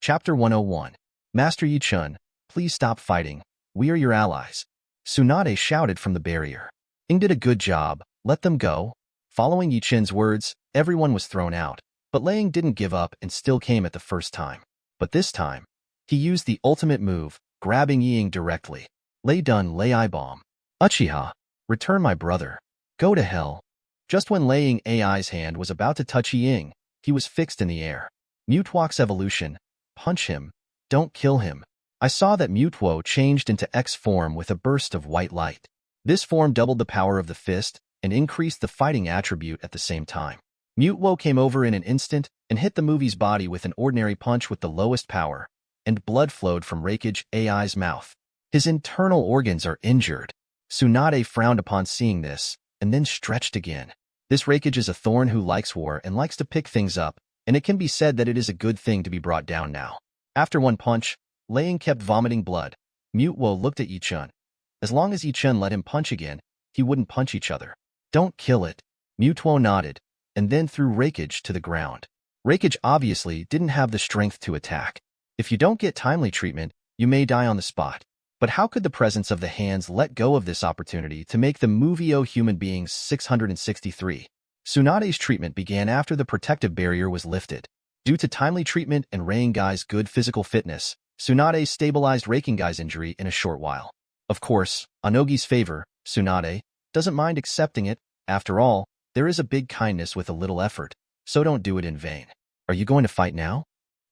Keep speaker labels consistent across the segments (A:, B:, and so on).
A: Chapter 101. Master Yi Chen, please stop fighting. We are your allies. Tsunade shouted from the barrier. Ying did a good job. Let them go. Following Yi Chen's words, everyone was thrown out. But Ying didn't give up and still came at the first time. But this time, he used the ultimate move, grabbing Ying directly. Lei Dun Lei I Bomb. Uchiha. Return my brother. Go to hell. Just when Ying Ai's hand was about to touch Ying, he was fixed in the air. Mutewok's evolution. Punch him. Don't kill him. I saw that Mutewo changed into X form with a burst of white light. This form doubled the power of the fist and increased the fighting attribute at the same time. Mutewo came over in an instant and hit the movie's body with an ordinary punch with the lowest power, and blood flowed from Raikage Ai's mouth. His internal organs are injured. Tsunade frowned upon seeing this, and then stretched again. This Raikage is a thorn who likes war and likes to pick things up, and it can be said that it is a good thing to be brought down now. After one punch, Ying kept vomiting blood. Mutewo looked at Yi Chen. As long as Yi Chen let him punch again, he wouldn't punch each other. Don't kill it. Mutewo nodded, and then threw Raikage to the ground. Raikage obviously didn't have the strength to attack. If you don't get timely treatment, you may die on the spot. But how could the presence of the hands let go of this opportunity to make the movie Human Beings 663? Tsunade's treatment began after the protective barrier was lifted. Due to timely treatment and Raikingai's good physical fitness, Tsunade stabilized Raikingai's injury in a short while. Of course, on Ogi's favor, Tsunade doesn't mind accepting it. After all, there is a big kindness with a little effort, so don't do it in vain. Are you going to fight now?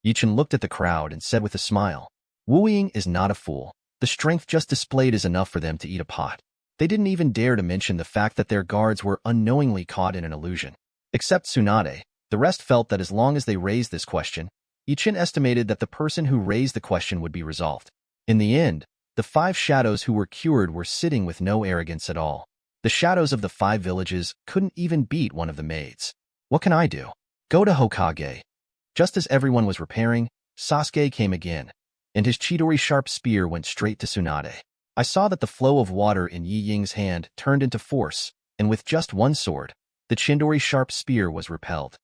A: Yi Chen looked at the crowd and said with a smile, Wu Ying is not a fool. The strength just displayed is enough for them to eat a pot. They didn't even dare to mention the fact that their guards were unknowingly caught in an illusion. Except Tsunade, the rest felt that as long as they raised this question, Yi Chen estimated that the person who raised the question would be resolved. In the end, the 5 shadows who were cured were sitting with no arrogance at all. The shadows of the 5 villages couldn't even beat one of the maids. What can I do? Go to Hokage. Just as everyone was repairing, Sasuke came again, and his Chidori sharp spear went straight to Tsunade. I saw that the flow of water in Yi Ying's hand turned into force, and with just one sword, the Chidori sharp spear was repelled.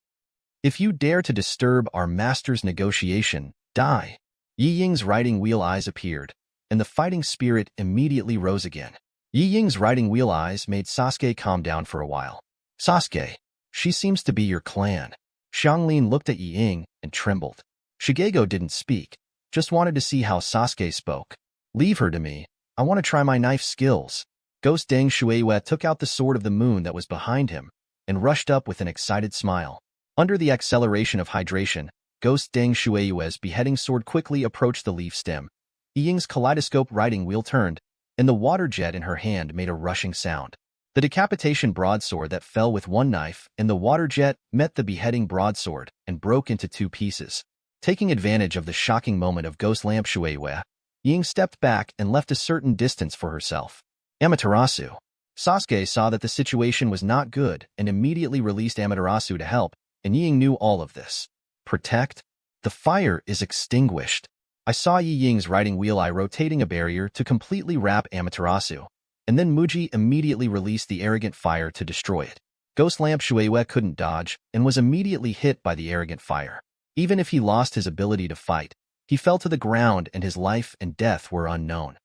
A: If you dare to disturb our master's negotiation, die. Yi Ying's riding wheel eyes appeared, and the fighting spirit immediately rose again. Yi Ying's riding wheel eyes made Sasuke calm down for a while. Sasuke, she seems to be your clan. Xianglin looked at Yi Ying and trembled. Shigego didn't speak, just wanted to see how Sasuke spoke. Leave her to me. I want to try my knife skills. Ghost Deng Shueihua took out the sword of the moon that was behind him and rushed up with an excited smile. Under the acceleration of hydration, Ghost Deng Shueihua's beheading sword quickly approached the leaf stem. Yi Ying's kaleidoscope riding wheel turned, and the water jet in her hand made a rushing sound. The decapitation broadsword that fell with one knife and the water jet met the beheading broadsword and broke into 2 pieces. Taking advantage of the shocking moment of Ghost Lamp Shueihua, Ying stepped back and left a certain distance for herself. Amaterasu. Sasuke saw that the situation was not good and immediately released Amaterasu to help, and Ying knew all of this. Protect? The fire is extinguished. I saw Yi Ying's riding wheel eye rotating a barrier to completely wrap Amaterasu, and then Muji immediately released the arrogant fire to destroy it. Ghost Lamp Shueihua couldn't dodge and was immediately hit by the arrogant fire. Even if he lost his ability to fight, he fell to the ground and his life and death were unknown.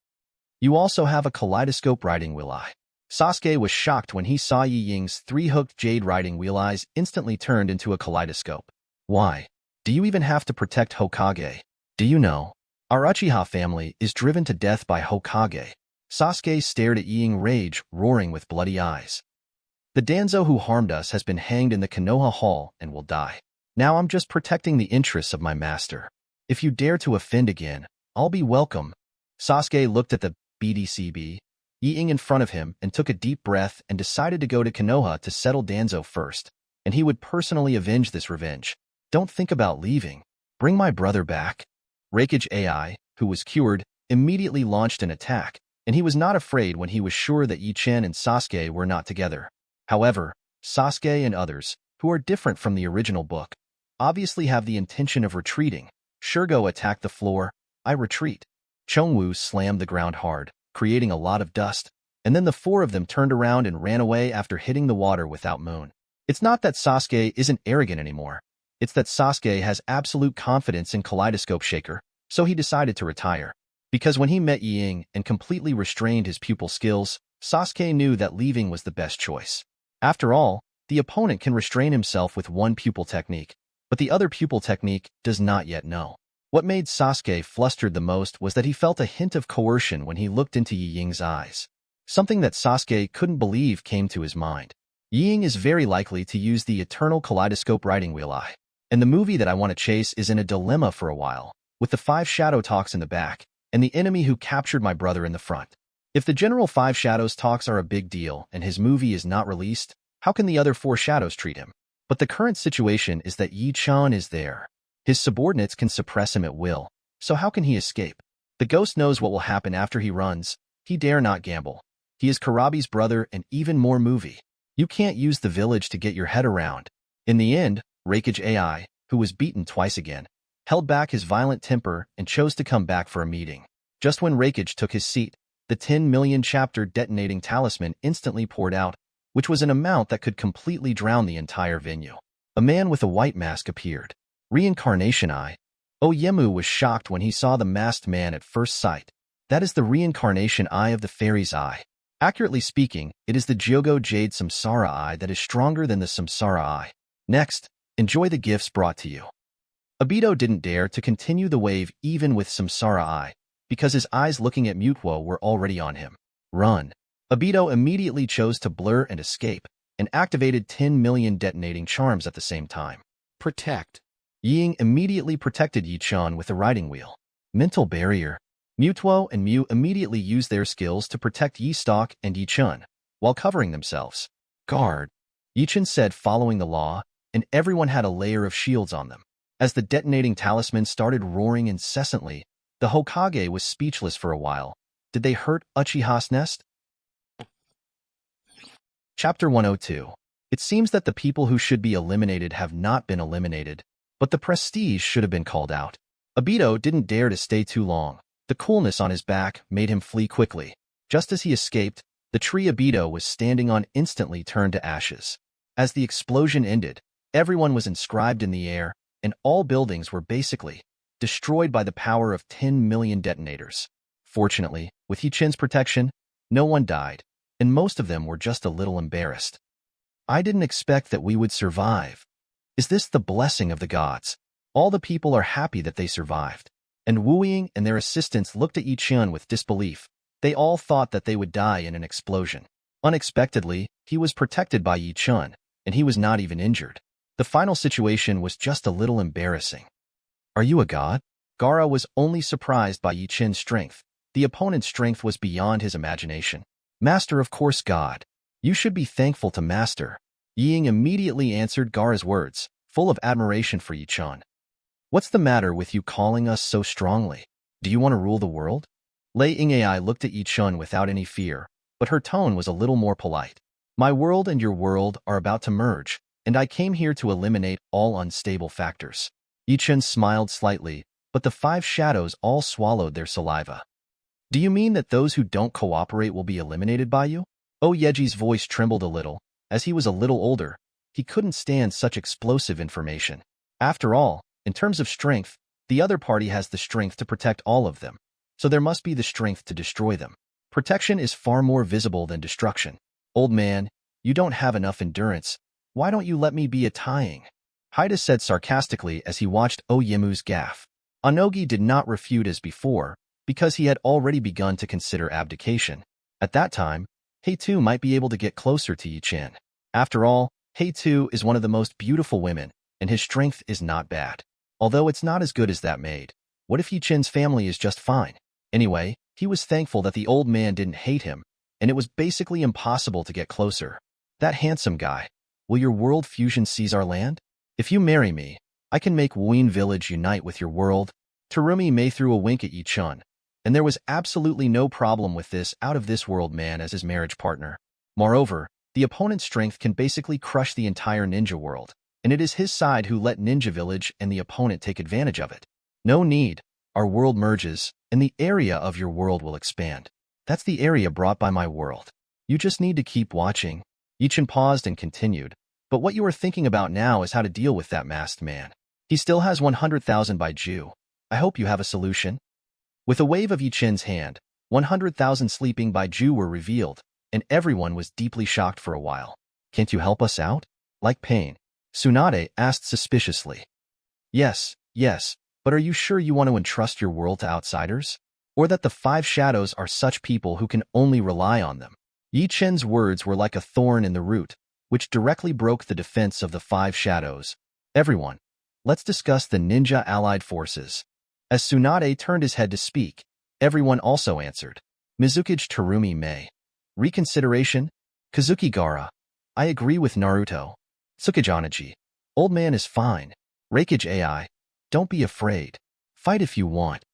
A: You also have a kaleidoscope riding wheel eye. Sasuke was shocked when he saw Yi Ying's 3-hooked jade riding wheel eyes instantly turned into a kaleidoscope. Why? Do you even have to protect Hokage? Do you know? Our Uchiha family is driven to death by Hokage. Sasuke stared at Yi Ying, rage roaring with bloody eyes. The Danzo who harmed us has been hanged in the Konoha Hall and will die. Now I'm just protecting the interests of my master. If you dare to offend again, I'll be welcome. Sasuke looked at the BDCB, Yi Ying in front of him, and took a deep breath and decided to go to Konoha to settle Danzo first, and he would personally avenge this revenge. Don't think about leaving. Bring my brother back. Raikage Ai, who was cured, immediately launched an attack, and he was not afraid when he was sure that Yi Chen and Sasuke were not together. However, Sasuke and others, who are different from the original book, obviously have the intention of retreating. Shurgo attacked the floor. I retreat. Chongwu slammed the ground hard, creating a lot of dust, and then the 4 of them turned around and ran away after hitting the water without moon. It's not that Sasuke isn't arrogant anymore. It's that Sasuke has absolute confidence in Kaleidoscope Shaker, so he decided to retire. Because when he met Ying and completely restrained his pupil skills, Sasuke knew that leaving was the best choice. After all, the opponent can restrain himself with one pupil technique, but the other pupil technique does not yet know. What made Sasuke flustered the most was that he felt a hint of coercion when he looked into Yi Ying's eyes. Something that Sasuke couldn't believe came to his mind. Yi Ying is very likely to use the eternal kaleidoscope riding wheel eye. And the movie that I want to chase is in a dilemma for a while, with the 5 shadow talks in the back, and the enemy who captured my brother in the front. If the general 5 shadows talks are a big deal and his movie is not released, how can the other 4 shadows treat him? But the current situation is that Yi Chen is there. His subordinates can suppress him at will, so how can he escape? The ghost knows what will happen after he runs. He dare not gamble. He is Karabi's brother and even more movie. You can't use the village to get your head around. In the end, Raikage AI, who was beaten twice again, held back his violent temper and chose to come back for a meeting. Just when Raikage took his seat, the 10 million chapter detonating talisman instantly poured out, which was an amount that could completely drown the entire venue. A man with a white mask appeared. Reincarnation Eye. Oyemu was shocked when he saw the masked man at first sight. That is the reincarnation eye of the fairy's eye. Accurately speaking, it is the Jyogo Jade Samsara Eye that is stronger than the Samsara Eye. Next, enjoy the gifts brought to you. Obito didn't dare to continue the wave even with Samsara Eye, because his eyes looking at Mutuo were already on him. Run. Obito immediately chose to blur and escape, and activated 10 million detonating charms at the same time. Protect. Ying immediately protected Yi Chen with the riding wheel. Mental barrier. Mutuo and Mew immediately used their skills to protect Yi Stalk and Yi Chen, while covering themselves. Guard. Yi Chen said following the law, and everyone had a layer of shields on them. As the detonating talisman started roaring incessantly, the Hokage was speechless for a while. Did they hurt Uchiha's nest? Chapter 102. It seems that the people who should be eliminated have not been eliminated, but the prestige should have been called out. Obito didn't dare to stay too long. The coolness on his back made him flee quickly. Just as he escaped, the tree Obito was standing on instantly turned to ashes. As the explosion ended, everyone was inscribed in the air, and all buildings were basically destroyed by the power of 10 million detonators. Fortunately, with Yi Chen's protection, no one died, and most of them were just a little embarrassed. I didn't expect that we would survive. Is this the blessing of the gods? All the people are happy that they survived. And Wu Ying and their assistants looked at Yi Chen with disbelief. They all thought that they would die in an explosion. Unexpectedly, he was protected by Yi Chen, and he was not even injured. The final situation was just a little embarrassing. Are you a god? Gaara was only surprised by Yi Chen's strength. The opponent's strength was beyond his imagination. Master, of course, God. You should be thankful to Master. Yi Ying immediately answered Gaara's words, full of admiration for Yi Chen. What's the matter with you calling us so strongly? Do you want to rule the world? Lei Ying'ai looked at Yi Chen without any fear, but her tone was a little more polite. My world and your world are about to merge, and I came here to eliminate all unstable factors. Yi Chen smiled slightly, but the 5 shadows all swallowed their saliva. Do you mean that those who don't cooperate will be eliminated by you? Yeji's voice trembled a little. As he was a little older, he couldn't stand such explosive information. After all, in terms of strength, the other party has the strength to protect all of them, so there must be the strength to destroy them. Protection is far more visible than destruction. Old man, you don't have enough endurance. Why don't you let me be a tying? Haida said sarcastically as he watched Oyemu's gaffe. Onogi did not refute as before, because he had already begun to consider abdication. At that time, Heitu might be able to get closer to Yi Chen. After all, Heitu is one of the most beautiful women, and his strength is not bad. Although it's not as good as that maid. What if Yi Chen's family is just fine? Anyway, he was thankful that the old man didn't hate him, and it was basically impossible to get closer. That handsome guy. Will your world fusion seize our land? If you marry me, I can make Wuyin Village unite with your world. Terumi May threw a wink at Yi Chen, and there was absolutely no problem with this out-of-this-world man as his marriage partner. Moreover, the opponent's strength can basically crush the entire ninja world, and it is his side who let Ninja Village and the opponent take advantage of it. No need. Our world merges, and the area of your world will expand. That's the area brought by my world. You just need to keep watching. Yi Chen paused and continued. But what you are thinking about now is how to deal with that masked man. He still has 100,000 Baiju. I hope you have a solution. With a wave of Yi Chen's hand, 100,000 sleeping Baiju were revealed, and everyone was deeply shocked for a while. Can't you help us out? Like pain? Tsunade asked suspiciously. Yes, but are you sure you want to entrust your world to outsiders? Or that the five shadows are such people who can only rely on them? Yi Chen's words were like a thorn in the root, which directly broke the defense of the five shadows. Everyone, let's discuss the ninja allied forces. As Tsunade turned his head to speak, everyone also answered. Mizukage Terumi Mei. Reconsideration? Kazuki Gaara. I agree with Naruto. Tsukijanaji. Old man is fine. Reikage AI. Don't be afraid. Fight if you want.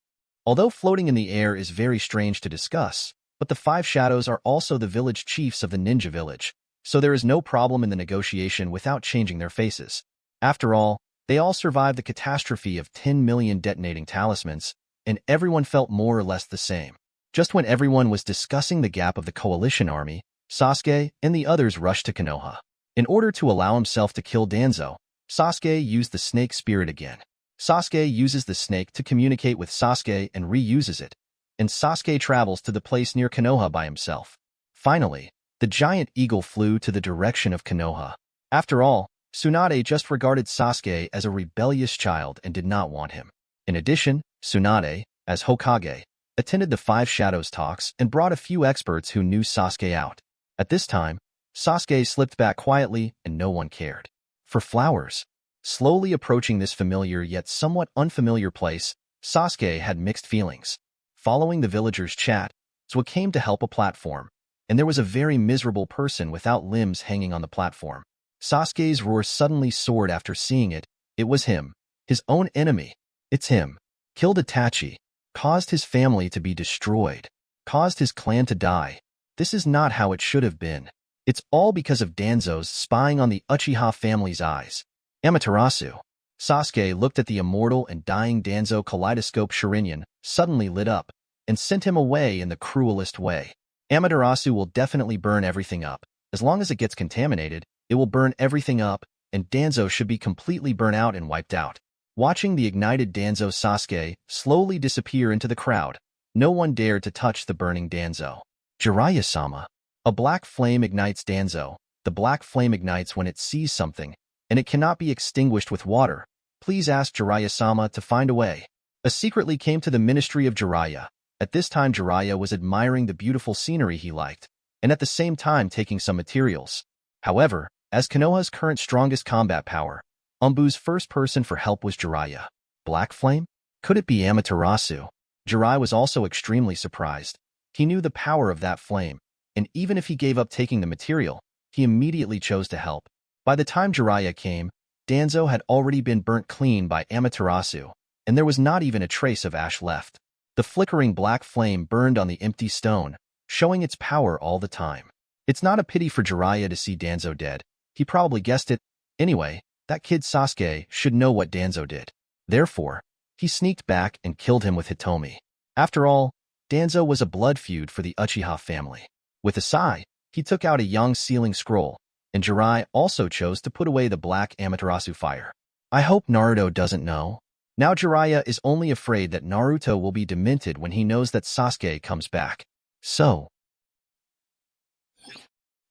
A: Although floating in the air is very strange to discuss, but the five shadows are also the village chiefs of the ninja village, so there is no problem in the negotiation without changing their faces. After all, they all survived the catastrophe of 10 million detonating talismans, and everyone felt more or less the same. Just when everyone was discussing the gap of the coalition army, Sasuke and the others rushed to Konoha. In order to allow himself to kill Danzo, Sasuke used the snake spirit again. Sasuke uses the snake to communicate with Sasuke and reuses it, and Sasuke travels to the place near Konoha by himself. Finally, the giant eagle flew to the direction of Konoha. After all, Tsunade just regarded Sasuke as a rebellious child and did not want him. In addition, Tsunade, as Hokage, attended the Five Shadows talks and brought a few experts who knew Sasuke out. At this time, Sasuke slipped back quietly and no one cared. For flowers. Slowly approaching this familiar yet somewhat unfamiliar place, Sasuke had mixed feelings. Following the villagers' chat, Zwa came to help a platform, and there was a very miserable person without limbs hanging on the platform. Sasuke's roar suddenly soared after seeing it. It was him, his own enemy. It's him. Killed Itachi. Caused his family to be destroyed. Caused his clan to die. This is not how it should have been. It's all because of Danzo's spying on the Uchiha family's eyes. Amaterasu. Sasuke looked at the immortal and dying Danzo kaleidoscope Sharingan, suddenly lit up, and sent him away in the cruelest way. Amaterasu will definitely burn everything up. As long as it gets contaminated, it will burn everything up, and Danzo should be completely burnt out and wiped out. Watching the ignited Danzo Sasuke slowly disappear into the crowd, no one dared to touch the burning Danzo. Jiraiya-sama. A black flame ignites Danzo. The black flame ignites when it sees something, and it cannot be extinguished with water. Please ask Jiraiya-sama to find a way. A secretly came to the ministry of Jiraiya. At this time Jiraiya was admiring the beautiful scenery he liked, and at the same time taking some materials. However, as Konoha's current strongest combat power, Umbu's first person for help was Jiraiya. Black flame? Could it be Amaterasu? Jiraiya was also extremely surprised. He knew the power of that flame, and even if he gave up taking the material, he immediately chose to help. By the time Jiraiya came, Danzo had already been burnt clean by Amaterasu, and there was not even a trace of ash left. The flickering black flame burned on the empty stone, showing its power all the time. It's not a pity for Jiraiya to see Danzo dead. He probably guessed it. Anyway, that kid Sasuke should know what Danzo did. Therefore, he sneaked back and killed him with Hitomi. After all, Danzo was a blood feud for the Uchiha family. With a sigh, he took out a young sealing scroll, and Jiraiya also chose to put away the black Amaterasu fire. I hope Naruto doesn't know. Now Jiraiya is only afraid that Naruto will be demented when he knows that Sasuke comes back. So.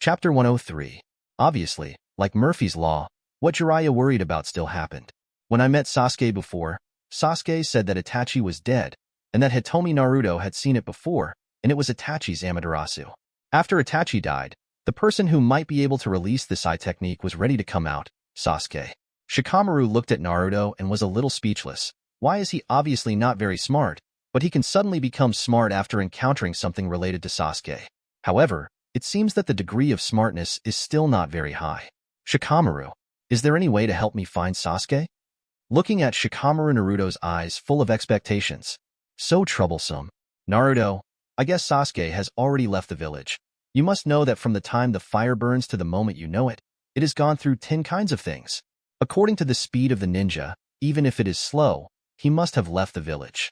A: Chapter 103. Obviously, like Murphy's Law, what Jiraiya worried about still happened. When I met Sasuke before, Sasuke said that Itachi was dead, and that Hitomi Naruto had seen it before, and it was Itachi's Amaterasu. After Itachi died, the person who might be able to release this eye technique was ready to come out, Sasuke. Shikamaru looked at Naruto and was a little speechless. Why is he obviously not very smart, but he can suddenly become smart after encountering something related to Sasuke? However, it seems that the degree of smartness is still not very high. Shikamaru, is there any way to help me find Sasuke? Looking at Shikamaru, Naruto's eyes full of expectations. So troublesome. Naruto, I guess Sasuke has already left the village. You must know that from the time the fire burns to the moment you know it, it has gone through 10 kinds of things. According to the speed of the ninja, even if it is slow, he must have left the village.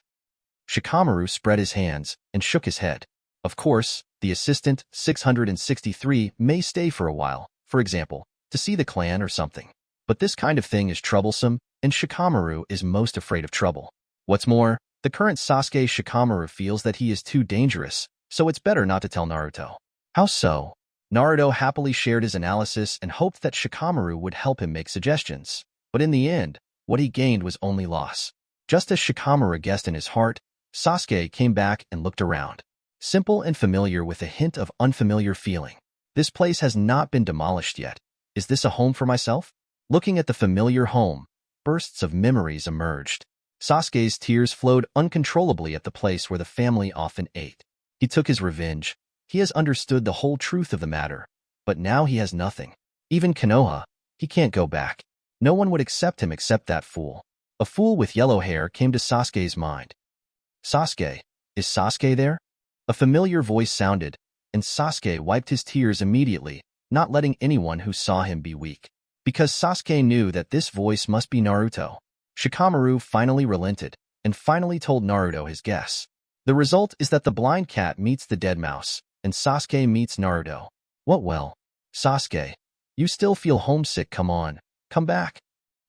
A: Shikamaru spread his hands and shook his head. Of course, the assistant 663 may stay for a while. For example, To see the clan or something. But this kind of thing is troublesome, and Shikamaru is most afraid of trouble. What's more, the current Sasuke Shikamaru feels that he is too dangerous, so it's better not to tell Naruto. How so? Naruto happily shared his analysis and hoped that Shikamaru would help him make suggestions. But in the end, what he gained was only loss. Just as Shikamaru guessed in his heart, Sasuke came back and looked around. Simple and familiar with a hint of unfamiliar feeling. This place has not been demolished yet. Is this a home for myself? Looking at the familiar home, bursts of memories emerged. Sasuke's tears flowed uncontrollably at the place where the family often ate. He took his revenge. He has understood the whole truth of the matter. But now he has nothing. Even Konoha, he can't go back. No one would accept him except that fool. A fool with yellow hair came to Sasuke's mind. Sasuke, is Sasuke there? A familiar voice sounded, and Sasuke wiped his tears immediately, not letting anyone who saw him be weak. Because Sasuke knew that this voice must be Naruto. Shikamaru finally relented, and finally told Naruto his guess. The result is that the blind cat meets the dead mouse, and Sasuke meets Naruto. What well? Sasuke, you still feel homesick, come on, come back.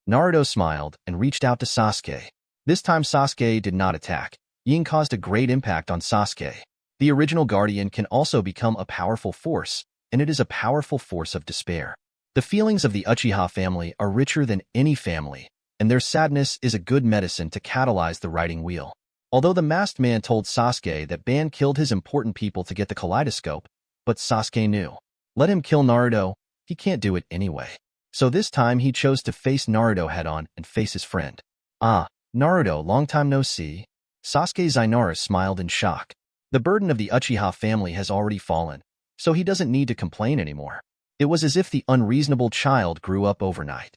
A: Naruto smiled and reached out to Sasuke. This time Sasuke did not attack. Yin caused a great impact on Sasuke. The original guardian can also become a powerful force, and it is a powerful force of despair. The feelings of the Uchiha family are richer than any family, and their sadness is a good medicine to catalyze the righting wheel. Although the masked man told Sasuke that Ban killed his important people to get the kaleidoscope, but Sasuke knew. Let him kill Naruto, he can't do it anyway. So this time he chose to face Naruto head-on and face his friend. Ah, Naruto, long time no see. Sasuke Zainara smiled in shock. The burden of the Uchiha family has already fallen, so he doesn't need to complain anymore. It was as if the unreasonable child grew up overnight.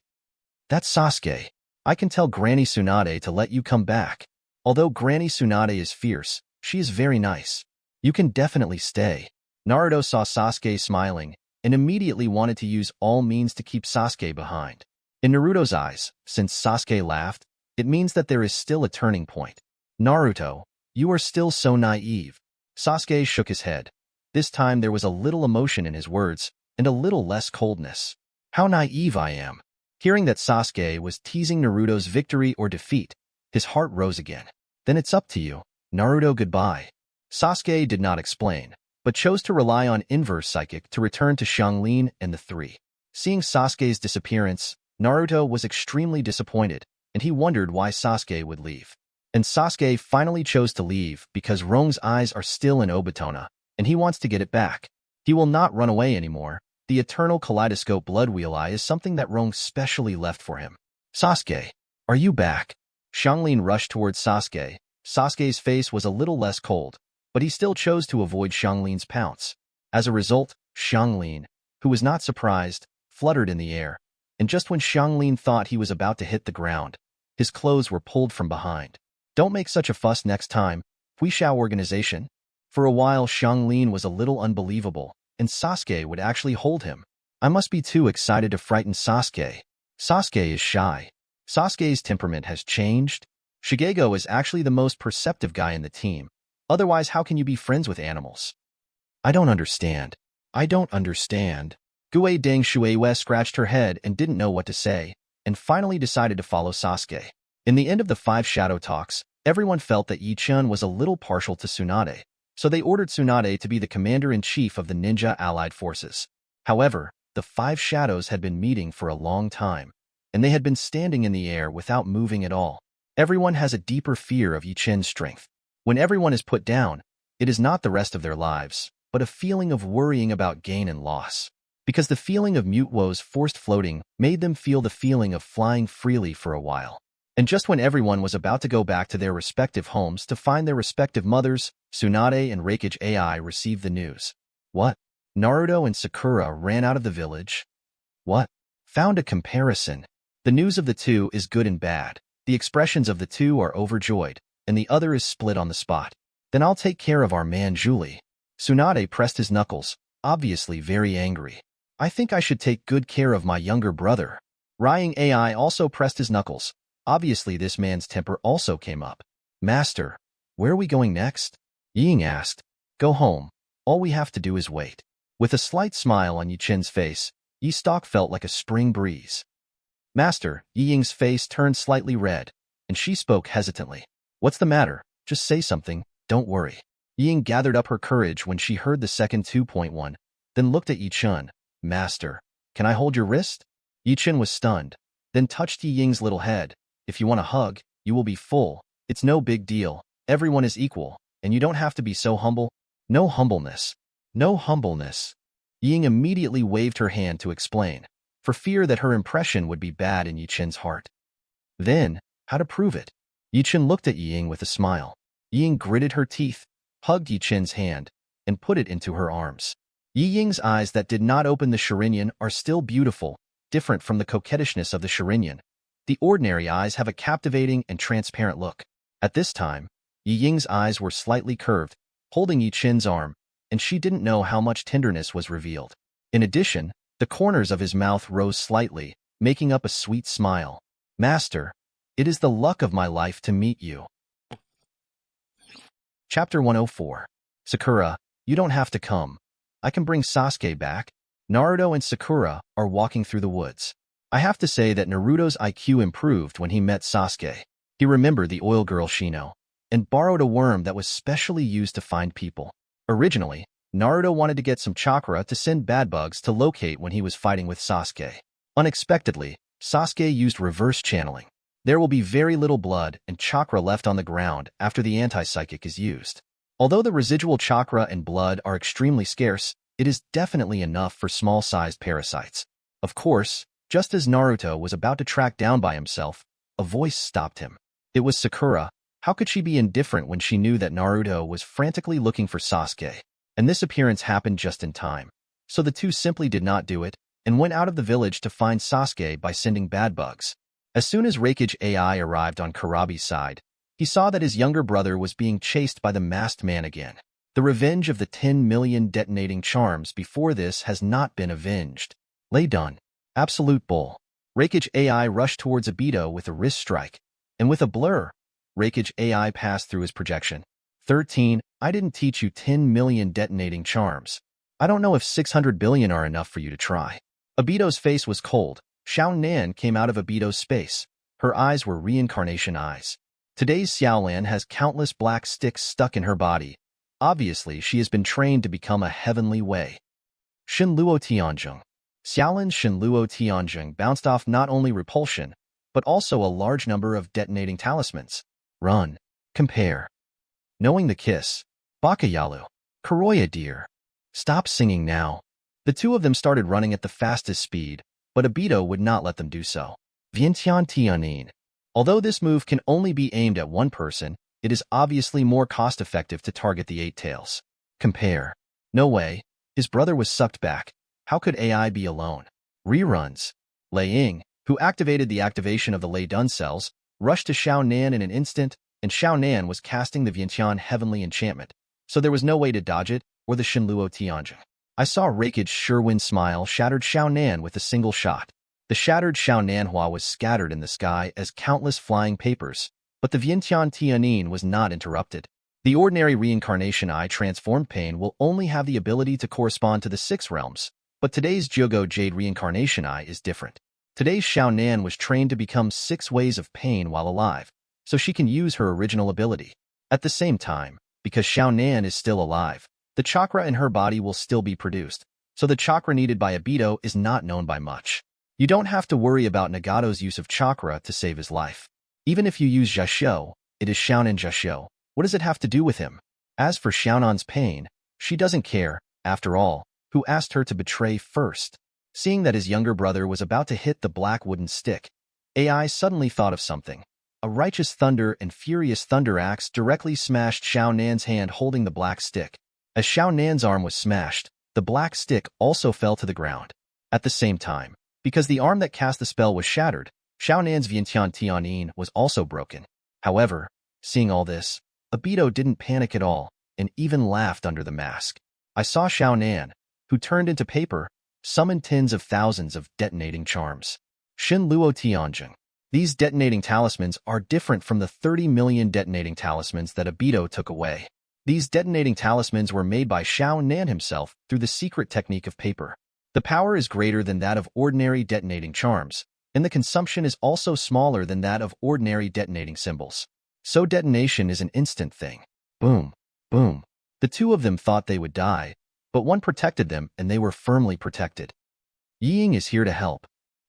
A: That's Sasuke. I can tell Granny Tsunade to let you come back. Although Granny Tsunade is fierce, she is very nice. You can definitely stay. Naruto saw Sasuke smiling and immediately wanted to use all means to keep Sasuke behind. In Naruto's eyes, since Sasuke laughed, it means that there is still a turning point. Naruto, you are still so naive. Sasuke shook his head. This time there was a little emotion in his words, and a little less coldness. How naive I am. Hearing that Sasuke was teasing Naruto's victory or defeat, his heart rose again. Then it's up to you. Naruto, goodbye. Sasuke did not explain, but chose to rely on inverse psychic to return to Xianglin and the three. Seeing Sasuke's disappearance, Naruto was extremely disappointed, and he wondered why Sasuke would leave. And Sasuke finally chose to leave because Rong's eyes are still in Obitona, and he wants to get it back. He will not run away anymore. The eternal kaleidoscope blood wheel eye is something that Rong specially left for him. Sasuke, are you back? Xianglin rushed towards Sasuke. Sasuke's face was a little less cold, but he still chose to avoid Xianglin's pounce. As a result, Xianglin, who was not surprised, fluttered in the air, and just when Xianglin thought he was about to hit the ground, his clothes were pulled from behind. Don't make such a fuss next time, Huishao organization. For a while Xianglin was a little unbelievable, and Sasuke would actually hold him. I must be too excited to frighten Sasuke. Sasuke is shy. Sasuke's temperament has changed. Shigego is actually the most perceptive guy in the team. Otherwise, how can you be friends with animals? I don't understand. I don't understand. Gue Deng Shuewe scratched her head and didn't know what to say, and finally decided to follow Sasuke. In the end of the 5 shadow talks, everyone felt that Yi-chan was a little partial to Tsunade, so they ordered Tsunade to be the commander-in-chief of the ninja allied forces. However, the 5 shadows had been meeting for a long time, and they had been standing in the air without moving at all. Everyone has a deeper fear of Yi-chan's strength. When everyone is put down, it is not the rest of their lives, but a feeling of worrying about gain and loss. Because the feeling of Mutewo's forced floating made them feel the feeling of flying freely for a while. And just when everyone was about to go back to their respective homes to find their respective mothers, Tsunade and Reikage AI received the news. What? Naruto and Sakura ran out of the village? What? Found a comparison. The news of the two is good and bad. The expressions of the two are overjoyed, and the other is split on the spot. Then I'll take care of our man Julie. Tsunade pressed his knuckles, obviously very angry. I think I should take good care of my younger brother. Rying AI also pressed his knuckles. Obviously this man's temper also came up. Master, where are we going next? Ying asked. Go home. All we have to do is wait. With a slight smile on Yi-chen's face, Yi's stalk felt like a spring breeze. Master, Yi Ying's face turned slightly red, and she spoke hesitantly. What's the matter? Just say something, don't worry. Yi Ying gathered up her courage when she heard the second 2.1, then looked at Yi Chen. Master, can I hold your wrist? Yi Chen was stunned, then touched Yi Ying's little head. If you want a hug, you will be full. It's no big deal. Everyone is equal, and you don't have to be so humble. No humbleness. No humbleness. Yi Ying immediately waved her hand to explain, for fear that her impression would be bad in Yi Chen's heart. Then, how to prove it? Yi Chen looked at Yi Ying with a smile. Yi Ying gritted her teeth, hugged Yi Chen's hand, and put it into her arms. Yi Ying's eyes that did not open the Shirinyan are still beautiful, different from the coquettishness of the Shirinyan. The ordinary eyes have a captivating and transparent look. At this time, Yi Ying's eyes were slightly curved, holding Yi Chen's arm, and she didn't know how much tenderness was revealed. In addition, the corners of his mouth rose slightly, making up a sweet smile. Master, it is the luck of my life to meet you. Chapter 104. Sakura, you don't have to come. I can bring Sasuke back. Naruto and Sakura are walking through the woods. I have to say that Naruto's IQ improved when he met Sasuke. He remembered the oil girl Shino, and borrowed a worm that was specially used to find people. Originally, Naruto wanted to get some chakra to send bad bugs to locate when he was fighting with Sasuke. Unexpectedly, Sasuke used reverse channeling. There will be very little blood and chakra left on the ground after the anti-psychic is used. Although the residual chakra and blood are extremely scarce, it is definitely enough for small-sized parasites. Of course, just as Naruto was about to track down by himself, a voice stopped him. It was Sakura. How could she be indifferent when she knew that Naruto was frantically looking for Sasuke? And this appearance happened just in time. So the two simply did not do it, and went out of the village to find Sasuke by sending bad bugs. As soon as Reikage AI arrived on Karabi's side, he saw that his younger brother was being chased by the masked man again. The revenge of the 10 million detonating charms before this has not been avenged. Lay done. Absolute bull. Reikage AI rushed towards Obito with a wrist strike, and with a blur, Reikage AI passed through his projection. 13. I didn't teach you 10 million detonating charms. I don't know if 600 billion are enough for you to try. Obito's face was cold. Xiao Nan came out of Obito's space. Her eyes were reincarnation eyes. Today's Xiaolan has countless black sticks stuck in her body. Obviously, she has been trained to become a heavenly way. Shinluo Tianzheng. Xiaolan's Shinluo Tianzheng bounced off not only repulsion, but also a large number of detonating talismans. Run. Compare. Knowing the kiss. Bakayalu. Kuroya dear. Stop singing now. The two of them started running at the fastest speed, but Obito would not let them do so. Vientian Tianin. Although this move can only be aimed at one person, it is obviously more cost-effective to target the 8 tails. Compare. No way. His brother was sucked back. How could AI be alone? Reruns. Lei Ying, who activated the activation of the Lei Dun cells, rushed to Xiao Nan in an instant, and Xiao Nan was casting the Vientian Heavenly Enchantment, so there was no way to dodge it, or the Shinluo Tianzheng. I saw Reikage's Sherwin smile shattered Xiao Nan with a single shot. The shattered Xiao Nanhua was scattered in the sky as countless flying papers, but the Vientian Tianin was not interrupted. The ordinary reincarnation eye transformed pain will only have the ability to correspond to the 6 realms, but today's Jogo Jade reincarnation eye is different. Today's Xiao Nan was trained to become 6 ways of pain while alive, so she can use her original ability. At the same time, because Xiao Nan is still alive, the chakra in her body will still be produced, so the chakra needed by Obito is not known by much. You don't have to worry about Nagato's use of chakra to save his life. Even if you use Jasho, it is Xiaonan Jasho. What does it have to do with him? As for Xiaonan's pain, she doesn't care, after all, who asked her to betray first. Seeing that his younger brother was about to hit the black wooden stick, AI suddenly thought of something. A righteous thunder and furious thunder axe directly smashed Xiao Nan's hand holding the black stick. As Xiao Nan's arm was smashed, the black stick also fell to the ground. At the same time, because the arm that cast the spell was shattered, Xiao Nan's Vientian Tianin was also broken. However, seeing all this, Obito didn't panic at all, and even laughed under the mask. I saw Xiao Nan, who turned into paper, summon tens of thousands of detonating charms. Shinluo Tianzheng. These detonating talismans are different from the 30 million detonating talismans that Obito took away. These detonating talismans were made by Xiao Nan himself through the secret technique of paper. The power is greater than that of ordinary detonating charms, and the consumption is also smaller than that of ordinary detonating symbols. So detonation is an instant thing. Boom, boom. The two of them thought they would die, but one protected them and they were firmly protected. Yi Ying is here to help.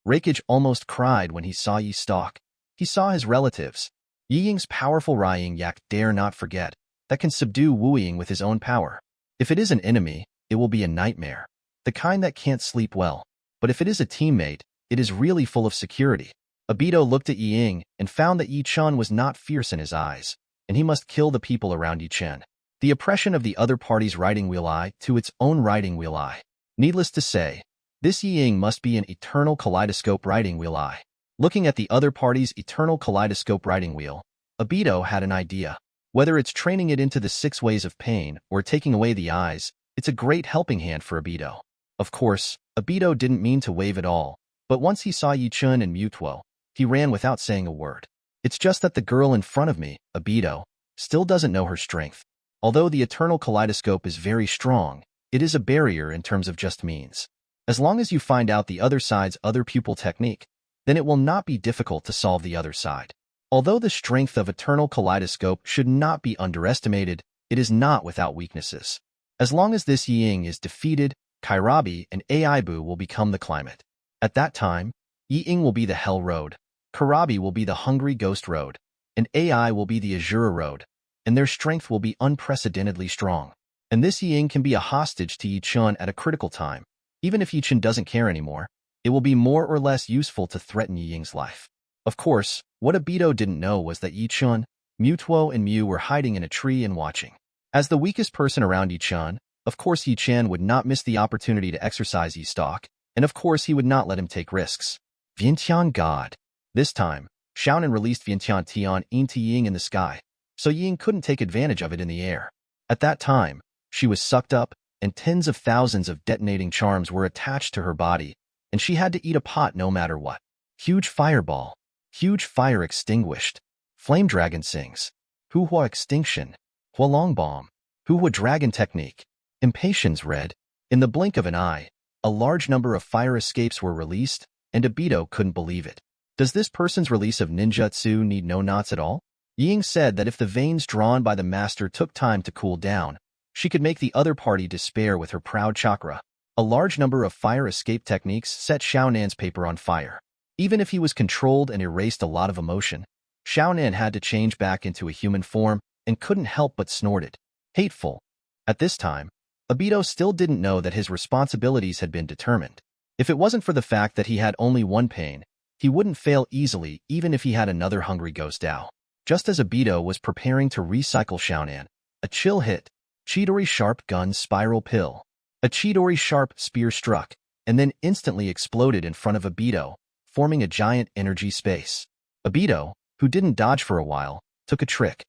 A: Reikage almost cried when he saw Yi stalk. He saw his relatives. Yi Ying's powerful Rying Yak dare not forget, that can subdue Wu Ying with his own power. If it is an enemy, it will be a nightmare, the kind that can't sleep well. But if it is a teammate, it is really full of security. Obito looked at Yi Ying and found that Yi Chen was not fierce in his eyes, and he must kill the people around Yi Chen. The oppression of the other party's riding wheel eye to its own riding wheel eye. Needless to say, this Yi Ying must be an eternal kaleidoscope riding wheel eye. Looking at the other party's eternal kaleidoscope riding wheel, Obito had an idea. Whether it's training it into the 6 ways of pain or taking away the eyes, it's a great helping hand for Obito. Of course, Obito didn't mean to wave at all, but once he saw Yi Chen and Mutuo, he ran without saying a word. It's just that the girl in front of me, Obito, still doesn't know her strength. Although the eternal kaleidoscope is very strong, it is a barrier in terms of just means. As long as you find out the other side's other pupil technique, then it will not be difficult to solve the other side. Although the strength of eternal kaleidoscope should not be underestimated, it is not without weaknesses. As long as this Yi Ying is defeated, Kairabi and Aibu will become the climate. At that time, Yi Ying will be the Hell Road, Kairabi will be the Hungry Ghost Road, and Ai will be the Azura Road, and their strength will be unprecedentedly strong. And this Yi Ying can be a hostage to Yi Chen at a critical time. Even if Yi Chen doesn't care anymore, it will be more or less useful to threaten Yi Ying's life. Of course, what Obito didn't know was that Yi Chen, Mutuo, and Mew were hiding in a tree and watching. As the weakest person around Yi Chen, of course Yi Chen would not miss the opportunity to exercise Yi Stalk, and of course he would not let him take risks. Vientiane God. This time, Xiaonan released Vientiane Tian into Yi Ying in the sky, so Yi Ying couldn't take advantage of it in the air. At that time, she was sucked up, and tens of thousands of detonating charms were attached to her body, and she had to eat a pot no matter what. Huge fireball. Huge fire extinguished. Flame dragon sings. Huhua extinction. Hualong bomb. Huhua dragon technique. Impatience red. In the blink of an eye, a large number of fire escapes were released, and Obito couldn't believe it. Does this person's release of ninjutsu need no knots at all? Yi Ying said that if the veins drawn by the master took time to cool down, she could make the other party despair with her proud chakra. A large number of fire escape techniques set Xiaonan's paper on fire. Even if he was controlled and erased a lot of emotion, Xiaonan had to change back into a human form and couldn't help but snorted. Hateful. At this time, Obito still didn't know that his responsibilities had been determined. If it wasn't for the fact that he had only one pain, he wouldn't fail easily even if he had another Hungry Ghost Dao. Just as Obito was preparing to recycle Xiaonan, a chill hit. Chidori sharp gun spiral pill. A Chidori sharp spear struck, and then instantly exploded in front of Obito, forming a giant energy space. Obito, who didn't dodge for a while, took a trick.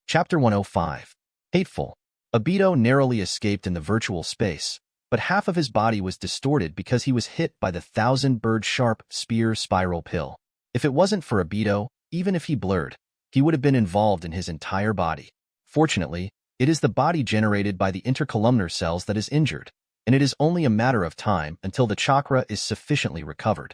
A: Chapter 105. Hateful. Obito narrowly escaped in the virtual space, but half of his body was distorted because he was hit by the 1,000-bird sharp spear spiral pill. If it wasn't for Obito, even if he blurred, he would have been involved in his entire body. Fortunately, it is the body generated by the intercolumnar cells that is injured, and it is only a matter of time until the chakra is sufficiently recovered.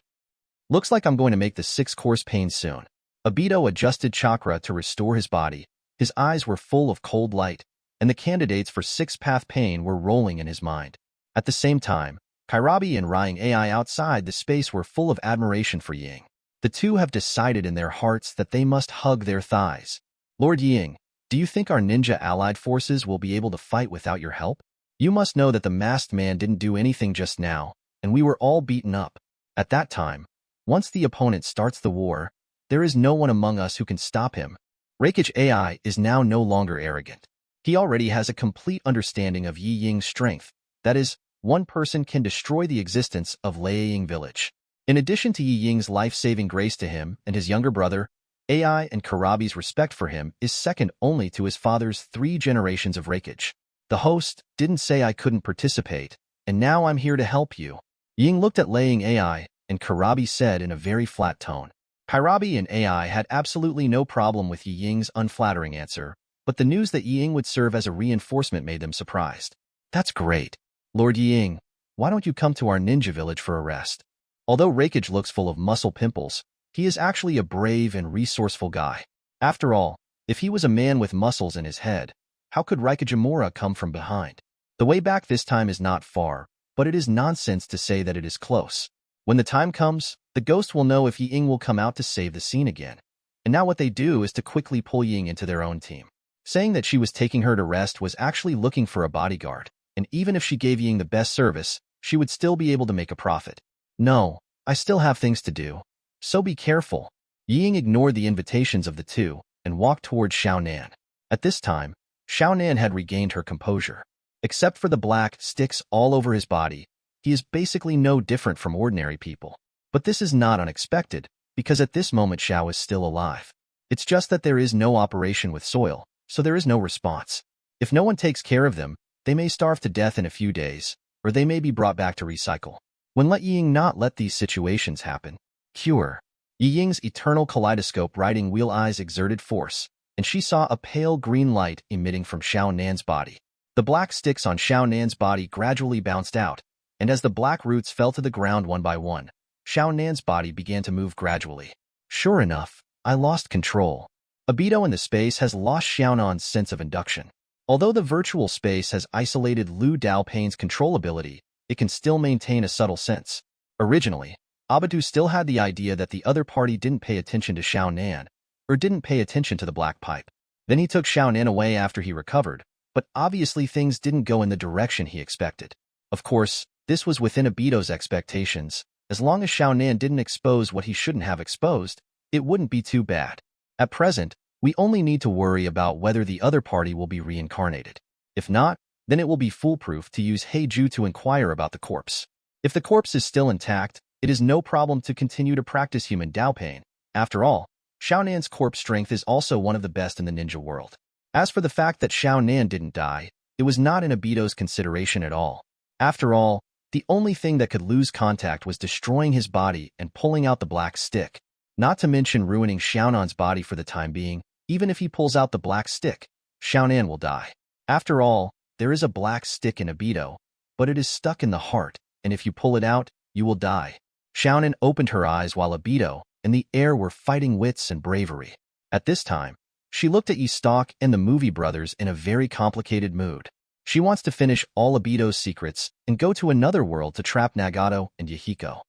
A: Looks like I'm going to make the 6-course pain soon. Obito adjusted chakra to restore his body. His eyes were full of cold light, and the candidates for 6-path pain were rolling in his mind. At the same time, Kairabi and Rying Ai outside the space were full of admiration for Ying. The two have decided in their hearts that they must hug their thighs. Lord Ying, do you think our ninja allied forces will be able to fight without your help? You must know that the masked man didn't do anything just now, and we were all beaten up. At that time, once the opponent starts the war, there is no one among us who can stop him. Reikage Ai is now no longer arrogant. He already has a complete understanding of Yi Ying's strength. That is, one person can destroy the existence of Liaying village. In addition to Yi Ying's life-saving grace to him and his younger brother, Ai and Karabi's respect for him is second only to his father's 3 generations of Reikage. The host didn't say I couldn't participate, and now I'm here to help you. Ying looked at Liaying Ai, and Karabi said in a very flat tone. Kairabi and Ai had absolutely no problem with Yi Ying's unflattering answer, but the news that Yi Ying would serve as a reinforcement made them surprised. That's great. Lord Ying, why don't you come to our ninja village for a rest? Although Raikage looks full of muscle pimples, he is actually a brave and resourceful guy. After all, if he was a man with muscles in his head, how could Raikage come from behind? The way back this time is not far, but it is nonsense to say that it is close. When the time comes, the ghost will know if Ying will come out to save the scene again. And now what they do is to quickly pull Ying into their own team. Saying that she was taking her to rest was actually looking for a bodyguard, and even if she gave Ying the best service, she would still be able to make a profit. No, I still have things to do. So be careful. Ying ignored the invitations of the two and walked towards Xiaonan. At this time, Xiaonan had regained her composure. Except for the black sticks all over his body, he is basically no different from ordinary people. But this is not unexpected, because at this moment Xiao is still alive. It's just that there is no operation with soil, so there is no response. If no one takes care of them, they may starve to death in a few days, or they may be brought back to recycle. When let Ying not let these situations happen. Cure. Ying's eternal kaleidoscope riding wheel eyes exerted force, and she saw a pale green light emitting from Xiaonan's body. The black sticks on Xiaonan's body gradually bounced out, and as the black roots fell to the ground one by one, Xiaonan's body began to move gradually. Sure enough, I lost control. Obito in the space has lost Xiaonan's sense of induction. Although the virtual space has isolated Lu Daopain's control ability, it can still maintain a subtle sense. Originally, Obito still had the idea that the other party didn't pay attention to Xiaonan, or didn't pay attention to the black pipe. Then he took Xiaonan away after he recovered, but obviously things didn't go in the direction he expected. Of course, this was within Obito's expectations. As long as Xiaonan didn't expose what he shouldn't have exposed, it wouldn't be too bad. At present, we only need to worry about whether the other party will be reincarnated. If not, then it will be foolproof to use Heiju to inquire about the corpse. If the corpse is still intact, it is no problem to continue to practice human Daopain. After all, Xiaonan's corpse strength is also one of the best in the ninja world. As for the fact that Xiaonan didn't die, it was not in Obito's consideration at all. After all, the only thing that could lose contact was destroying his body and pulling out the black stick. Not to mention ruining Xiaonan's body for the time being. Even if he pulls out the black stick, Xiaonan will die. After all, there is a black stick in Obito, but it is stuck in the heart, and if you pull it out, you will die. Xiaonan opened her eyes while Obito and the heir were fighting wits and bravery. At this time, she looked at Yi-Stalk and the movie brothers in a very complicated mood. She wants to finish all Obito's secrets and go to another world to trap Nagato and Yahiko.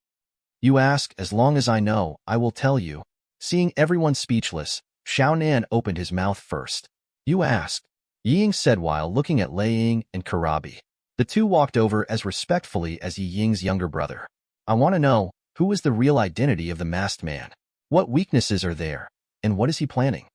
A: You ask, as long as I know, I will tell you. Seeing everyone speechless, Xiaonan opened his mouth first. You ask, Ying said while looking at Lei Ying and Kurabi. The two walked over as respectfully as Yi Ying's younger brother. I want to know, who is the real identity of the masked man? What weaknesses are there, and what is he planning?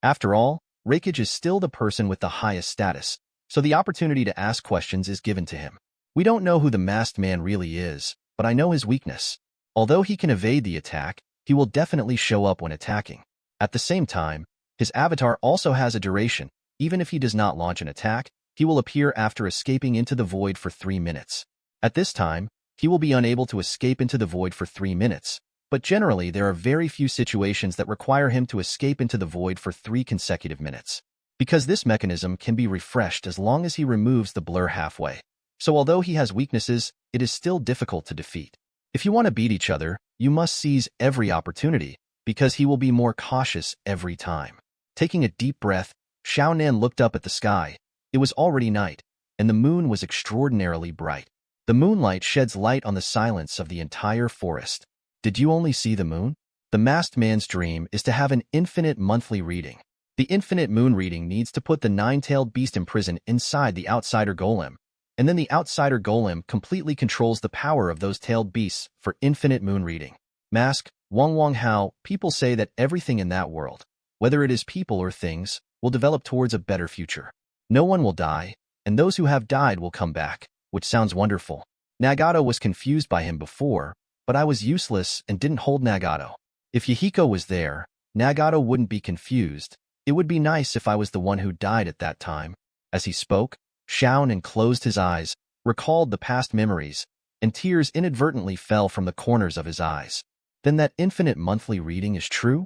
A: After all, Raikage is still the person with the highest status, so the opportunity to ask questions is given to him. We don't know who the masked man really is, but I know his weakness. Although he can evade the attack, he will definitely show up when attacking. At the same time, his avatar also has a duration. Even if he does not launch an attack, he will appear after escaping into the void for 3 minutes. At this time, he will be unable to escape into the void for 3 minutes, but generally there are very few situations that require him to escape into the void for 3 consecutive minutes. Because this mechanism can be refreshed as long as he removes the blur halfway. So although he has weaknesses, it is still difficult to defeat. If you want to beat each other, you must seize every opportunity, because he will be more cautious every time. Taking a deep breath, Xiaonan looked up at the sky. It was already night, and the moon was extraordinarily bright. The moonlight sheds light on the silence of the entire forest. Did you only see the moon? The masked man's dream is to have an infinite monthly reading. The infinite moon reading needs to put the 9-tailed beast in prison inside the outsider golem, and then the outsider golem completely controls the power of those tailed beasts for infinite moon reading. Mask, Wang Hao, people say that everything in that world, whether it is people or things, will develop towards a better future. No one will die, and those who have died will come back, which sounds wonderful. Nagato was confused by him before, but I was useless and didn't hold Nagato. If Yahiko was there, Nagato wouldn't be confused. It would be nice if I was the one who died at that time. As he spoke, Xiaonan closed his eyes, recalled the past memories, and tears inadvertently fell from the corners of his eyes. Then that infinite monthly reading is true?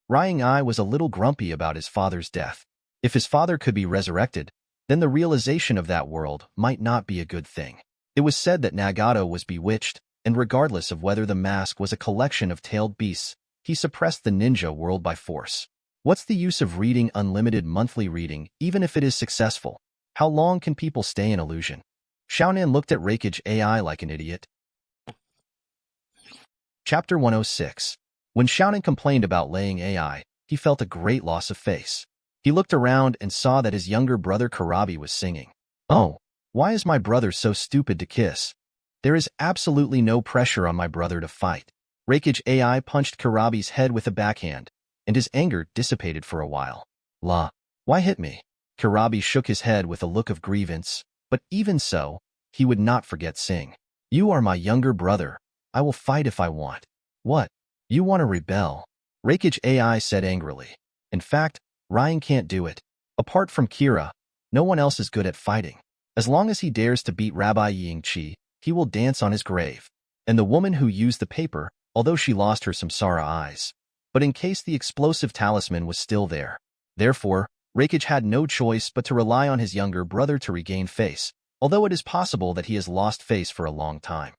A: Rying Ai was a little grumpy about his father's death. If his father could be resurrected, then the realization of that world might not be a good thing. It was said that Nagato was bewitched, and regardless of whether the mask was a collection of tailed beasts, he suppressed the ninja world by force. What's the use of reading unlimited monthly reading, even if it is successful? How long can people stay in illusion? Xiaonan looked at Reikage AI like an idiot. Chapter 106. When Xiaonan complained about laying AI, he felt a great loss of face. He looked around and saw that his younger brother Karabi was singing. Oh, why is my brother so stupid to kiss? There is absolutely no pressure on my brother to fight. Reikage AI punched Karabi's head with a backhand, and his anger dissipated for a while. La, why hit me? Karabi shook his head with a look of grievance, but even so, he would not forget Sing. You are my younger brother. I will fight if I want. What? You want to rebel? Reikage AI said angrily. In fact, Ryan can't do it. Apart from Kira, no one else is good at fighting. As long as he dares to beat Rabbi Yingqi, he will dance on his grave. And the woman who used the paper, although she lost her samsara eyes. But in case the explosive talisman was still there. Therefore, Reikage had no choice but to rely on his younger brother to regain face, although it is possible that he has lost face for a long time.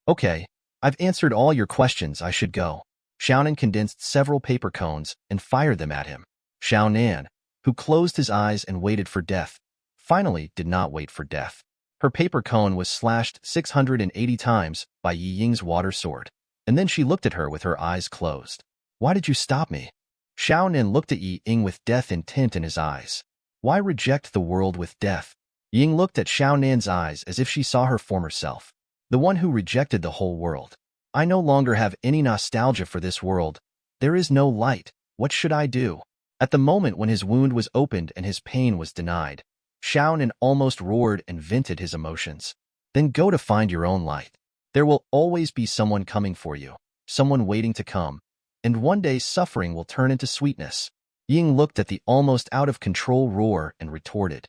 A: Okay, I've answered all your questions, I should go. Xiaonan condensed several paper cones and fired them at him. Xiaonan, who closed his eyes and waited for death, finally did not wait for death. Her paper cone was slashed 680 times by Yi Ying's water sword, and then she looked at her with her eyes closed. Why did you stop me? Xiaonan looked at Yi Ying with death intent in his eyes. Why reject the world with death? Ying looked at Xiaonan's eyes as if she saw her former self. The one who rejected the whole world. I no longer have any nostalgia for this world. There is no light. What should I do? At the moment when his wound was opened and his pain was denied, Xiaonan almost roared and vented his emotions. Then go to find your own light. There will always be someone coming for you, someone waiting to come, and one day suffering will turn into sweetness. Ying looked at the almost out-of-control roar and retorted.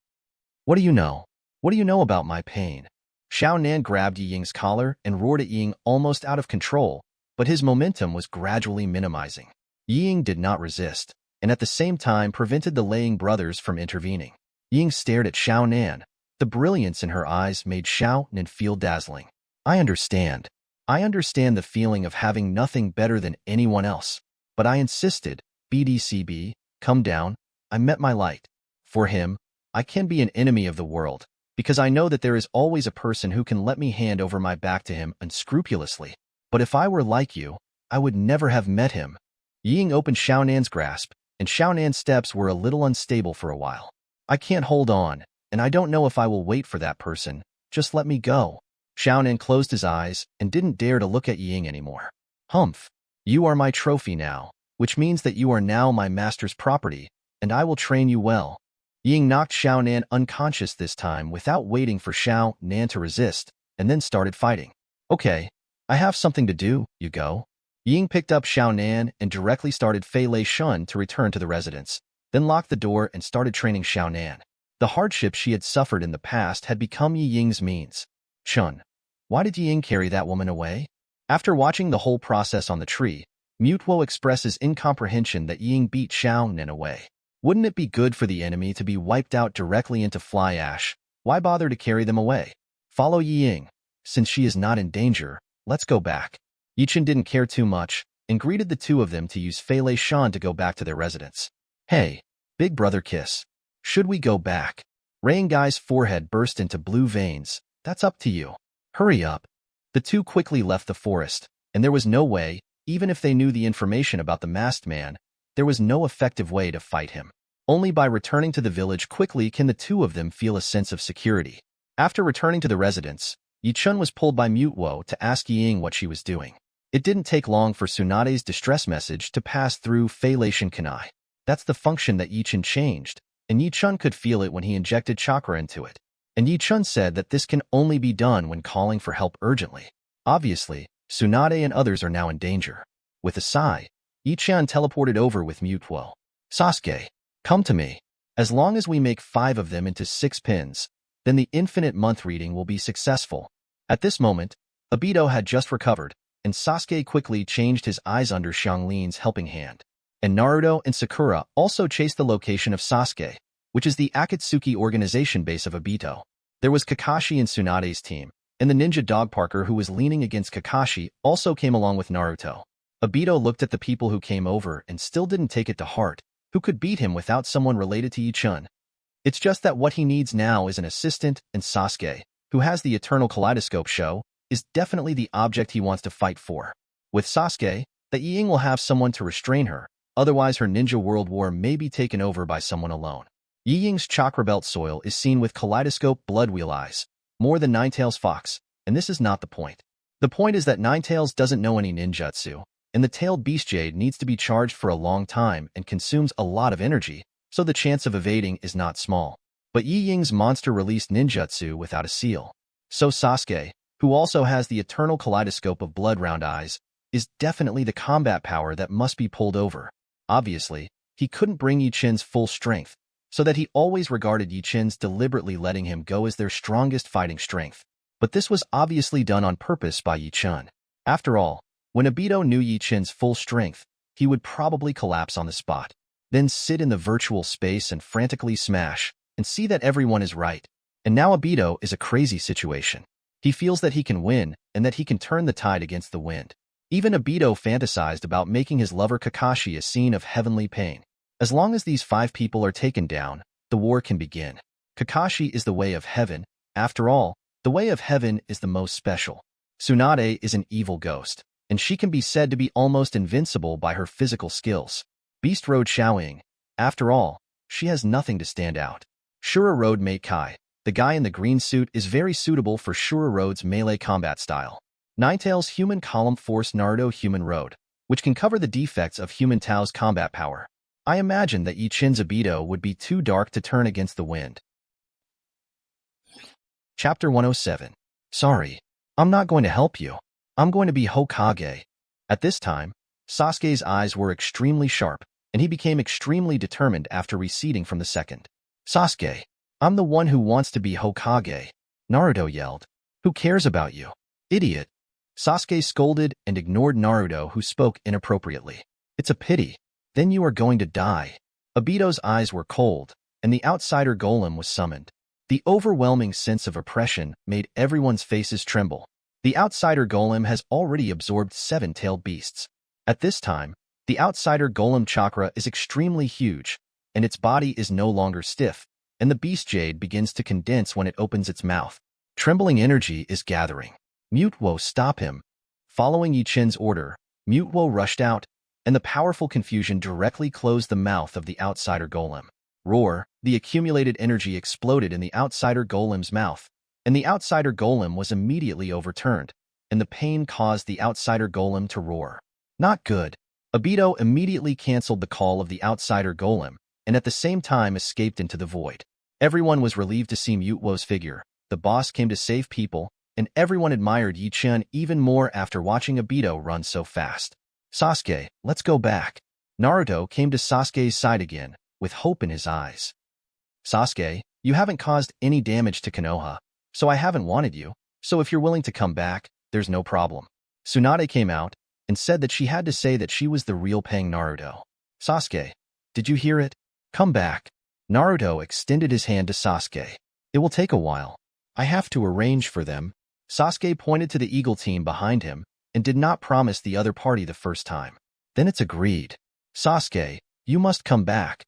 A: What do you know? What do you know about my pain? Xiaonan grabbed Yi Ying's collar and roared at Ying almost out of control, but his momentum was gradually minimizing. Yi Ying did not resist, and at the same time prevented the Laying brothers from intervening. Ying stared at Xiaonan. The brilliance in her eyes made Xiaonan feel dazzling. I understand. I understand the feeling of having nothing better than anyone else. But I insisted, BDCB, come down. I met my light. For him, I can be an enemy of the world, because I know that there is always a person who can let me hand over my back to him unscrupulously. But if I were like you, I would never have met him. Ying opened Xiaonan's grasp, and Xiaonan's steps were a little unstable for a while. I can't hold on, and I don't know if I will wait for that person. Just let me go. Xiaonan closed his eyes and didn't dare to look at Ying anymore. Humph. You are my trophy now, which means that you are now my master's property, and I will train you well. Ying knocked Xiaonan unconscious this time without waiting for Xiaonan to resist, and then started fighting. Okay, I have something to do, you go. Ying picked up Xiaonan and directly started Fei Lei Shun to return to the residence, then locked the door and started training Xiaonan. The hardship she had suffered in the past had become Yi Ying's means. Chun, why did Yi Ying carry that woman away? After watching the whole process on the tree, Mutuo expresses incomprehension that Yi Ying beat Xiaonan away. Wouldn't it be good for the enemy to be wiped out directly into fly ash? Why bother to carry them away? Follow Yi Ying. Since she is not in danger, let's go back. Chen didn't care too much, and greeted the two of them to use Fei Lei Shan to go back to their residence. Hey, big brother kiss. Should we go back? Rain Guy's forehead burst into blue veins. That's up to you. Hurry up. The two quickly left the forest, and there was no way, even if they knew the information about the masked man, there was no effective way to fight him. Only by returning to the village quickly can the two of them feel a sense of security. After returning to the residence, Yi-chun was pulled by Mutuo to ask Yi Ying what she was doing. It didn't take long for Tsunade's distress message to pass through Fei Lei Shan Kanai. That's the function that Yi-chun changed, and Yi-chun could feel it when he injected chakra into it. And Yi-chun said that this can only be done when calling for help urgently. Obviously, Tsunade and others are now in danger. With a sigh, Yi-chan teleported over with Mutuo. Sasuke, come to me. As long as we make 5 of them into 6 pins, then the infinite month reading will be successful. At this moment, Obito had just recovered, and Sasuke quickly changed his eyes under Xianglin's helping hand. And Naruto and Sakura also chased the location of Sasuke, which is the Akatsuki organization base of Obito. There was Kakashi and Tsunade's team, and the ninja dog Parker who was leaning against Kakashi also came along with Naruto. Obito looked at the people who came over and still didn't take it to heart. Who could beat him without someone related to Chen? It's just that what he needs now is an assistant, and Sasuke, who has the Eternal Kaleidoscope show, is definitely the object he wants to fight for. With Sasuke, the Ying will have someone to restrain her, otherwise her ninja world war may be taken over by someone alone. Yi Ying's chakra belt soil is seen with kaleidoscope blood wheel eyes, more than Ninetales' fox, and this is not the point. The point is that Ninetales doesn't know any ninjutsu, and the tailed beast jade needs to be charged for a long time and consumes a lot of energy, so the chance of evading is not small. But Yi Ying's monster released ninjutsu without a seal. So Sasuke, who also has the eternal kaleidoscope of blood round eyes, is definitely the combat power that must be pulled over. Obviously, he couldn't bring Yi Chen's full strength, so that he always regarded Yi Chen's deliberately letting him go as their strongest fighting strength. But this was obviously done on purpose by Yi Chen. After all, when Obito knew Yi Chen's full strength, he would probably collapse on the spot, then sit in the virtual space and frantically smash, and see that everyone is right. And now Obito is a crazy situation. He feels that he can win, and that he can turn the tide against the wind. Even Obito fantasized about making his lover Kakashi a scene of heavenly pain. As long as these 5 people are taken down, the war can begin. Kakashi is the way of heaven. After all, the way of heaven is the most special. Tsunade is an evil ghost, and she can be said to be almost invincible by her physical skills. Beast Road Xiaoying. After all, she has nothing to stand out. Shura Road Mate Kai. The guy in the green suit is very suitable for Shura Road's melee combat style. Ninetales Human Column Force Naruto Human Road, which can cover the defects of Human Tao's combat power. I imagine that Yi Chen's Obito would be too dark to turn against the wind. Chapter 107. Sorry, I'm not going to help you. I'm going to be Hokage. At this time, Sasuke's eyes were extremely sharp, and he became extremely determined after receding from the second. Sasuke, I'm the one who wants to be Hokage, Naruto yelled. Who cares about you? Idiot. Sasuke scolded and ignored Naruto, who spoke inappropriately. It's a pity. Then you are going to die. Obito's eyes were cold, and the outsider golem was summoned. The overwhelming sense of oppression made everyone's faces tremble. The outsider golem has already absorbed 7-tailed beasts. At this time, the outsider golem chakra is extremely huge, and its body is no longer stiff, and the beast jade begins to condense when it opens its mouth. Trembling energy is gathering. Mutewo, stop him. Following Yi Chen's order, Mutewo rushed out, and the powerful confusion directly closed the mouth of the outsider golem. Roar, the accumulated energy exploded in the outsider golem's mouth, and the outsider golem was immediately overturned, and the pain caused the outsider golem to roar. Not good. Obito immediately canceled the call of the outsider golem, and at the same time escaped into the void. Everyone was relieved to see Mutewo's figure. The boss came to save people, and everyone admired Yi Chen even more after watching Obito run so fast. Sasuke, let's go back. Naruto came to Sasuke's side again, with hope in his eyes. Sasuke, you haven't caused any damage to Konoha, so I haven't wanted you, so if you're willing to come back, there's no problem. Tsunade came out and said that she had to say that she was the real Pang Naruto. Sasuke, did you hear it? Come back. Naruto extended his hand to Sasuke. It will take a while. I have to arrange for them. Sasuke pointed to the eagle team behind him and did not promise the other party the first time. Then it's agreed. Sasuke, you must come back.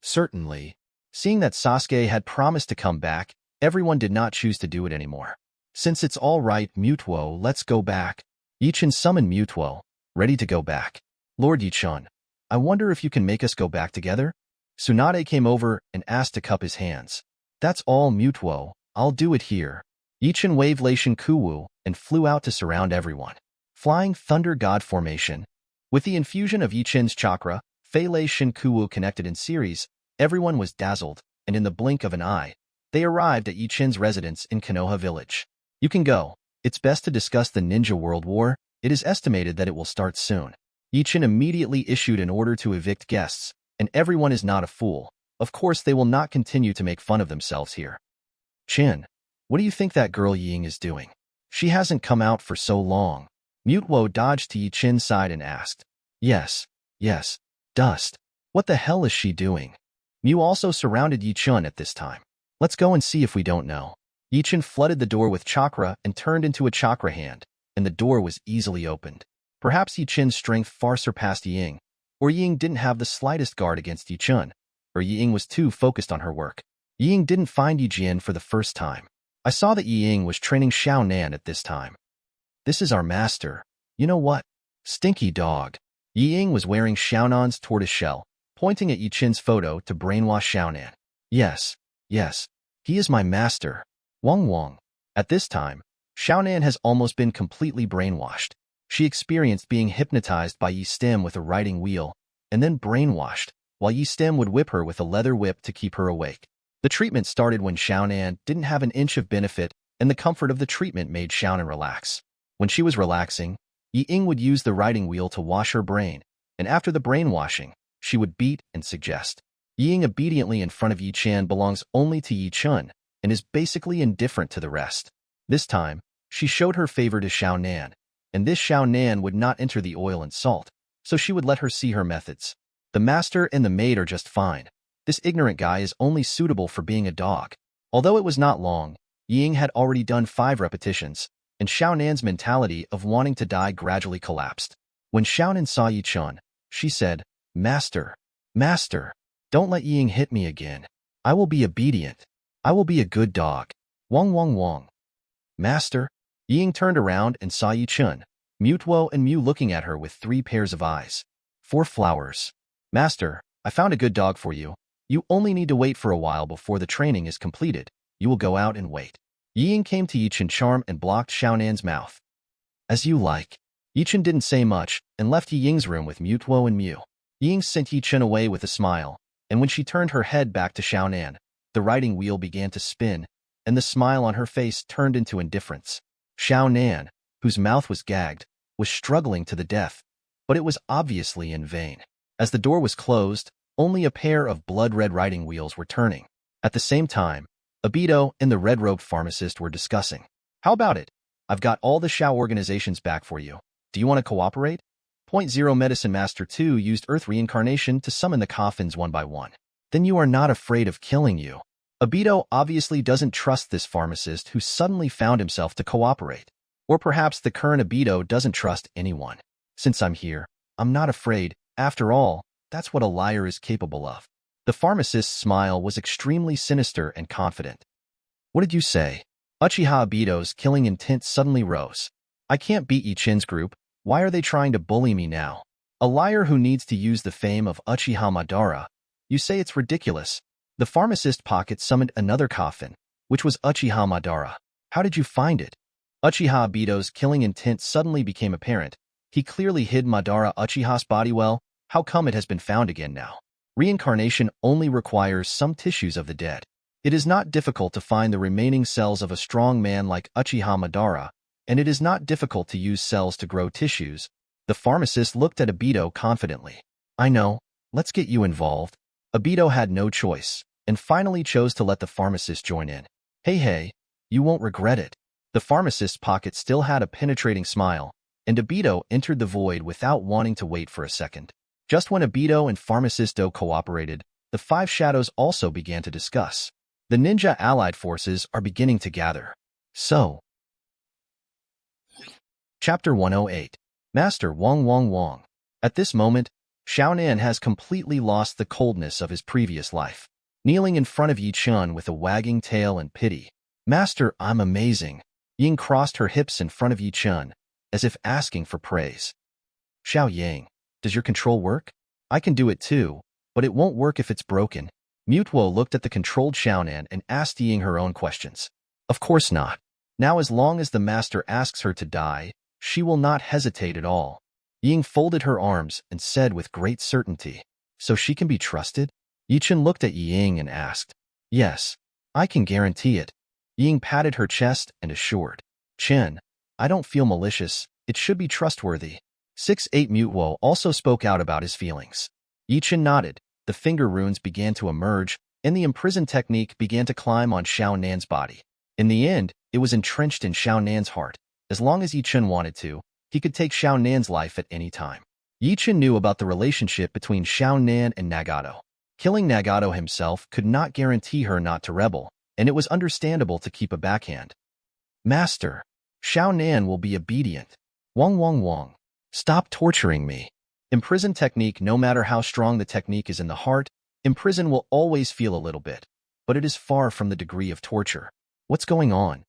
A: Certainly. Seeing that Sasuke had promised to come back, everyone did not choose to do it anymore. Since it's all right, Mutewo, let's go back. Yi Chen summoned Mutewo, ready to go back. Lord Yi Chen, I wonder if you can make us go back together? Tsunade came over and asked to cup his hands. That's all, Mutewo, I'll do it here. Yi Chen waved Lei Shinkuwu and flew out to surround everyone. Flying Thunder God Formation. With the infusion of Yi Chen's chakra, Fei Lei Shinkuwu connected in series, everyone was dazzled, and in the blink of an eye, they arrived at Yi Chen's residence in Konoha Village. You can go. It's best to discuss the Ninja World War. It is estimated that it will start soon. Yi Chen immediately issued an order to evict guests, and everyone is not a fool. Of course, they will not continue to make fun of themselves here. Chen, what do you think that girl Ying is doing? She hasn't come out for so long. Mutewo dodged to Yi Chen's side and asked. Yes. Dust. What the hell is she doing? Mew also surrounded Yi Chen at this time. Let's go and see if we don't know. Yi Chen flooded the door with chakra and turned into a chakra hand, and the door was easily opened. Perhaps Yi Chen's strength far surpassed Yi Ying, or Yi Ying didn't have the slightest guard against Yi Chen, or Yi Ying was too focused on her work. Yi Ying didn't find Yi Jian for the first time. I saw that Yi Ying was training Xiao Nan at this time. This is our master. You know what? Stinky dog. Yi Ying was wearing Xiao Nan's tortoise shell, pointing at Yi Chen's photo to brainwash Xiao Nan. Yes, he is my master. Wang. At this time, Xiao Nan has almost been completely brainwashed. She experienced being hypnotized by Yi Stem with a riding wheel, and then brainwashed, while Yi Stem would whip her with a leather whip to keep her awake. The treatment started when Xiao Nan didn't have an inch of benefit, and the comfort of the treatment made Xiao Nan relax. When she was relaxing, Yi Ying would use the riding wheel to wash her brain, and after the brainwashing, she would beat and suggest. Yi Ying obediently in front of Yi Chen belongs only to Yi Chen, and is basically indifferent to the rest. This time, she showed her favor to Xiao Nan, and this Xiao Nan would not enter the oil and salt, so she would let her see her methods. The master and the maid are just fine. This ignorant guy is only suitable for being a dog. Although it was not long, Yi Ying had already done 5 repetitions, and Xiao Nan's mentality of wanting to die gradually collapsed. When Xiao Nan saw Yi Chen, she said, Master, don't let Yi Ying hit me again. I will be obedient. I will be a good dog. Wang. Master. Yi Ying turned around and saw Yi Chen, Mutuo and Mew looking at her with 3 pairs of eyes. 4 flowers. Master, I found a good dog for you. You only need to wait for a while before the training is completed. You will go out and wait. Yi Ying came to Yi Chen charm and blocked Xiao Nan's mouth. As you like. Yi Chen didn't say much and left Yi Ying's room with Mutuo and Mew. Yi Ying sent Yi Chen away with a smile, and when she turned her head back to Xiao Nan, the riding wheel began to spin, and the smile on her face turned into indifference. Xiao Nan, whose mouth was gagged, was struggling to the death, but it was obviously in vain. As the door was closed, only a pair of blood-red riding wheels were turning. At the same time, Abito and the red-robed pharmacist were discussing. How about it? I've got all the Xiao organizations back for you. Do you want to cooperate? Point Zero Medicine Master 2 used Earth reincarnation to summon the coffins one by one. Then you are not afraid of killing you. Abito obviously doesn't trust this pharmacist who suddenly found himself to cooperate. Or perhaps the current Abito doesn't trust anyone. Since I'm here, I'm not afraid. After all, that's what a liar is capable of. The pharmacist's smile was extremely sinister and confident. What did you say? Uchiha Abito's killing intent suddenly rose. I can't beat Yi Chen's group. Why are they trying to bully me now? A liar who needs to use the fame of Uchiha Madara. You say it's ridiculous. The pharmacist pocket summoned another coffin, which was Uchiha Madara. How did you find it? Uchiha Abito's killing intent suddenly became apparent. He clearly hid Madara Uchiha's body well. How come it has been found again now? Reincarnation only requires some tissues of the dead. It is not difficult to find the remaining cells of a strong man like Uchiha Madara, and it is not difficult to use cells to grow tissues. The pharmacist looked at Abito confidently. I know. Let's get you involved. Abito had no choice, and finally chose to let the pharmacist join in. Hey, you won't regret it. The pharmacist's pocket still had a penetrating smile, and Abito entered the void without wanting to wait for a second. Just when Abito and Pharmacisto cooperated, the 5 shadows also began to discuss. The ninja allied forces are beginning to gather. So, Chapter 108. Master Wang. At this moment, Xiao Nan has completely lost the coldness of his previous life. Kneeling in front of Yi Chen with a wagging tail and pity. Master, I'm amazing. Ying crossed her hips in front of Yi Chen, as if asking for praise. Xiao Yang, does your control work? I can do it too, but it won't work if it's broken. Mutuo looked at the controlled Xiao Nan and asked Ying her own questions. Of course not. Now as long as the master asks her to die, she will not hesitate at all. Ying folded her arms and said with great certainty, so she can be trusted? Yi Chen looked at Ying and asked. Yes, I can guarantee it. Ying patted her chest and assured. Chen, I don't feel malicious, it should be trustworthy. 6-8 Mutuo also spoke out about his feelings. Yi Chen nodded, the finger runes began to emerge, and the imprison technique began to climb on Xiao Nan's body. In the end, it was entrenched in Xiao Nan's heart. As long as Yi Chen wanted to, he could take Xiao Nan's life at any time. Yi Chen knew about the relationship between Xiao Nan and Nagato. Killing Nagato himself could not guarantee her not to rebel, and it was understandable to keep a backhand. Master, Xiao Nan will be obedient. Wong Wong Wong. Stop torturing me. Imprison technique, no matter how strong the technique is in the heart, imprison will always feel a little bit, but it is far from the degree of torture. What's going on?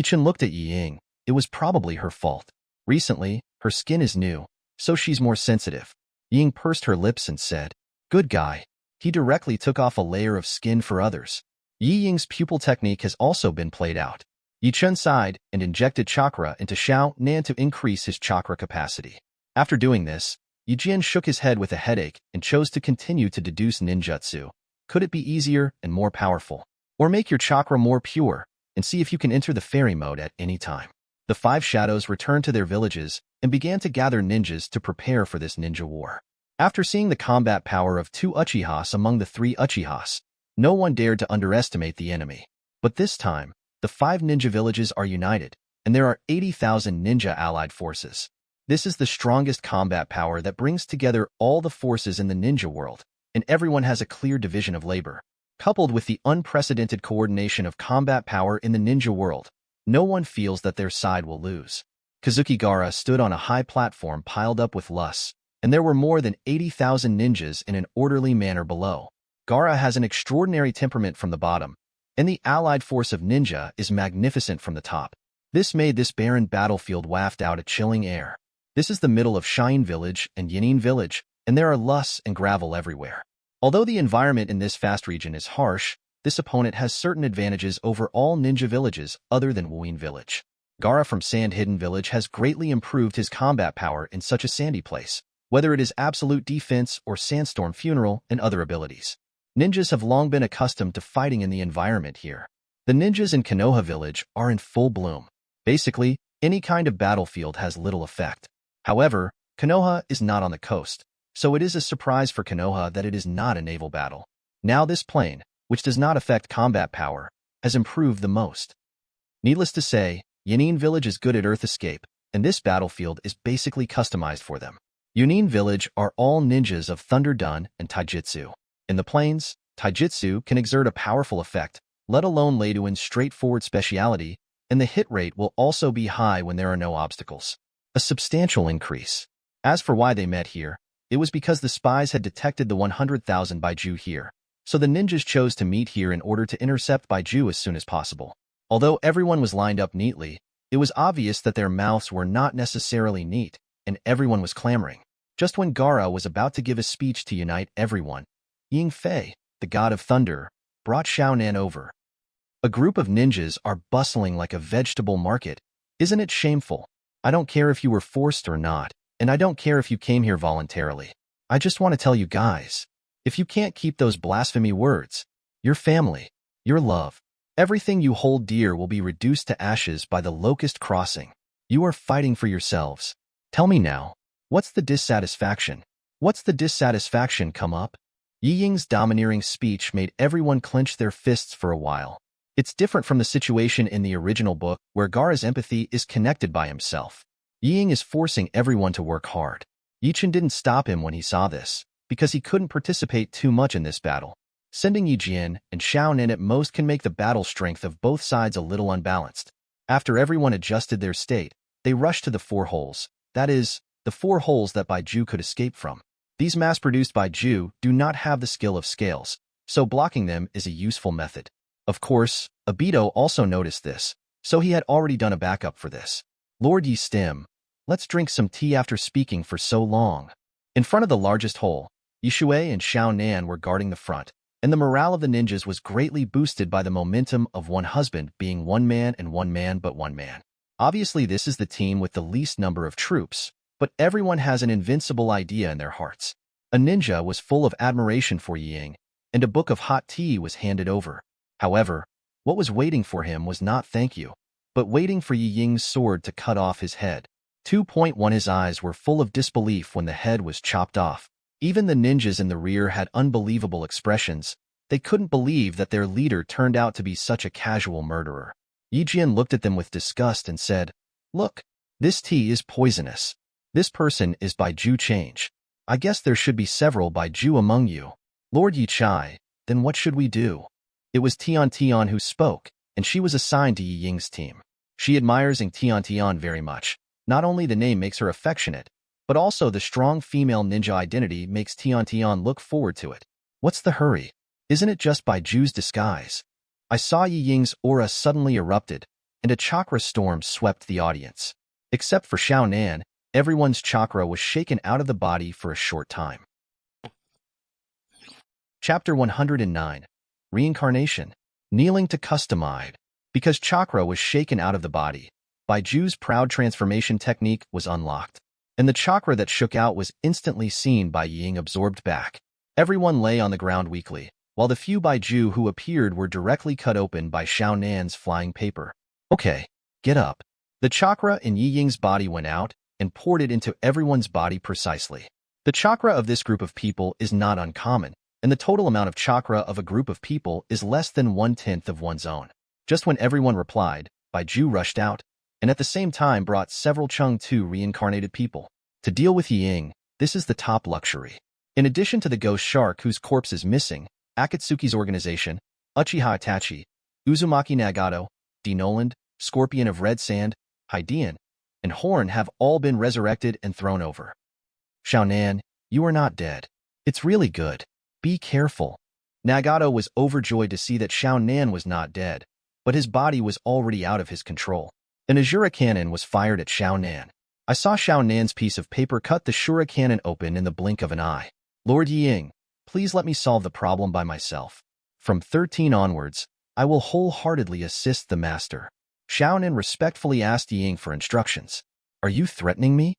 A: Chen looked at Yi Ying. It was probably her fault. Recently, her skin is new, so she's more sensitive. Ying pursed her lips and said, "Good guy." He directly took off a layer of skin for others. Yi Ying's pupil technique has also been played out. Yi Chen sighed and injected chakra into Xiao Nan to increase his chakra capacity. After doing this, Yi Jian shook his head with a headache and chose to continue to deduce ninjutsu. Could it be easier and more powerful? Or make your chakra more pure and see if you can enter the fairy mode at any time? The 5 shadows returned to their villages and began to gather ninjas to prepare for this ninja war. After seeing the combat power of 2 Uchihas among the 3 Uchihas, no one dared to underestimate the enemy. But this time, the 5 ninja villages are united, and there are 80,000 ninja allied forces. This is the strongest combat power that brings together all the forces in the ninja world, and everyone has a clear division of labor. Coupled with the unprecedented coordination of combat power in the ninja world, no one feels that their side will lose. Kazuki Gaara stood on a high platform piled up with lusts, and there were more than 80,000 ninjas in an orderly manner below. Gaara has an extraordinary temperament from the bottom, and the allied force of ninja is magnificent from the top. This made this barren battlefield waft out a chilling air. This is the middle of Shine Village and Yanin Village, and there are lusts and gravel everywhere. Although the environment in this vast region is harsh, this opponent has certain advantages over all ninja villages other than Wuyin Village. Gaara from Sand Hidden Village has greatly improved his combat power in such a sandy place, whether it is absolute defense or sandstorm funeral and other abilities. Ninjas have long been accustomed to fighting in the environment here. The ninjas in Konoha Village are in full bloom. Basically, any kind of battlefield has little effect. However, Konoha is not on the coast, so it is a surprise for Konoha that it is not a naval battle. Now this plane, which does not affect combat power, has improved the most. Needless to say, Yanin Village is good at earth escape, and this battlefield is basically customized for them. Yanin Village are all ninjas of Thunder Dun and Taijutsu. In the plains, Taijutsu can exert a powerful effect, let alone Leiduan's straightforward speciality, and the hit rate will also be high when there are no obstacles. A substantial increase. As for why they met here, it was because the spies had detected the 100,000 Baiju here, so the ninjas chose to meet here in order to intercept Baiju as soon as possible. Although everyone was lined up neatly, it was obvious that their mouths were not necessarily neat, and everyone was clamoring. Just when Gaara was about to give a speech to unite everyone, Ying Fei, the god of thunder, brought Xiao Nan over. A group of ninjas are bustling like a vegetable market. Isn't it shameful? I don't care if you were forced or not, and I don't care if you came here voluntarily. I just want to tell you guys, if you can't keep those blasphemy words, your family, your love, everything you hold dear will be reduced to ashes by the locust crossing. You are fighting for yourselves. Tell me now, what's the dissatisfaction? What's the dissatisfaction come up? Yi Ying's domineering speech made everyone clench their fists for a while. It's different from the situation in the original book where Gaara's empathy is connected by himself. Yi Ying is forcing everyone to work hard. Yi Chen didn't stop him when he saw this, because he couldn't participate too much in this battle. Sending Yi Jian and Xiao Nan at most can make the battle strength of both sides a little unbalanced. After everyone adjusted their state, they rushed to the 4 holes, that is, the 4 holes that Baiju could escape from. These mass-produced Baiju do not have the skill of scales, so blocking them is a useful method. Of course, Obito also noticed this, so he had already done a backup for this. Lord Yi Stim, let's drink some tea after speaking for so long. In front of the largest hole, Yi Shui and Xiao Nan were guarding the front, and the morale of the ninjas was greatly boosted by the momentum of one husband being one man and one man but one man. Obviously, this is the team with the least number of troops, but everyone has an invincible idea in their hearts. A ninja was full of admiration for Yi Ying, and a book of hot tea was handed over. However, what was waiting for him was not thank you, but waiting for Yi Ying's sword to cut off his head. 2.1 His eyes were full of disbelief when the head was chopped off. Even the ninjas in the rear had unbelievable expressions. They couldn't believe that their leader turned out to be such a casual murderer. Yi Jian looked at them with disgust and said, "Look, this tea is poisonous. This person is Baiju Change. I guess there should be several Baiju among you. Lord Yi Chai, then what should we do?" It was Tian Tian who spoke, and she was assigned to Yi Ying's team. She admires Tian Tian very much. Not only the name makes her affectionate, but also the strong female ninja identity makes Tian Tian look forward to it. What's the hurry? Isn't it just by Ju's disguise? I saw Yi Ying's aura suddenly erupted, and a chakra storm swept the audience. Except for Xiao Nan, everyone's chakra was shaken out of the body for a short time. Chapter 109. Reincarnation. Kneeling to Customide. Because chakra was shaken out of the body, Bai Ju's proud transformation technique was unlocked, and the chakra that shook out was instantly seen by Ying absorbed back. Everyone lay on the ground weakly, while the few Bai Ju who appeared were directly cut open by Xiao Nan's flying paper. Okay, get up. The chakra in Yi Ying's body went out and poured it into everyone's body precisely. The chakra of this group of people is not uncommon, and the total amount of chakra of a group of people is less than 1/10 of one's own. Just when everyone replied, Bai Ju rushed out, and at the same time brought several Cheng Tu reincarnated people. To deal with Yi Ying, this is the top luxury. In addition to the ghost shark whose corpse is missing, Akatsuki's organization, Uchiha Itachi, Uzumaki Nagato, D. Noland, Scorpion of Red Sand, Haidian, and Horn have all been resurrected and thrown over. Xiao Nan, you are not dead. It's really good. Be careful. Nagato was overjoyed to see that Xiao Nan was not dead, but his body was already out of his control. An Azura cannon was fired at Xiao Nan. I saw Xiao Nan's piece of paper cut the Shura cannon open in the blink of an eye. Lord Yi Ying, please let me solve the problem by myself. From 13 onwards, I will wholeheartedly assist the master. Xiao Nan respectfully asked Yi Ying for instructions. Are you threatening me?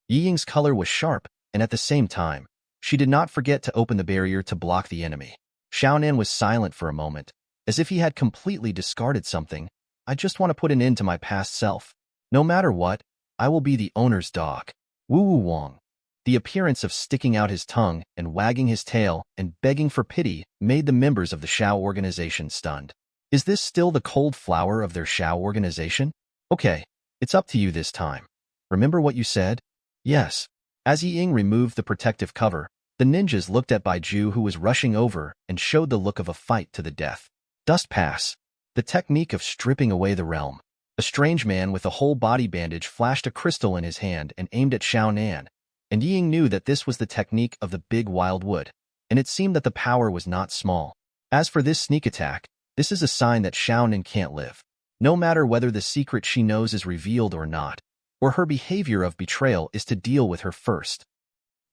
A: Yi Ying's color was sharp, and at the same time, she did not forget to open the barrier to block the enemy. Xiao Nan was silent for a moment, as if he had completely discarded something. I just want to put an end to my past self. No matter what, I will be the owner's dog. Wu Wu Wang. The appearance of sticking out his tongue and wagging his tail and begging for pity made the members of the Shao organization stunned. Is this still the cold flower of their Shao organization? Okay, it's up to you this time. Remember what you said? Yes. As Yi Ying removed the protective cover, the ninjas looked at Bai Ju who was rushing over and showed the look of a fight to the death. Dust pass. The technique of stripping away the realm. A strange man with a whole body bandage flashed a crystal in his hand and aimed at Xiao Nan, and Yi Ying knew that this was the technique of the big wild wood, and it seemed that the power was not small. As for this sneak attack, this is a sign that Xiao Nan can't live. No matter whether the secret she knows is revealed or not, or her behavior of betrayal is to deal with her first.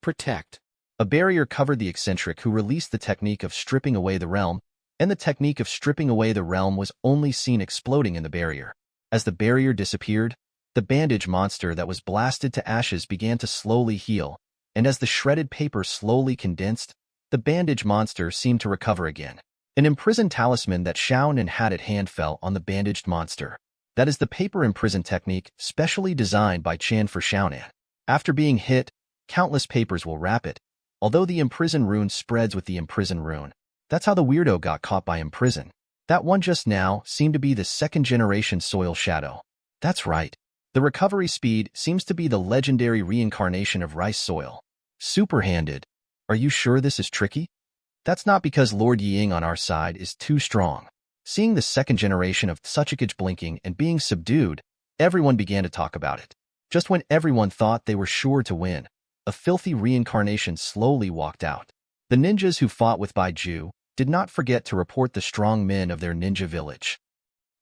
A: Protect. A barrier covered the eccentric who released the technique of stripping away the realm, and the technique of stripping away the realm was only seen exploding in the barrier. As the barrier disappeared, the bandage monster that was blasted to ashes began to slowly heal, and as the shredded paper slowly condensed, the bandage monster seemed to recover again. An imprisoned talisman that Xiao Nan had at hand fell on the bandaged monster. That is the paper imprison technique specially designed by Chen for Xiao Nan. After being hit, countless papers will wrap it, although the imprison rune spreads with the imprison rune. That's how the weirdo got caught by imprison. That one just now seemed to be the second-generation soil shadow. That's right. The recovery speed seems to be the legendary reincarnation of rice soil. Super-handed. Are you sure this is tricky? That's not because Lord Yi Ying on our side is too strong. Seeing the second generation of Tsuchikage blinking and being subdued, everyone began to talk about it. Just when everyone thought they were sure to win, a filthy reincarnation slowly walked out. The ninjas who fought with Bai Ju did not forget to report the strong men of their ninja village.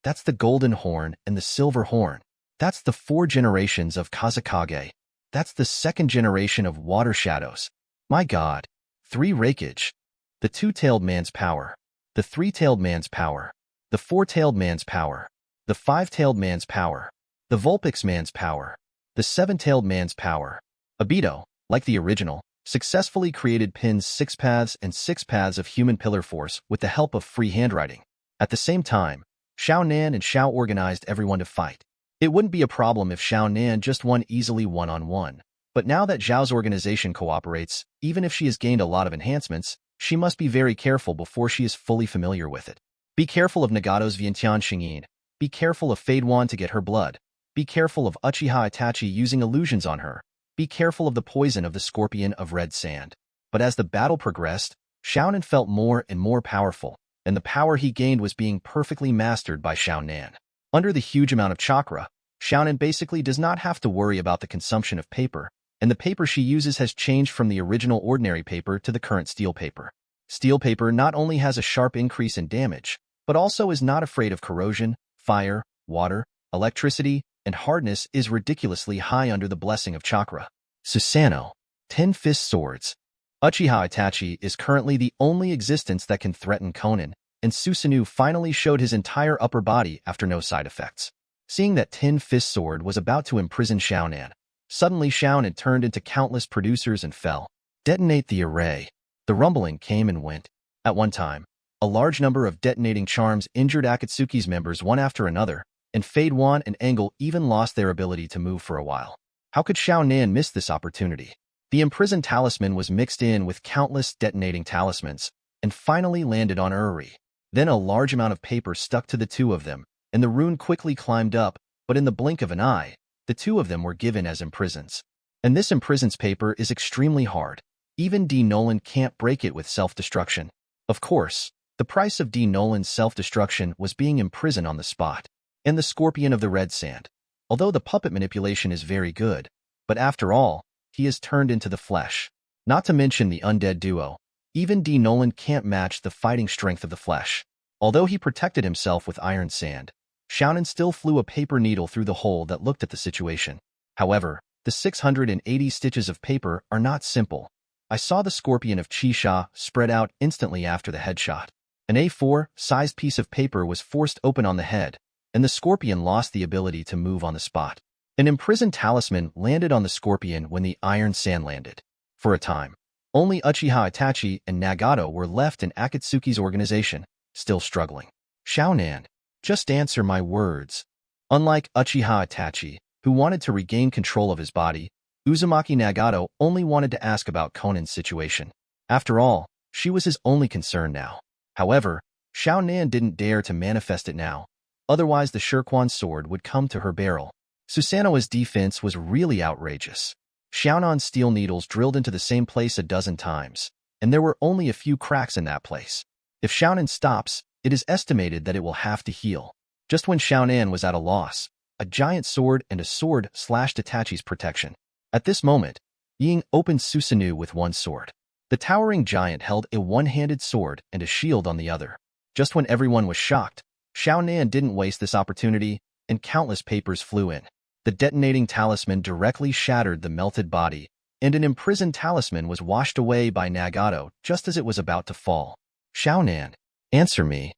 A: That's the golden horn and the silver horn. That's the 4 generations of Kazakage. That's the second generation of water shadows. My God. 3 Rakage. The 2-tailed man's power. The 3-tailed man's power. The 4-tailed man's power. The 5-tailed man's power. The Vulpix man's power. The 7-tailed man's power. Obito, like the original, successfully created Pin's 6 paths and 6 paths of human pillar force with the help of free handwriting. At the same time, Xiao Nan and Xiao organized everyone to fight. It wouldn't be a problem if Xiao Nan just won easily one-on-one, but now that Zhao's organization cooperates, even if she has gained a lot of enhancements, she must be very careful before she is fully familiar with it. Be careful of Nagato's Vientian Xingyin. Be careful of Fade Wan to get her blood. Be careful of Uchiha Itachi using illusions on her. Be careful of the poison of the Scorpion of Red Sand. But as the battle progressed, Xiao Nan felt more and more powerful, and the power he gained was being perfectly mastered by Xiaonan. Under the huge amount of chakra, Xiaonan basically does not have to worry about the consumption of paper, and the paper she uses has changed from the original ordinary paper to the current steel paper. Steel paper not only has a sharp increase in damage, but also is not afraid of corrosion, fire, water, electricity, and hardness is ridiculously high under the blessing of chakra. Susanoo, 10-fist swords. Uchiha Itachi is currently the only existence that can threaten Conan, and Susanoo finally showed his entire upper body after no side effects. Seeing that 10-fist sword was about to imprison Xiaonan, suddenly Xiaonan turned into countless producers and fell. Detonate the array. The rumbling came and went. At one time, a large number of detonating charms injured Akatsuki's members one after another, and Fade Wan and Engel even lost their ability to move for a while. How could Xiaonan miss this opportunity? The imprisoned talisman was mixed in with countless detonating talismans, and finally landed on Uri. Then a large amount of paper stuck to the two of them, and the rune quickly climbed up, but in the blink of an eye, the two of them were given as imprisons. And this imprison's paper is extremely hard. Even D. Nolan can't break it with self-destruction. Of course, the price of D. Nolan's self-destruction was being imprisoned on the spot. And the Scorpion of the Red Sand. Although the puppet manipulation is very good, but after all, he is turned into the flesh. Not to mention the undead duo. Even D. Nolan can't match the fighting strength of the flesh. Although he protected himself with iron sand, Xiaonan still flew a paper needle through the hole that looked at the situation. However, the 680 stitches of paper are not simple. I saw the Scorpion of Qisha spread out instantly after the headshot. An A4-sized piece of paper was forced open on the head, and the Scorpion lost the ability to move on the spot. An imprisoned talisman landed on the Scorpion when the iron sand landed. For a time, only Uchiha Itachi and Nagato were left in Akatsuki's organization, still struggling. Xiaonan, just answer my words. Unlike Uchiha Itachi, who wanted to regain control of his body, Uzumaki Nagato only wanted to ask about Conan's situation. After all, she was his only concern now. However, Xiaonan didn't dare to manifest it now. Otherwise the Shirquan sword would come to her barrel. Susanoo's defense was really outrageous. Xiaonan's steel needles drilled into the same place a dozen times, and there were only a few cracks in that place. If Xiaonan stops, it is estimated that it will have to heal. Just when Xiaonan was at a loss, a giant sword and a sword slashed Itachi's protection. At this moment, Ying opened Susanoo with one sword. The towering giant held a one-handed sword and a shield on the other. Just when everyone was shocked, Xiaonan didn't waste this opportunity, and countless papers flew in. The detonating talisman directly shattered the melted body, and an imprisoned talisman was washed away by Nagato just as it was about to fall. Xiaonan, answer me.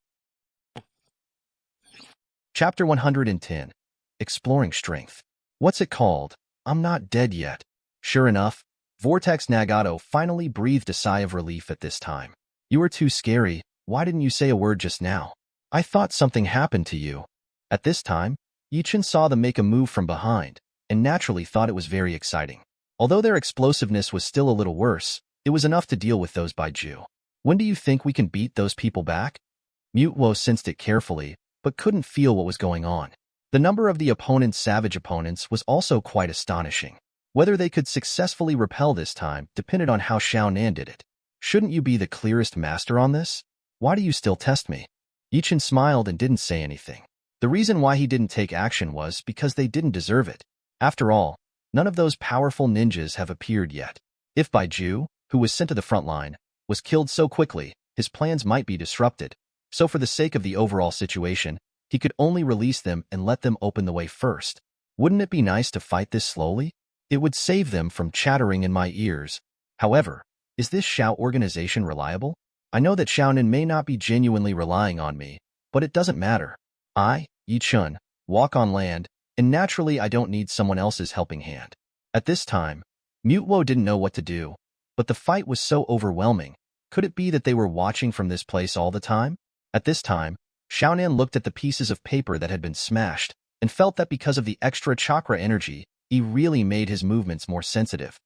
A: Chapter 110. Exploring Strength. What's it called? I'm not dead yet. Sure enough, Vortex Nagato finally breathed a sigh of relief at this time. You were too scary. Why didn't you say a word just now? I thought something happened to you. At this time, Chen saw them make a move from behind, and naturally thought it was very exciting. Although their explosiveness was still a little worse, it was enough to deal with those Baiju. When do you think we can beat those people back? Mutwo sensed it carefully, but couldn't feel what was going on. The number of the opponent's savage opponents was also quite astonishing. Whether they could successfully repel this time depended on how Xiaonan did it. Shouldn't you be the clearest master on this? Why do you still test me? Chen smiled and didn't say anything. The reason why he didn't take action was because they didn't deserve it. After all, none of those powerful ninjas have appeared yet. If Baiju, who was sent to the front line, was killed so quickly, his plans might be disrupted. So for the sake of the overall situation, he could only release them and let them open the way first. Wouldn't it be nice to fight this slowly? It would save them from chattering in my ears. However, is this Xiao organization reliable? I know that Xiaonan may not be genuinely relying on me, but it doesn't matter. I, Chen, walk on land, and naturally I don't need someone else's helping hand. At this time, Mutwo didn't know what to do, but the fight was so overwhelming. Could it be that they were watching from this place all the time? At this time, Xiaonan looked at the pieces of paper that had been smashed, and felt that because of the extra chakra energy, he really made his movements more sensitive.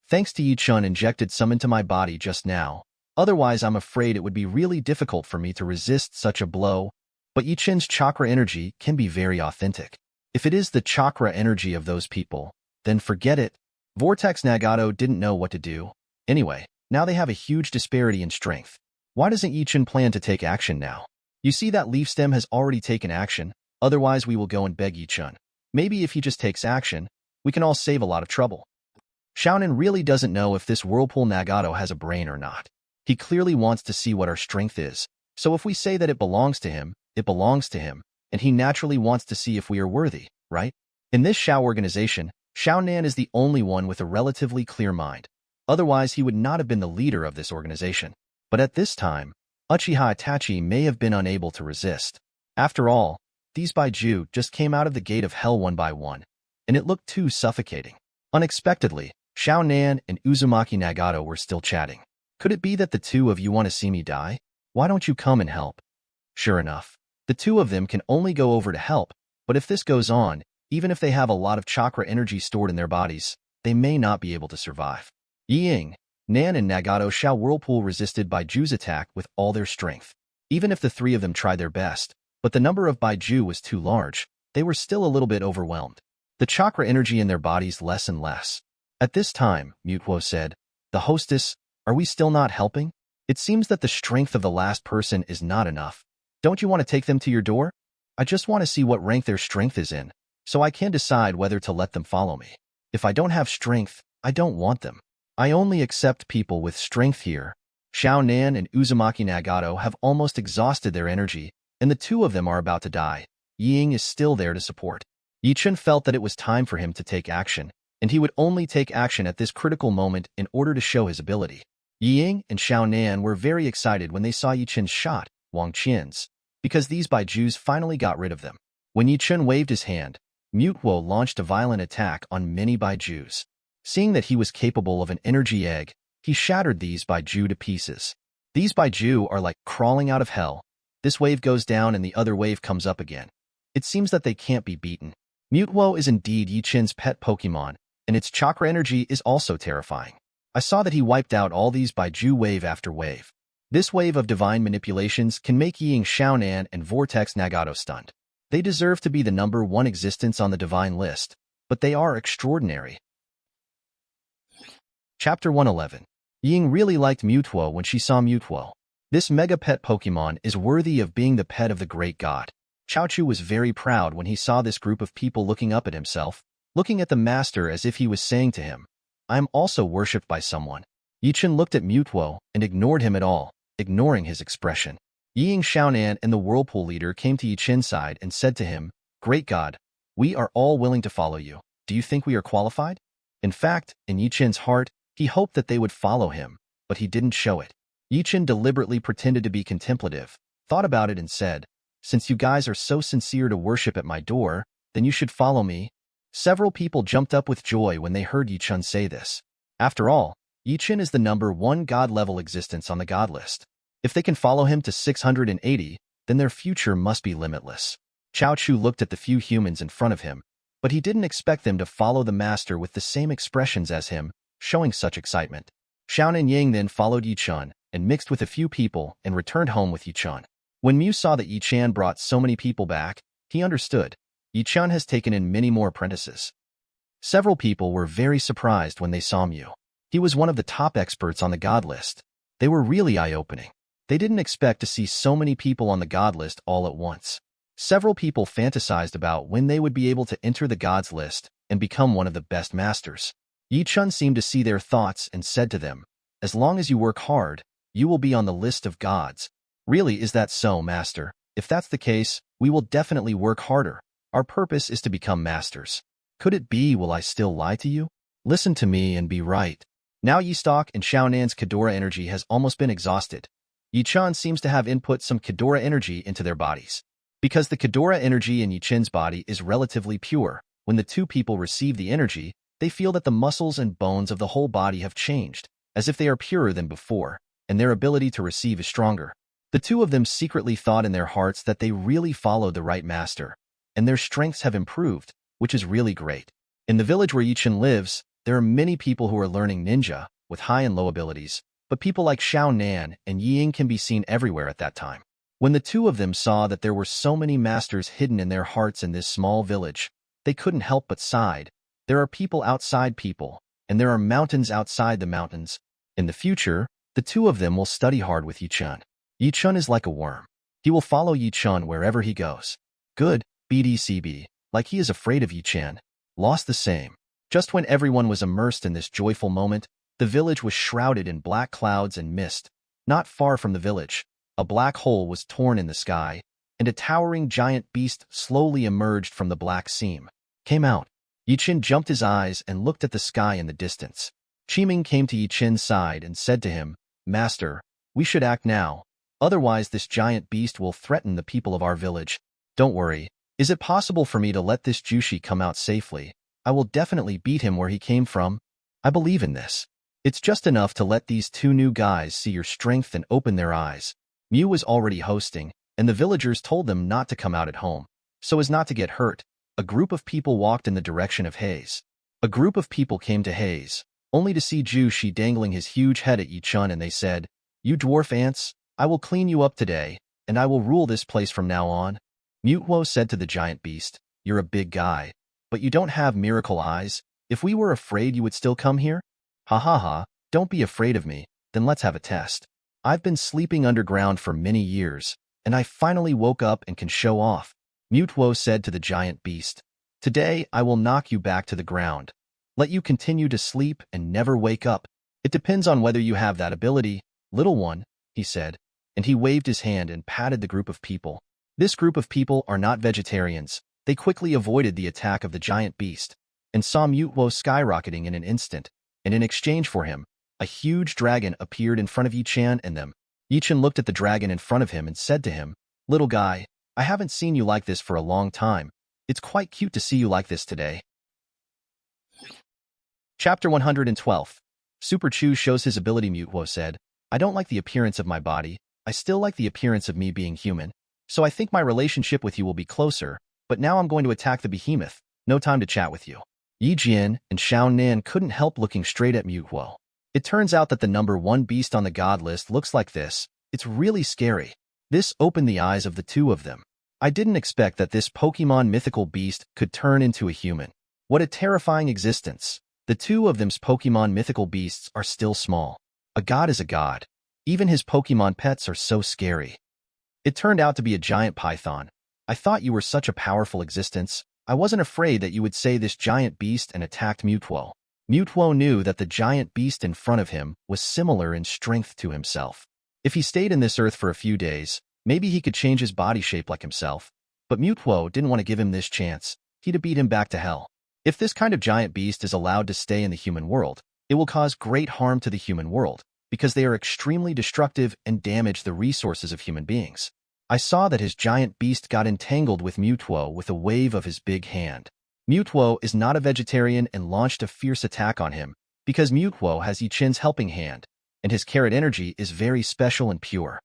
A: Thanks to Chen injected some into my body just now, otherwise I'm afraid it would be really difficult for me to resist such a blow, but Chen's chakra energy can be very authentic. If it is the chakra energy of those people, then forget it. Vortex Nagato didn't know what to do. Anyway, now they have a huge disparity in strength. Why doesn't Chen plan to take action now? You see that leaf stem has already taken action, otherwise we will go and beg Chen. Maybe if he just takes action, we can all save a lot of trouble. Xiaonan really doesn't know if this Whirlpool Nagato has a brain or not. He clearly wants to see what our strength is, so if we say that it belongs to him, it belongs to him, and he naturally wants to see if we are worthy, right? In this Xiao organization, Xiaonan is the only one with a relatively clear mind. Otherwise, he would not have been the leader of this organization. But at this time, Uchiha Itachi may have been unable to resist. After all, these Baiju just came out of the gate of hell one by one, and it looked too suffocating. Unexpectedly, Xiaonan and Uzumaki Nagato were still chatting. Could it be that the two of you want to see me die? Why don't you come and help? Sure enough, the two of them can only go over to help, but if this goes on, even if they have a lot of chakra energy stored in their bodies, they may not be able to survive. Ying, Nan and Nagato Xiao Whirlpool resisted Baiju's attack with all their strength. Even if the three of them tried their best, but the number of Baiju was too large, they were still a little bit overwhelmed. The chakra energy in their bodies less and less. At this time, Mutwo said, "The hostess, are we still not helping? It seems that the strength of the last person is not enough. Don't you want to take them to your door? I just want to see what rank their strength is in, so I can decide whether to let them follow me. If I don't have strength, I don't want them. I only accept people with strength here." Xiao Nan and Uzumaki Nagato have almost exhausted their energy, and the two of them are about to die. Ying is still there to support. Chen felt that it was time for him to take action, and he would only take action at this critical moment in order to show his ability. Ying and Xiao Nan were very excited when they saw Chen's shot, Wang Qin's, because these Baijus finally got rid of them. When Chen waved his hand, Mutwo launched a violent attack on many Baijus. Seeing that he was capable of an energy egg, he shattered these Baiju to pieces. These Baiju are like crawling out of hell. This wave goes down and the other wave comes up again. It seems that they can't be beaten. Mutwo is indeed Chen's pet Pokemon, and its chakra energy is also terrifying. I saw that he wiped out all these Baiju wave after wave. This wave of divine manipulations can make Ying Xiaonan and Vortex Nagato stunned. They deserve to be the #1 existence on the divine list, but they are extraordinary. Chapter 111. Ying really liked Mutwo when she saw Mutwo. This mega pet Pokemon is worthy of being the pet of the great god. Chaochu was very proud when he saw this group of people looking up at himself, looking at the master as if he was saying to him, "I am also worshipped by someone." Chen looked at Mutwo and ignored him at all, ignoring his expression. Ying Xiaonan and the Whirlpool leader came to Chen's side and said to him, "Great God, we are all willing to follow you. Do you think we are qualified?" In fact, in Chen's heart, he hoped that they would follow him, but he didn't show it. Chen deliberately pretended to be contemplative, thought about it and said, "Since you guys are so sincere to worship at my door, then you should follow me." Several people jumped up with joy when they heard Chen say this. After all, Chen is the #1 god-level existence on the god list. If they can follow him to 680, then their future must be limitless. Chaochu looked at the few humans in front of him, but he didn't expect them to follow the master with the same expressions as him, showing such excitement. Xiao and Ying then followed Chen and mixed with a few people and returned home with Chen. When Mu saw that Chen brought so many people back, he understood. Chen has taken in many more apprentices. Several people were very surprised when they saw Mu. He was one of the top experts on the god list. They were really eye-opening. They didn't expect to see so many people on the god list all at once. Several people fantasized about when they would be able to enter the gods list and become one of the best masters. Chen seemed to see their thoughts and said to them, "As long as you work hard, you will be on the list of gods." "Really, is that so, master? If that's the case, we will definitely work harder. Our purpose is to become masters. Could it be will I still lie to you? Listen to me and be right." Now Yistok and Xiaonan's Kadora energy has almost been exhausted. Chen seems to have input some Kadora energy into their bodies. Because the Kadora energy in Chen's body is relatively pure, when the two people receive the energy, they feel that the muscles and bones of the whole body have changed, as if they are purer than before, and their ability to receive is stronger. The two of them secretly thought in their hearts that they really followed the right master, and their strengths have improved, which is really great. In the village where Chen lives, there are many people who are learning ninja, with high and low abilities, but people like Xiao Nan and Ying can be seen everywhere at that time. When the two of them saw that there were so many masters hidden in their hearts in this small village, they couldn't help but sighed. There are people outside people, and there are mountains outside the mountains. In the future, The two of them will study hard with Chen. Chen is like a worm. He will follow Chen wherever he goes. Good, BDCB, like he is afraid of Chen. Lost the same. Just when everyone was immersed in this joyful moment, the village was shrouded in black clouds and mist. Not far from the village, a black hole was torn in the sky, and a towering giant beast slowly emerged from the black seam. Came out. Chen jumped his eyes and looked at the sky in the distance. Qiming came to Chen's side and said to him, "Master, we should act now. Otherwise this giant beast will threaten the people of our village. Don't worry. Is it possible for me to let this Jushi come out safely? I will definitely beat him where he came from. I believe in this. It's just enough to let these two new guys see your strength and open their eyes." Mu was already hosting, and the villagers told them not to come out at home, so as not to get hurt. A group of people walked in the direction of Hayes. A group of people came to Hayes, only to see Jushi dangling his huge head at Chen, and they said, "You dwarf ants, I will clean you up today, and I will rule this place from now on." Mutwo said to the giant beast, "You're a big guy, but you don't have miracle eyes. If we were afraid you would still come here? Ha ha ha, don't be afraid of me, then let's have a test. I've been sleeping underground for many years, and I finally woke up and can show off." Mutwo said to the giant beast, "Today I will knock you back to the ground. Let you continue to sleep and never wake up. It depends on whether you have that ability, little one," he said, and he waved his hand and patted the group of people. This group of people are not vegetarians. They quickly avoided the attack of the giant beast, and saw Mutwo skyrocketing in an instant, and in exchange for him, a huge dragon appeared in front of Chen and them. Chen looked at the dragon in front of him and said to him, "Little guy, I haven't seen you like this for a long time. It's quite cute to see you like this today." Chapter 112. Super Chu shows his ability. Mutwo said, "I don't like the appearance of my body. I still like the appearance of me being human. So I think my relationship with you will be closer, but now I'm going to attack the behemoth. No time to chat with you." Yi Jian and Xiao Nan couldn't help looking straight at Mutwo. It turns out that the number 1 beast on the god list looks like this. It's really scary. This opened the eyes of the two of them. I didn't expect that this Pokemon mythical beast could turn into a human. What a terrifying existence. The two of them's Pokemon mythical beasts are still small. A god is a god. Even his Pokemon pets are so scary. It turned out to be a giant python. I thought you were such a powerful existence. I wasn't afraid that you would say this giant beast and attacked Mutwo. Mutwo knew that the giant beast in front of him was similar in strength to himself. If he stayed in this earth for a few days, maybe he could change his body shape like himself. But Mutwo didn't want to give him this chance. He'd beat him back to hell. If this kind of giant beast is allowed to stay in the human world, it will cause great harm to the human world, because they are extremely destructive and damage the resources of human beings. I saw that his giant beast got entangled with Mutwo with a wave of his big hand. Mutwo is not a vegetarian and launched a fierce attack on him, because Mutwo has Chen's helping hand, and his carrot energy is very special and pure.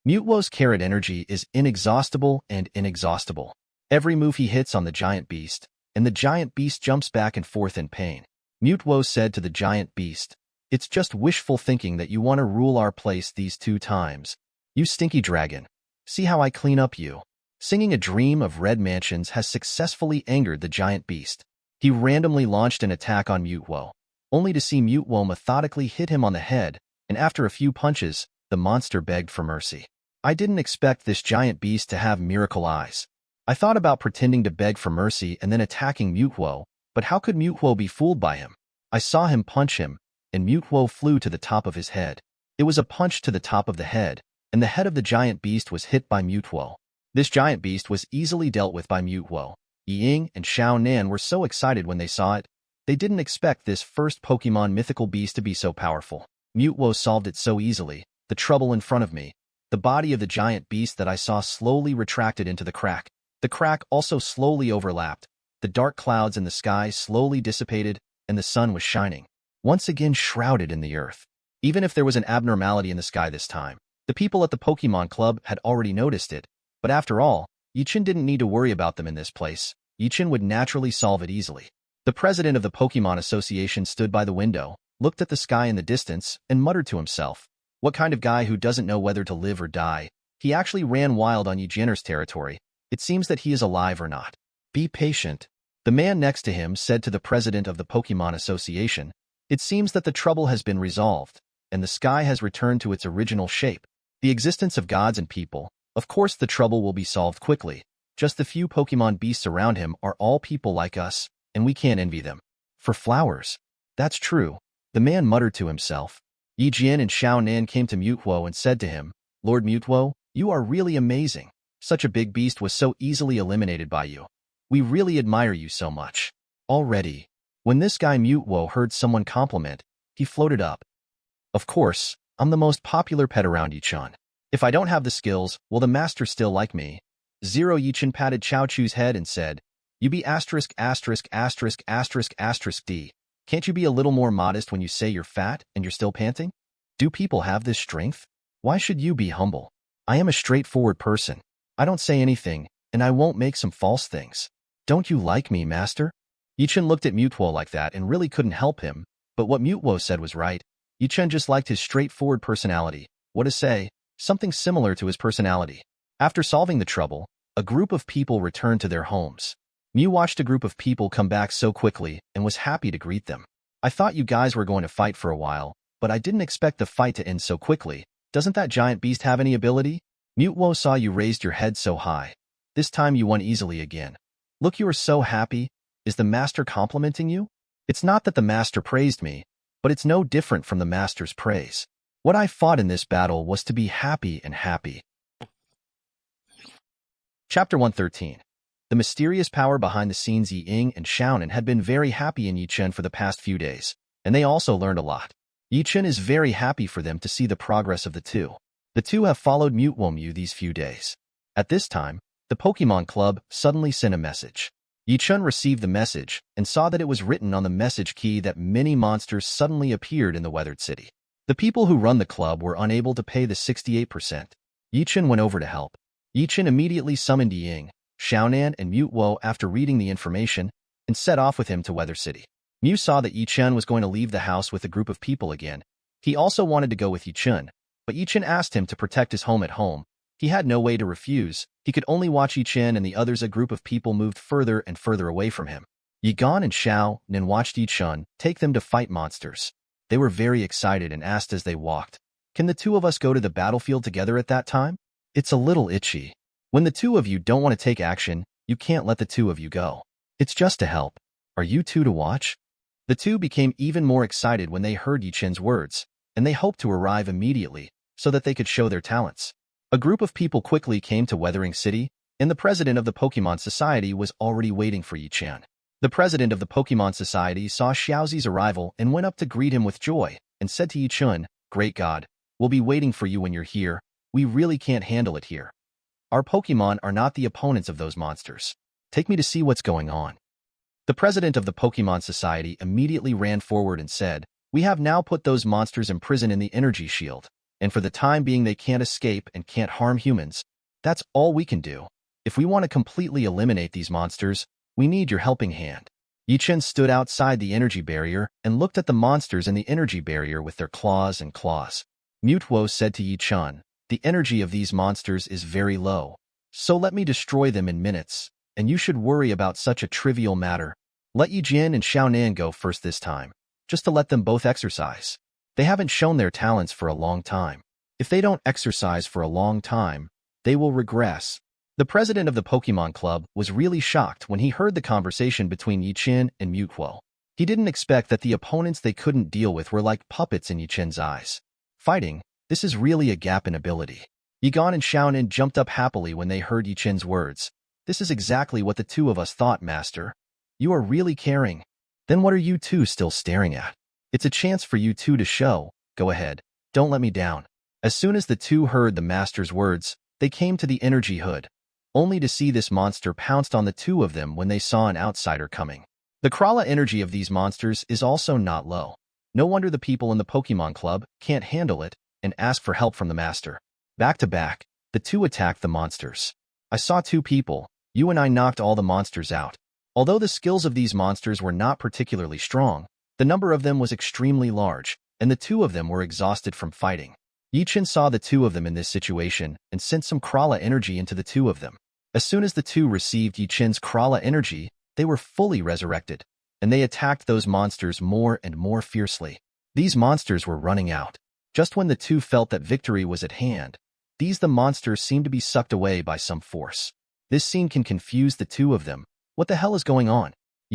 A: Mutwo's carrot energy is inexhaustible and inexhaustible. Every move he hits on the giant beast, and the giant beast jumps back and forth in pain. Mutwo said to the giant beast, "It's just wishful thinking that you want to rule our place these 2 times. You stinky dragon. See how I clean up you." Singing a dream of red mansions has successfully angered the giant beast. He randomly launched an attack on Mutwo, only to see Mutwo methodically hit him on the head, and after a few punches, the monster begged for mercy. I didn't expect this giant beast to have miracle eyes. I thought about pretending to beg for mercy and then attacking Mutwo, but how could Mutwo be fooled by him? I saw him punch him, and Mutwo flew to the top of his head. It was a punch to the top of the head, and the head of the giant beast was hit by Mutwo. This giant beast was easily dealt with by Mutwo. Ying and Xiao Nan were so excited when they saw it. They didn't expect this first Pokemon mythical beast to be so powerful. Mutwo solved it so easily. The trouble in front of me. The body of the giant beast that I saw slowly retracted into the crack. The crack also slowly overlapped. The dark clouds in the sky slowly dissipated, and the sun was shining, once again shrouded in the earth. Even if there was an abnormality in the sky this time, the people at the Pokemon Club had already noticed it. But after all, Chen didn't need to worry about them in this place. Chen would naturally solve it easily. The president of the Pokemon Association stood by the window, looked at the sky in the distance, and muttered to himself, "What kind of guy who doesn't know whether to live or die?" He actually ran wild on Jenner's territory. It seems that he is alive or not. Be patient. The man next to him said to the president of the Pokemon Association, "It seems that the trouble has been resolved. and the sky has returned to its original shape. The existence of gods and people. Of course the trouble will be solved quickly. Just the few Pokemon beasts around him are all people like us, and we can't envy them. For flowers. That's true, the man muttered to himself. Yi Jian and Xiao Nan came to Mutuo and said to him, Lord Mutuo, you are really amazing. Such a big beast was so easily eliminated by you. We really admire you so much. Already, when this guy Mutuo heard someone compliment, he floated up. Of course, I'm the most popular pet around Yichun. If I don't have the skills, will the master still like me? Zero Yichun patted Chao Chu's head and said, You be asterisk asterisk asterisk asterisk asterisk D. Can't you be a little more modest when you say you're fat and you're still panting? Do people have this strength? Why should you be humble? I am a straightforward person. I don't say anything, and I won't make some false things. Don't you like me, master? Yichun looked at Mutuo like that and really couldn't help him, but what Mutuo said was right. Yichun just liked his straightforward personality. What to say? Something similar to his personality. After solving the trouble, a group of people returned to their homes. Mew watched a group of people come back so quickly and was happy to greet them. I thought you guys were going to fight for a while, but I didn't expect the fight to end so quickly. Doesn't that giant beast have any ability? Mutuo saw you raised your head so high. This time you won easily again. Look, you are so happy. Is the master complimenting you? It's not that the master praised me, but it's no different from the master's praise. What I fought in this battle was to be happy and happy. Chapter 113. The mysterious power behind the scenes. Yi Ying and Xiaonan had been very happy in Yichun for the past few days, and they also learned a lot. Yichun is very happy for them to see the progress of the two. The two have followed Mutuo these few days. At this time, the Pokemon Club suddenly sent a message. Yichun received the message and saw that it was written on the message key that many monsters suddenly appeared in the weathered city. The people who run the club were unable to pay the 68%. Yichun went over to help. Yichun immediately summoned Ying, Xiaonan, and Mutuo after reading the information and set off with him to Weather City. Mew saw that Yichun was going to leave the house with a group of people again. He also wanted to go with Yichun, but Yichun asked him to protect his home at home. He had no way to refuse. He could only watch Yichun and the others. A group of people moved further and further away from him. Yigan and Xiao Nan watched Yichun take them to fight monsters. They were very excited and asked as they walked, Can the two of us go to the battlefield together at that time? It's a little itchy. When the two of you don't want to take action, you can't let the two of you go. It's just to help. Are you two to watch? The two became even more excited when they heard Yichun's words, and they hoped to arrive immediately so that they could show their talents. A group of people quickly came to Weathering City, and the president of the Pokemon Society was already waiting for Yichun. The president of the Pokemon Society saw Xiaozi's arrival and went up to greet him with joy and said to Yichun, Great God, we'll be waiting for you when you're here. We really can't handle it here. Our Pokemon are not the opponents of those monsters. Take me to see what's going on. The president of the Pokemon Society immediately ran forward and said, We have now put those monsters in prison in the energy shield, and for the time being they can't escape and can't harm humans. That's all we can do. If we want to completely eliminate these monsters, we need your helping hand. Yichun stood outside the energy barrier and looked at the monsters in the energy barrier with their claws and claws. Mutuo said to Yichun, The energy of these monsters is very low, so let me destroy them in minutes, and you should worry about such a trivial matter. Let Yijin and Xiaonan go first this time, just to let them both exercise. They haven't shown their talents for a long time. If they don't exercise for a long time, they will regress. The president of the Pokemon Club was really shocked when he heard the conversation between Yichin and Mutuo. He didn't expect that the opponents they couldn't deal with were like puppets in Yichin's eyes. Fighting, this is really a gap in ability. Yigan and Xiaonan jumped up happily when they heard Yichin's words. This is exactly what the two of us thought, Master. You are really caring. Then what are you two still staring at? It's a chance for you two to show. Go ahead. Don't let me down. As soon as the two heard the Master's words, they came to the energy hood, only to see this monster pounced on the two of them when they saw an outsider coming. The Krala energy of these monsters is also not low. No wonder the people in the Pokemon Club can't handle it and ask for help from the Master. Back to back, the two attacked the monsters. I saw two people. You and I knocked all the monsters out. Although the skills of these monsters were not particularly strong, the number of them was extremely large, and the two of them were exhausted from fighting. Yichin saw the two of them in this situation and sent some Krala energy into the two of them. As soon as the two received Yichin's Krala energy, they were fully resurrected, and they attacked those monsters more and more fiercely. These monsters were running out. Just when the two felt that victory was at hand, the monsters seemed to be sucked away by some force. This scene can confuse the two of them. What the hell is going on?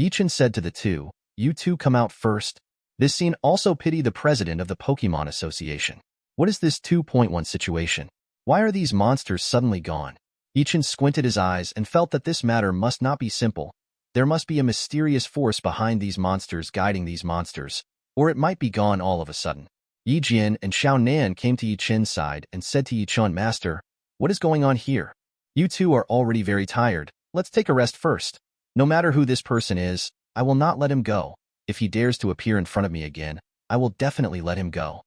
A: Chen said to the two, "You two come out first." This scene also pitied the president of the Pokemon Association. What is this 2.1 situation? Why are these monsters suddenly gone? Chen squinted his eyes and felt that this matter must not be simple. There must be a mysterious force behind these monsters guiding these monsters, or it might be gone all of a sudden. Yi Jian and Xiao Nan came to Yi Chen's side and said to Yi Chen, "Master, what is going on here? You two are already very tired. Let's take a rest first. No matter who this person is, I will not let him go. If he dares to appear in front of me again, I will definitely let him go."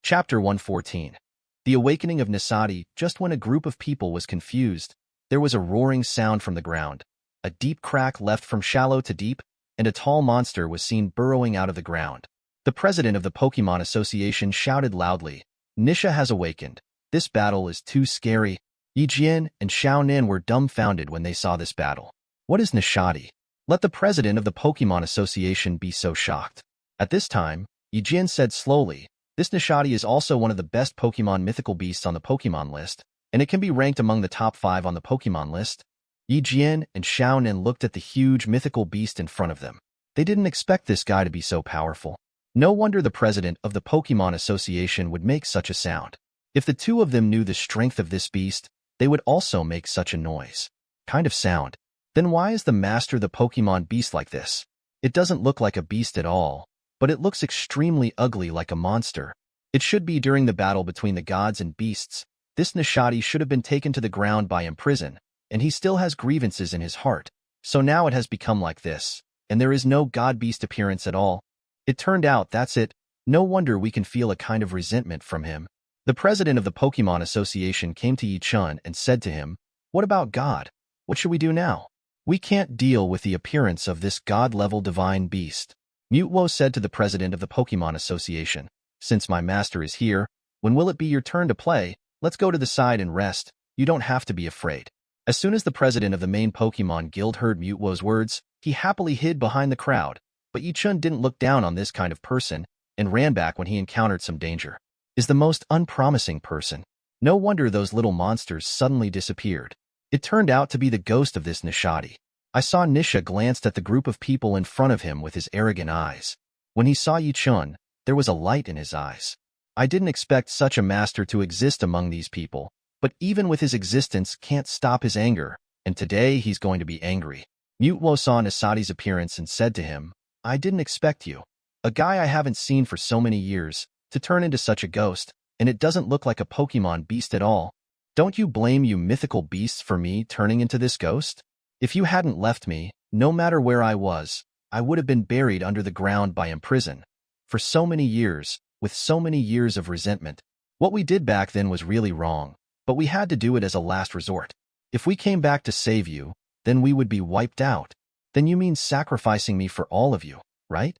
A: Chapter 114. The Awakening of Nisadi. Just when a group of people was confused, there was a roaring sound from the ground. A deep crack left from shallow to deep, and a tall monster was seen burrowing out of the ground. The president of the Pokemon Association shouted loudly, "Nisha has awakened. This battle is too scary." Yi Jian and Xiao Nan were dumbfounded when they saw this battle. What is Nishadi? Let the president of the Pokemon Association be so shocked. At this time, Yi Jian said slowly, "This Nishadi is also one of the best Pokemon mythical beasts on the Pokemon list, and it can be ranked among the top 5 on the Pokemon list." Yi Jian and Xiao Nan looked at the huge mythical beast in front of them. They didn't expect this guy to be so powerful. No wonder the president of the Pokemon Association would make such a sound. If the two of them knew the strength of this beast, they would also make such a noise. Kind of sound. Then why is the master the Pokemon beast like this? It doesn't look like a beast at all, but it looks extremely ugly like a monster. It should be during the battle between the gods and beasts. This Nishadi should have been taken to the ground by imprisonment, and he still has grievances in his heart. So now it has become like this, and there is no god-beast appearance at all. It turned out that's it. No wonder we can feel a kind of resentment from him. The president of the Pokemon Association came to Yi Chen and said to him, "What about God? What should we do now? We can't deal with the appearance of this god-level divine beast." Mutwo said to the president of the Pokemon Association, "Since my master is here, when will it be your turn to play? Let's go to the side and rest. You don't have to be afraid." As soon as the president of the main Pokemon Guild heard Mutwo's words, he happily hid behind the crowd. But Yi Chen didn't look down on this kind of person and ran back when he encountered some danger. Is the most unpromising person. No wonder those little monsters suddenly disappeared. It turned out to be the ghost of this Nishadi. I saw Nisha glanced at the group of people in front of him with his arrogant eyes. When he saw Yi Chen, there was a light in his eyes. I didn't expect such a master to exist among these people, but even with his existence can't stop his anger, and today he's going to be angry. Mutwo saw Nisadi's appearance and said to him, "I didn't expect you, a guy I haven't seen for so many years, to turn into such a ghost, and it doesn't look like a Pokemon beast at all. Don't you blame you mythical beasts for me turning into this ghost? If you hadn't left me, no matter where I was, I would have been buried under the ground by imprisonment. For so many years, with so many years of resentment. What we did back then was really wrong, but we had to do it as a last resort. If we came back to save you, then we would be wiped out. Then you mean sacrificing me for all of you, right?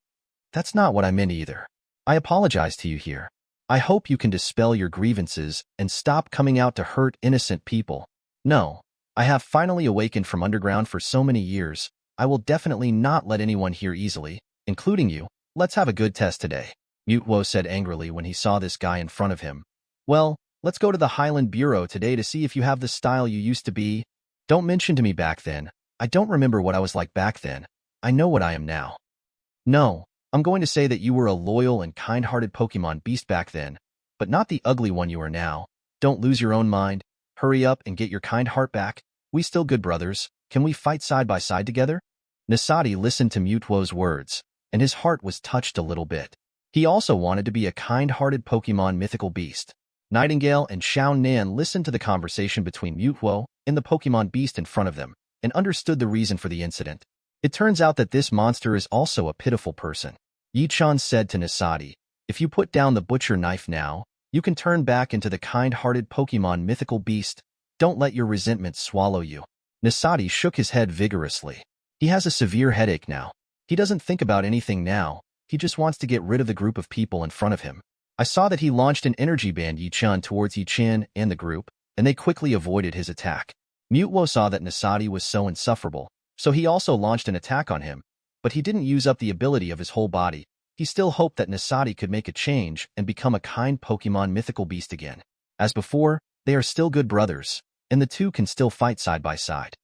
A: That's not what I meant either. I apologize to you here. I hope you can dispel your grievances and stop coming out to hurt innocent people. No, I have finally awakened from underground for so many years. I will definitely not let anyone here easily, including you. Let's have a good test today," Mutwo said angrily when he saw this guy in front of him. "Well, let's go to the Highland Bureau today to see if you have the style you used to be. Don't mention to me back then. I don't remember what I was like back then. I know what I am now. No, I'm going to say that you were a loyal and kind-hearted Pokemon beast back then, but not the ugly one you are now. Don't lose your own mind. Hurry up and get your kind heart back. We still good brothers. Can we fight side by side together?" Nisadi listened to Mutwo's words, and his heart was touched a little bit. He also wanted to be a kind-hearted Pokemon mythical beast. Nightingale and Xiao Nan listened to the conversation between Mutwo and the Pokemon beast in front of them, and understood the reason for the incident. It turns out that this monster is also a pitiful person. Yi Chen said to Nisadi, "If you put down the butcher knife now, you can turn back into the kind-hearted Pokemon mythical beast. Don't let your resentment swallow you." Nisadi shook his head vigorously. He has a severe headache now. He doesn't think about anything now. He just wants to get rid of the group of people in front of him. I saw that he launched an energy band Yi Chen towards Yi Chen and the group, and they quickly avoided his attack. Mutwo saw that Nisadi was so insufferable, so he also launched an attack on him, but he didn't use up the ability of his whole body. He still hoped that Nasadi could make a change and become a kind Pokemon mythical beast again. As before, they are still good brothers, and the two can still fight side by side.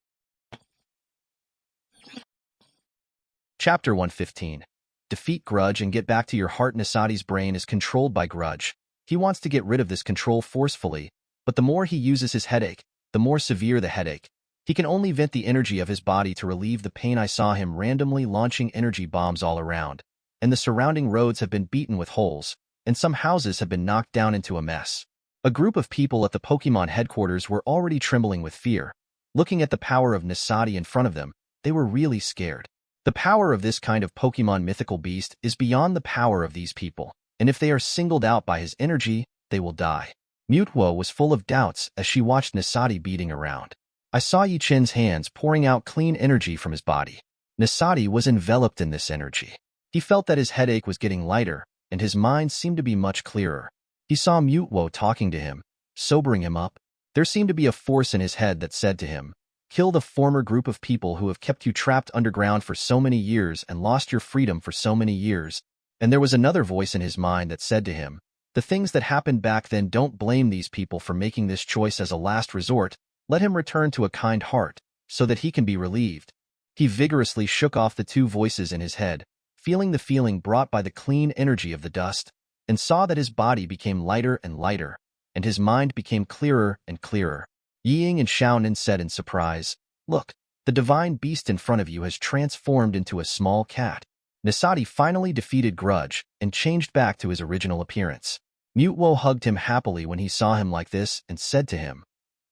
A: Chapter 115. Defeat Grudge and get back to your heart. Nasadi's brain is controlled by Grudge. He wants to get rid of this control forcefully, but the more he uses his headache, the more severe the headache. He can only vent the energy of his body to relieve the pain. I saw him randomly launching energy bombs all around, and the surrounding roads have been beaten with holes, and some houses have been knocked down into a mess. A group of people at the Pokemon headquarters were already trembling with fear. Looking at the power of Nasadi in front of them, they were really scared. The power of this kind of Pokemon mythical beast is beyond the power of these people, and if they are singled out by his energy, they will die. Mutwo was full of doubts as she watched Nasadi beating around. I saw Chen's hands pouring out clean energy from his body. Nasadi was enveloped in this energy. He felt that his headache was getting lighter, and his mind seemed to be much clearer. He saw Mutwo talking to him, sobering him up. There seemed to be a force in his head that said to him, "Kill the former group of people who have kept you trapped underground for so many years and lost your freedom for so many years." And there was another voice in his mind that said to him, "The things that happened back then, don't blame these people for making this choice as a last resort. Let him return to a kind heart, so that he can be relieved." He vigorously shook off the two voices in his head, feeling the feeling brought by the clean energy of the dust, and saw that his body became lighter and lighter, and his mind became clearer and clearer. Ying and Xiaonan said in surprise, "Look, the divine beast in front of you has transformed into a small cat." Nasadi finally defeated Grudge and changed back to his original appearance. Mutwo hugged him happily when he saw him like this and said to him,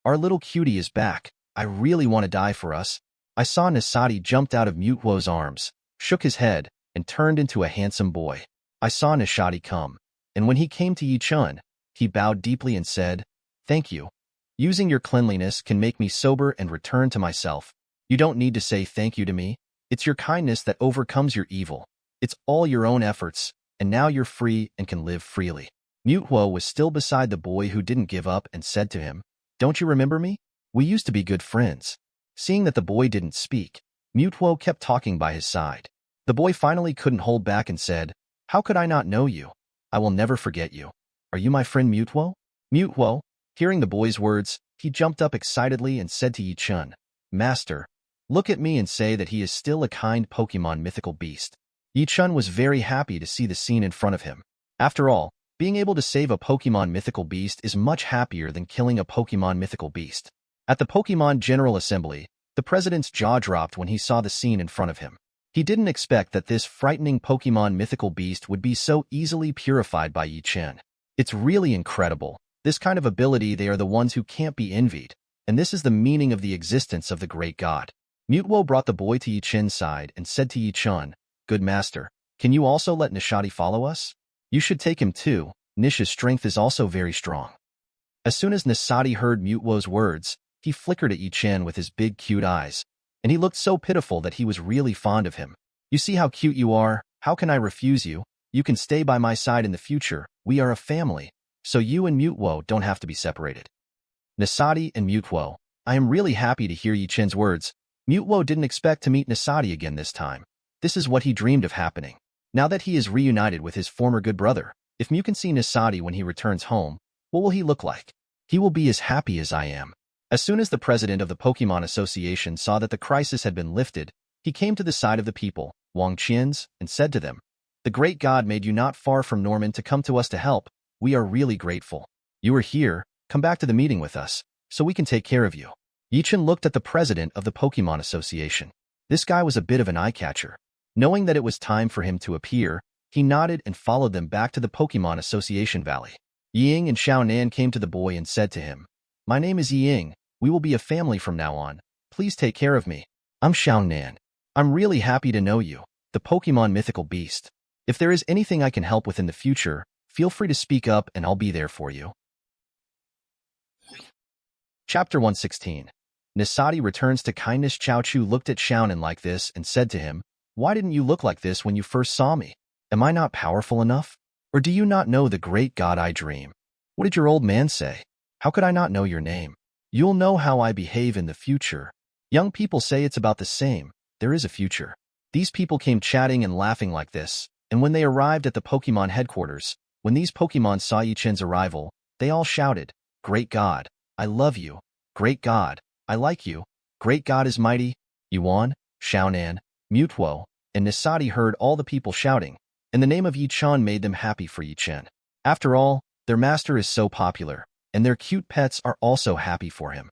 A: "Our little cutie is back. I really want to die for us." I saw Nasadi jumped out of Mutwo's arms, shook his head, and turned into a handsome boy. I saw Nasadi come, and when he came to Chen, he bowed deeply and said, "Thank you. Using your cleanliness can make me sober and return to myself. You don't need to say thank you to me. It's your kindness that overcomes your evil. It's all your own efforts, and now you're free and can live freely." Mutwo was still beside the boy who didn't give up and said to him, "Don't you remember me? We used to be good friends." Seeing that the boy didn't speak, Mutwo kept talking by his side. The boy finally couldn't hold back and said, "How could I not know you? I will never forget you. Are you my friend Mutwo?" Mutwo, hearing the boy's words, he jumped up excitedly and said to Chen, "Master, look at me and say that he is still a kind Pokemon mythical beast." Chen was very happy to see the scene in front of him. After all, being able to save a Pokemon mythical beast is much happier than killing a Pokemon mythical beast. At the Pokemon General Assembly, the president's jaw dropped when he saw the scene in front of him. He didn't expect that this frightening Pokemon mythical beast would be so easily purified by Chen. It's really incredible. This kind of ability, they are the ones who can't be envied, and this is the meaning of the existence of the great god. Mutwo brought the boy to Chen's side and said to Chen, "Good master, can you also let Nasadi follow us? You should take him too. Nish's strength is also very strong." As soon as Nasadi heard Mutwo's words, he flickered at Chen with his big cute eyes, and he looked so pitiful that he was really fond of him. "You see how cute you are. How can I refuse you? You can stay by my side in the future. We are a family, so you and Mutwo don't have to be separated." Nasadi and Mutwo. I am really happy to hear Chen's words. Mutwo didn't expect to meet Nasadi again this time. This is what he dreamed of happening. Now that he is reunited with his former good brother, if Mew can see Nasadi when he returns home, what will he look like? He will be as happy as I am. As soon as the president of the Pokemon Association saw that the crisis had been lifted, he came to the side of the people, Wang Qians, and said to them, "The great god made you not far from Norman to come to us to help. We are really grateful. You are here, come back to the meeting with us, so we can take care of you." Chen looked at the president of the Pokemon Association. This guy was a bit of an eye-catcher. Knowing that it was time for him to appear, he nodded and followed them back to the Pokemon Association Valley. Ying and Xiaonan came to the boy and said to him, "My name is Ying. We will be a family from now on. Please take care of me. I'm Xiaonan. I'm really happy to know you, the Pokemon mythical beast. If there is anything I can help with in the future, feel free to speak up and I'll be there for you." Chapter 116. Nasadi returns to kindness. Chao Chu looked at Xiaonan like this and said to him, "Why didn't you look like this when you first saw me? Am I not powerful enough? Or do you not know the great god I dream? What did your old man say? How could I not know your name? You'll know how I behave in the future. Young people say it's about the same. There is a future." These people came chatting and laughing like this, And when they arrived at the Pokemon headquarters, when these Pokemon saw Yi-Chen's arrival, they all shouted, "Great God, I love you. Great God, I like you. Great God is mighty." Yuan, Xiaonan, Mutuo, and Nisadi heard all the people shouting, and the name of Yi-Chan made them happy for Yi-Chen. After all, their master is so popular, and their cute pets are also happy for him.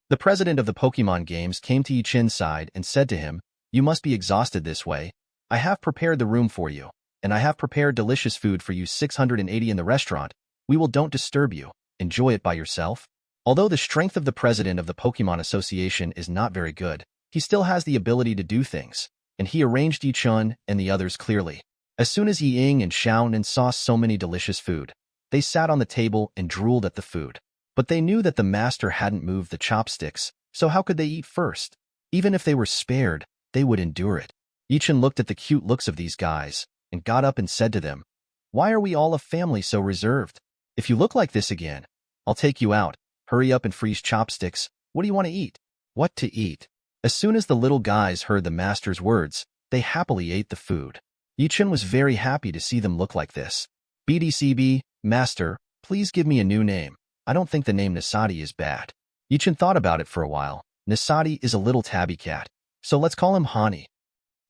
A: The president of the Pokemon games came to Yi-Chen's side and said to him, "You must be exhausted this way. I have prepared the room for you, and I have prepared delicious food for you 680 in the restaurant. Don't disturb you. Enjoy it by yourself." Although the strength of the president of the Pokemon Association is not very good, he still has the ability to do things, and he arranged Yi-Chun and the others clearly. As soon as Yi-Ying and Xiaonan saw so many delicious food, they sat on the table and drooled at the food. But they knew that the master hadn't moved the chopsticks, so how could they eat first? Even if they were spared, they would endure it. Yi-Chen looked at the cute looks of these guys, and got up and said to them, "Why are we all a family so reserved? If you look like this again, I'll take you out. Hurry up and freeze chopsticks. What do you want to eat?" What to eat? As soon as the little guys heard the master's words, they happily ate the food. Yi-Chen was very happy to see them look like this. "BDCB, Master, please give me a new name. I don't think the name Nisadi is bad." Yi-Chen thought about it for a while. Nisadi is a little tabby cat, so let's call him Hani.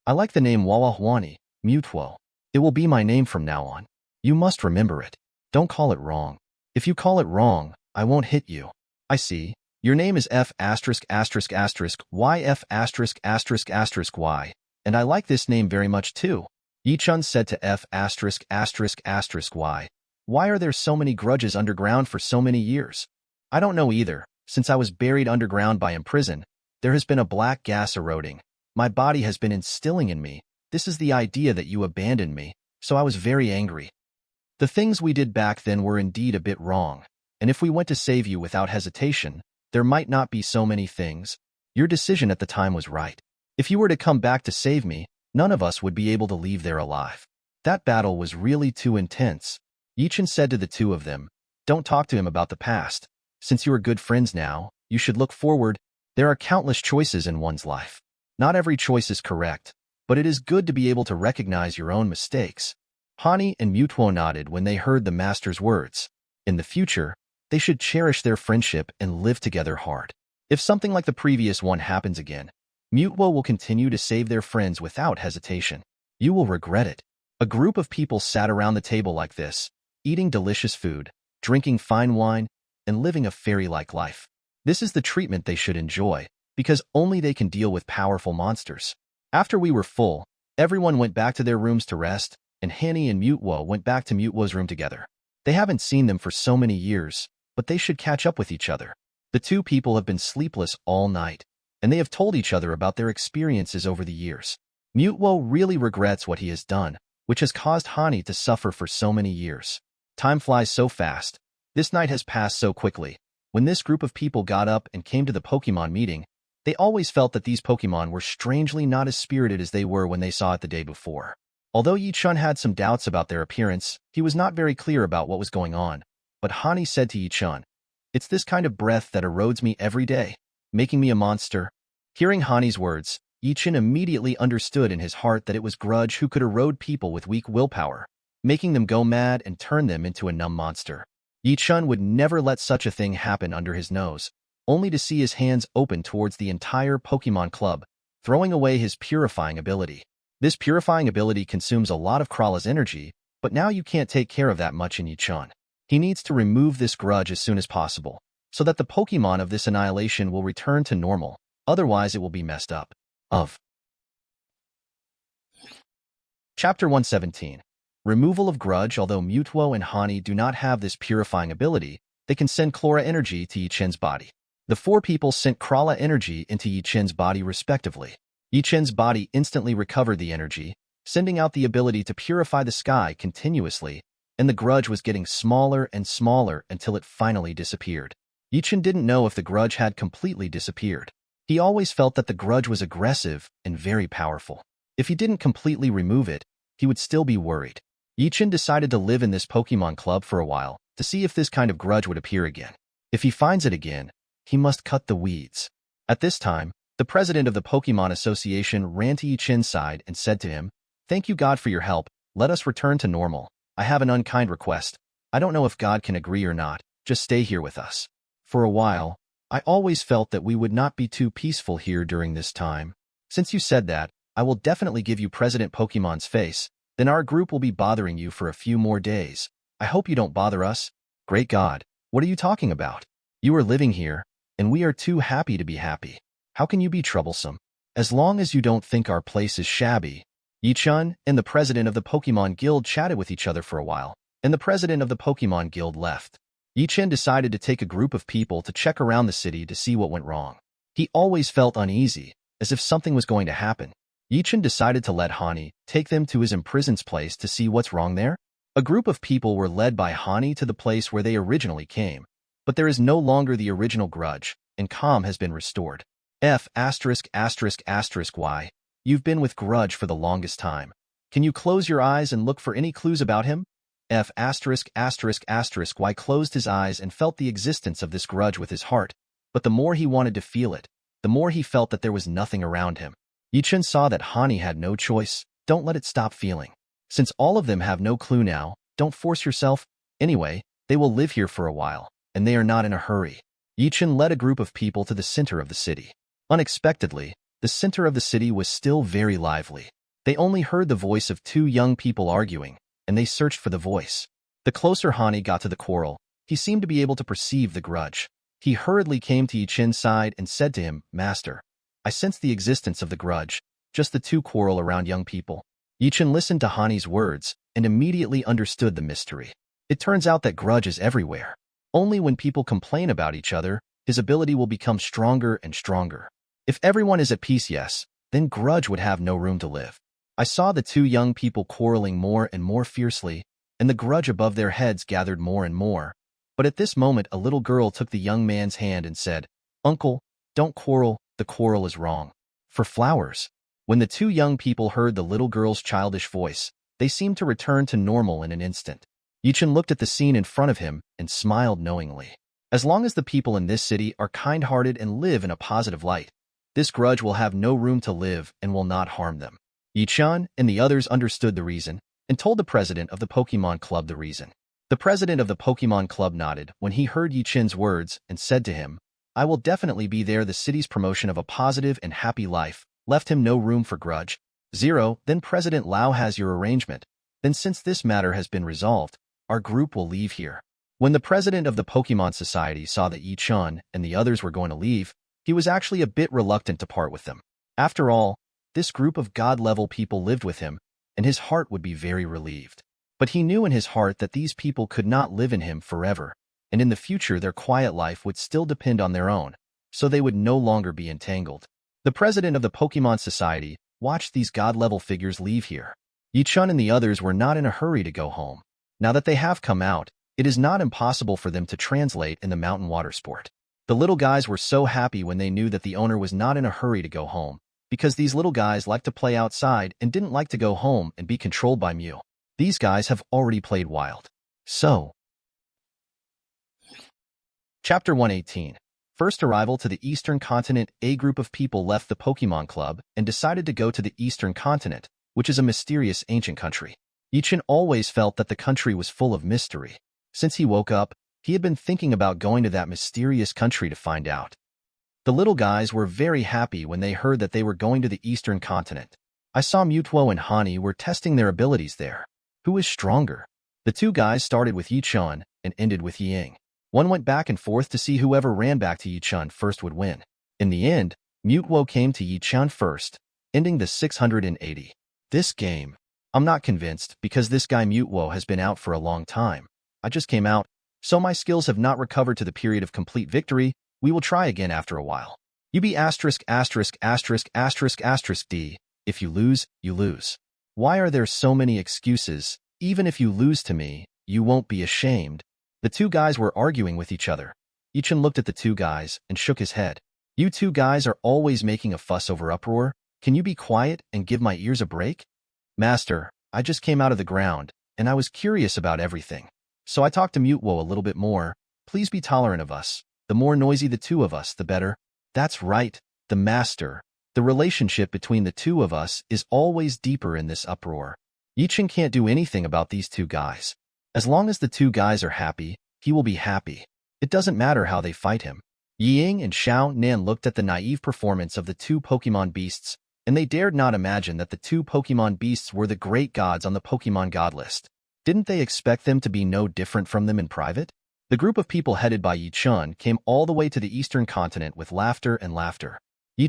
A: "I like the name Wawahwani, Mutuo. It will be my name from now on. You must remember it. Don't call it wrong. If you call it wrong, I won't hit you." "I see. Your name is F********* Y F******* Y, and I like this name very much too." Yi-Chun said to F****** Y, "Why are there so many grudges underground for so many years?" "I don't know either. Since I was buried underground by prison, there has been a black gas eroding. My body has been instilling in me. This is the idea that you abandoned me, so I was very angry. The things we did back then were indeed a bit wrong, and if we went to save you without hesitation, there might not be so many things. Your decision at the time was right. If you were to come back to save me, none of us would be able to leave there alive. That battle was really too intense." Yi-Chen said to the two of them, "Don't talk to him about the past. Since you are good friends now, you should look forward. There are countless choices in one's life. Not every choice is correct, but it is good to be able to recognize your own mistakes." Hani and Mutuo nodded when they heard the master's words. In the future, they should cherish their friendship and live together hard. If something like the previous one happens again, Mutuo will continue to save their friends without hesitation. You will regret it. A group of people sat around the table like this, eating delicious food, drinking fine wine, and living a fairy-like life. This is the treatment they should enjoy, because only they can deal with powerful monsters. After we were full, everyone went back to their rooms to rest, and Hani and Mutuo went back to Mutuo's room together. They haven't seen them for so many years, but they should catch up with each other. The two people have been sleepless all night, and they have told each other about their experiences over the years. Mutuo really regrets what he has done, which has caused Hani to suffer for so many years. Time flies so fast. This night has passed so quickly. When this group of people got up and came to the Pokemon meeting, they always felt that these Pokemon were strangely not as spirited as they were when they saw it the day before. Although Yi-Chun had some doubts about their appearance, he was not very clear about what was going on. But Hani said to Yi-Chun, "It's this kind of breath that erodes me every day, making me a monster." Hearing Hani's words, Yi-Chun immediately understood in his heart that it was grudge who could erode people with weak willpower, making them go mad and turn them into a numb monster. Yi-Chun would never let such a thing happen under his nose, only to see his hands open towards the entire Pokemon Club, throwing away his purifying ability. This purifying ability consumes a lot of Krala's energy, but now you can't take care of that much in Yi-Chun. He needs to remove this grudge as soon as possible, so that the Pokemon of this annihilation will return to normal, otherwise it will be messed up. Chapter 117. Removal of Grudge. Although Mutuo and Hani do not have this purifying ability, they can send Chlora energy to Yi-Chen's body. The four people sent Krala energy into Yi-Chen's body respectively. Yi-Chen's body instantly recovered the energy, sending out the ability to purify the sky continuously, and the grudge was getting smaller and smaller until it finally disappeared. Yi-Chen didn't know if the grudge had completely disappeared. He always felt that the grudge was aggressive and very powerful. If he didn't completely remove it, he would still be worried. Yi-Chen decided to live in this Pokemon Club for a while to see if this kind of grudge would appear again. If he finds it again, he must cut the weeds. At this time, the president of the Pokemon Association ran to Yi-Chen's side and said to him, "Thank you God for your help. Let us return to normal. I have an unkind request. I don't know if God can agree or not. Just stay here with us. For a while, I always felt that we would not be too peaceful here during this time. Since you said that, I will definitely give you President Pokemon's face. Then our group will be bothering you for a few more days. I hope you don't bother us. Great God, what are you talking about? You are living here, and we are too happy to be happy. How can you be troublesome? As long as you don't think our place is shabby. Yi-Chun and the president of the Pokemon Guild chatted with each other for a while, and the president of the Pokemon Guild left. Yi-Chen decided to take a group of people to check around the city to see what went wrong. He always felt uneasy, as if something was going to happen. Yi-Chen decided to let Hani take them to his imprisoned place to see what's wrong there. A group of people were led by Hani to the place where they originally came, but there is no longer the original grudge, and calm has been restored. Why? You've been with grudge for the longest time. Can you close your eyes and look for any clues about him? Why closed his eyes and felt the existence of this grudge with his heart, but the more he wanted to feel it, the more he felt that there was nothing around him. Yi-Chen saw that Hani had no choice. Don't let it stop feeling. Since all of them have no clue now, don't force yourself. Anyway, they will live here for a while, and they are not in a hurry. Yi-Chen led a group of people to the center of the city. Unexpectedly, the center of the city was still very lively. They only heard the voice of two young people arguing, and they searched for the voice. The closer Hani got to the quarrel, he seemed to be able to perceive the grudge. He hurriedly came to Yi-Chen's side and said to him, Master, I sense the existence of the grudge, just the two quarrel around young people. Yi-Chen listened to Hani's words and immediately understood the mystery. It turns out that grudge is everywhere. Only when people complain about each other, his ability will become stronger and stronger. If everyone is at peace, yes, then grudge would have no room to live. I saw the two young people quarreling more and more fiercely, and the grudge above their heads gathered more and more. But at this moment a little girl took the young man's hand and said, Uncle, don't quarrel, the quarrel is wrong. For flowers. When the two young people heard the little girl's childish voice, they seemed to return to normal in an instant. Yi-Chen looked at the scene in front of him and smiled knowingly. As long as the people in this city are kind-hearted and live in a positive light, this grudge will have no room to live and will not harm them. Yi-Chan and the others understood the reason and told the president of the Pokemon Club the reason. The president of the Pokemon Club nodded when he heard Yi-Chen's words and said to him, I will definitely be there. The city's promotion of a positive and happy life left him no room for grudge. 0. Then President Lao has your arrangement. Then since this matter has been resolved, our group will leave here. When the president of the Pokemon Society saw that Yi-Chan and the others were going to leave, he was actually a bit reluctant to part with them. After all, this group of God-level people lived with him, and his heart would be very relieved. But he knew in his heart that these people could not live in him forever, and in the future their quiet life would still depend on their own, so they would no longer be entangled. The president of the Pokemon Society watched these God-level figures leave here. Yi-Chun and the others were not in a hurry to go home. Now that they have come out, it is not impossible for them to translate in the mountain water sport. The little guys were so happy when they knew that the owner was not in a hurry to go home, because these little guys like to play outside and didn't like to go home and be controlled by Mew. These guys have already played wild. So, Chapter 118. First arrival to the Eastern Continent. A group of people left the Pokemon Club and decided to go to the Eastern Continent, which is a mysterious ancient country. Yi-Chen always felt that the country was full of mystery. Since he woke up, he had been thinking about going to that mysterious country to find out. The little guys were very happy when they heard that they were going to the Eastern Continent. I saw Mewtwo and Hani were testing their abilities there. Who is stronger? The two guys started with Yi-Chun and ended with Yi-Ying. One went back and forth to see whoever ran back to Yi-Chun first would win. In the end, Mewtwo came to Yi-Chun first, ending the 680. This game, I'm not convinced because this guy Mewtwo has been out for a long time. I just came out, so my skills have not recovered to the period of complete victory. We will try again after a while. You be asterisk asterisk asterisk asterisk asterisk D. If you lose, you lose. Why are there so many excuses? Even if you lose to me, you won't be ashamed. The two guys were arguing with each other. Yi-Chen looked at the two guys and shook his head. You two guys are always making a fuss over uproar. Can you be quiet and give my ears a break? Master, I just came out of the ground, and I was curious about everything. So I talked to Mewtwo a little bit more. Please be tolerant of us. The more noisy the two of us, the better. That's right, the master. The relationship between the two of us is always deeper in this uproar. Chen can't do anything about these two guys. As long as the two guys are happy, he will be happy. It doesn't matter how they fight him. Ying and Xiao Nan looked at the naive performance of the two Pokemon beasts, and they dared not imagine that the two Pokemon beasts were the great gods on the Pokemon god list. Didn't they expect them to be no different from them in private? The group of people headed by Chen came all the way to the eastern continent with laughter and laughter.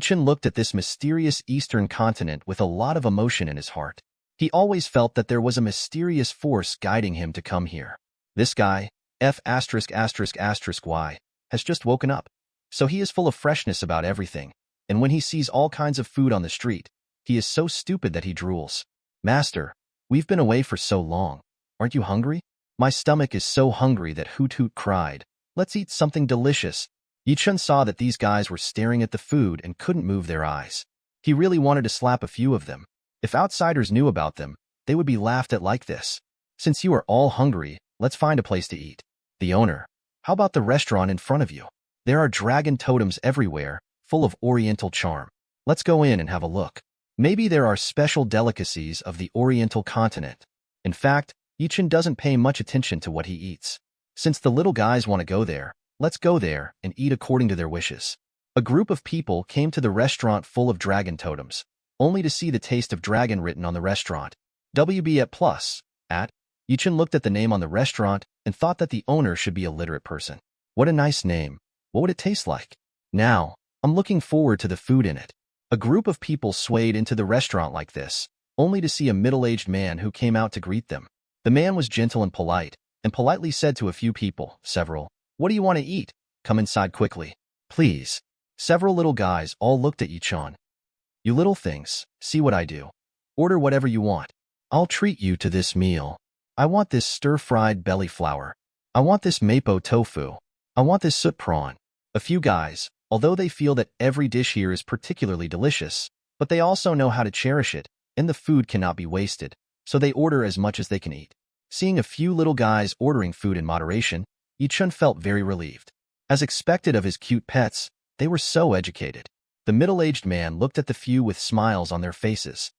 A: Chen looked at this mysterious eastern continent with a lot of emotion in his heart. He always felt that there was a mysterious force guiding him to come here. This guy, F******Y, has just woken up. So he is full of freshness about everything, and when he sees all kinds of food on the street, he is so stupid that he drools. Master, we've been away for so long. Aren't you hungry? My stomach is so hungry that Hoot Hoot cried. Let's eat something delicious. Chen saw that these guys were staring at the food and couldn't move their eyes. He really wanted to slap a few of them. If outsiders knew about them, they would be laughed at like this. Since you are all hungry, let's find a place to eat. The owner, how about the restaurant in front of you? There are dragon totems everywhere, full of oriental charm. Let's go in and have a look. Maybe there are special delicacies of the oriental continent. In fact, Chen doesn't pay much attention to what he eats. Since the little guys want to go there, let's go there and eat according to their wishes. A group of people came to the restaurant full of dragon totems, only to see the taste of dragon written on the restaurant. WB at plus, at. Chen looked at the name on the restaurant and thought that the owner should be a literate person. What a nice name. What would it taste like? Now, I'm looking forward to the food in it. A group of people swayed into the restaurant like this, only to see a middle-aged man who came out to greet them. The man was gentle and politely said to a few people, several, "What do you want to eat? Come inside quickly. Please." Several little guys all looked at Chen. "You little things, see what I do. Order whatever you want. I'll treat you to this meal. I want this stir-fried belly flour. I want this mapo tofu. I want this soot prawn." A few guys, although they feel that every dish here is particularly delicious, but they also know how to cherish it, and the food cannot be wasted, so they order as much as they can eat. Seeing a few little guys ordering food in moderation, Chen felt very relieved. As expected of his cute pets, they were so educated. The middle-aged man looked at the few with smiles on their faces.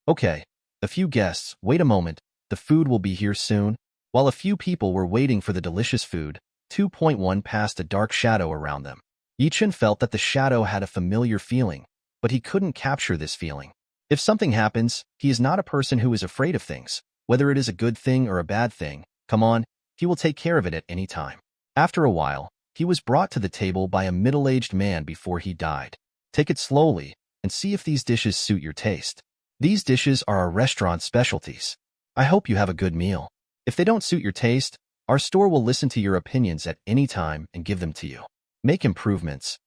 A: "Okay, a few guests, wait a moment, the food will be here soon." While a few people were waiting for the delicious food, 2.1 passed a dark shadow around them. Chen felt that the shadow had a familiar feeling, but he couldn't capture this feeling. If something happens, he is not a person who is afraid of things. Whether it is a good thing or a bad thing, come on, he will take care of it at any time. After a while, he was brought to the table by a middle-aged man before he died. Take it slowly and see if these dishes suit your taste. These dishes are our restaurant specialties. I hope you have a good meal. If they don't suit your taste, our store will listen to your opinions at any time and give them to you. Make improvements.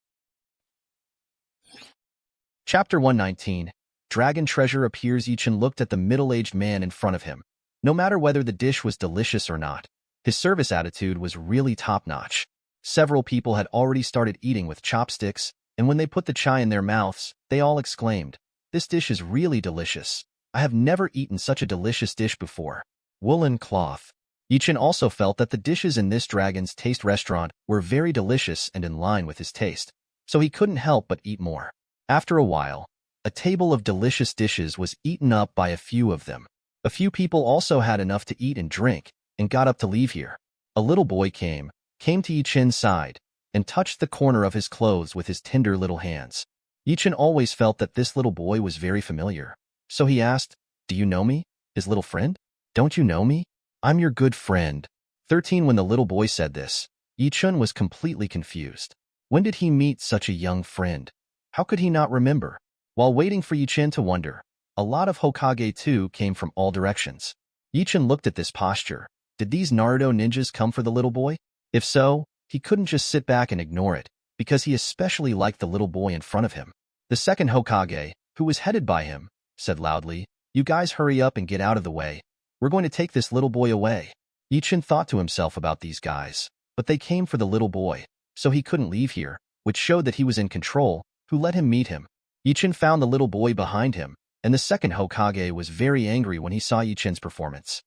A: Chapter 119. Dragon Treasure appears. Chen looked at the middle-aged man in front of him. No matter whether the dish was delicious or not, his service attitude was really top-notch. Several people had already started eating with chopsticks, and when they put the chai in their mouths, they all exclaimed, "This dish is really delicious. I have never eaten such a delicious dish before." Woolen cloth. Chen also felt that the dishes in this Dragon's Taste restaurant were very delicious and in line with his taste, so he couldn't help but eat more. After a while, a table of delicious dishes was eaten up by a few of them. A few people also had enough to eat and drink, and got up to leave here. A little boy came to Chen's side, and touched the corner of his clothes with his tender little hands. Chen always felt that this little boy was very familiar, so he asked, "Do you know me, his little friend? Don't you know me? I'm your good friend." 13. When the little boy said this, Chen was completely confused. When did he meet such a young friend? How could he not remember? While waiting for Chen to wonder, a lot of Hokage too came from all directions. Chen looked at this posture. Did these Naruto ninjas come for the little boy? If so, he couldn't just sit back and ignore it, because he especially liked the little boy in front of him. The second Hokage, who was headed by him, said loudly, "You guys hurry up and get out of the way. We're going to take this little boy away." Chen thought to himself about these guys, but they came for the little boy, so he couldn't leave here, which showed that he was in control, who let him meet him. Chen found the little boy behind him, and the second Hokage was very angry when he saw Chen's performance.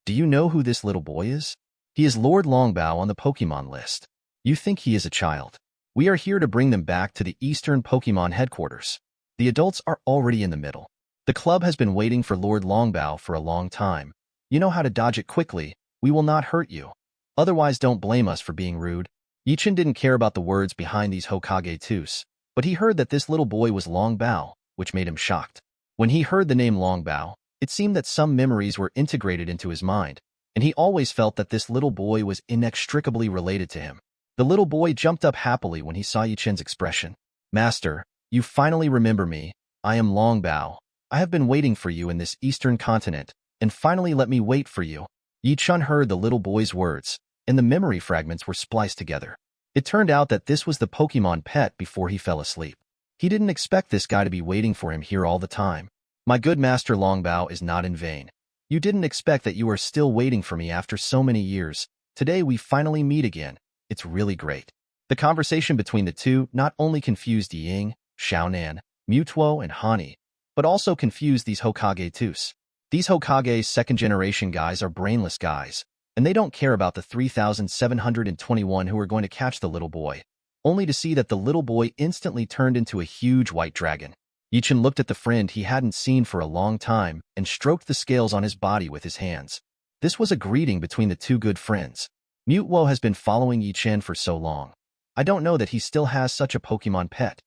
A: "Do you know who this little boy is? He is Lord Longbao on the Pokemon list. You think he is a child. We are here to bring them back to the Eastern Pokemon headquarters. The adults are already in the middle. The club has been waiting for Lord Longbao for a long time. You know how to dodge it quickly. We will not hurt you. Otherwise, don't blame us for being rude. Chen didn't care about the words behind these Hokage twos, but he heard that this little boy was Longbao, which made him shocked. When he heard the name Longbao, it seemed that some memories were integrated into his mind, and he always felt that this little boy was inextricably related to him. The little boy jumped up happily when he saw Chen's expression. Master, you finally remember me. I am Longbao. I have been waiting for you in this eastern continent, and finally let me wait for you. Chen heard the little boy's words, and the memory fragments were spliced together. It turned out that this was the Pokemon pet before he fell asleep. He didn't expect this guy to be waiting for him here all the time. My good Master Longbao is not in vain. You didn't expect that you are still waiting for me after so many years. Today we finally meet again. It's really great. The conversation between the two not only confused Ying, Xiaonan, Mutuo, and Hani, but also confused these Hokage twos. These Hokage second-generation guys are brainless guys, and they don't care about the 3,721 who are going to catch the little boy, only to see that the little boy instantly turned into a huge white dragon. Chen looked at the friend he hadn't seen for a long time and stroked the scales on his body with his hands. This was a greeting between the two good friends. Mutuo has been following Chen for so long. I don't know that he still has such a Pokemon pet.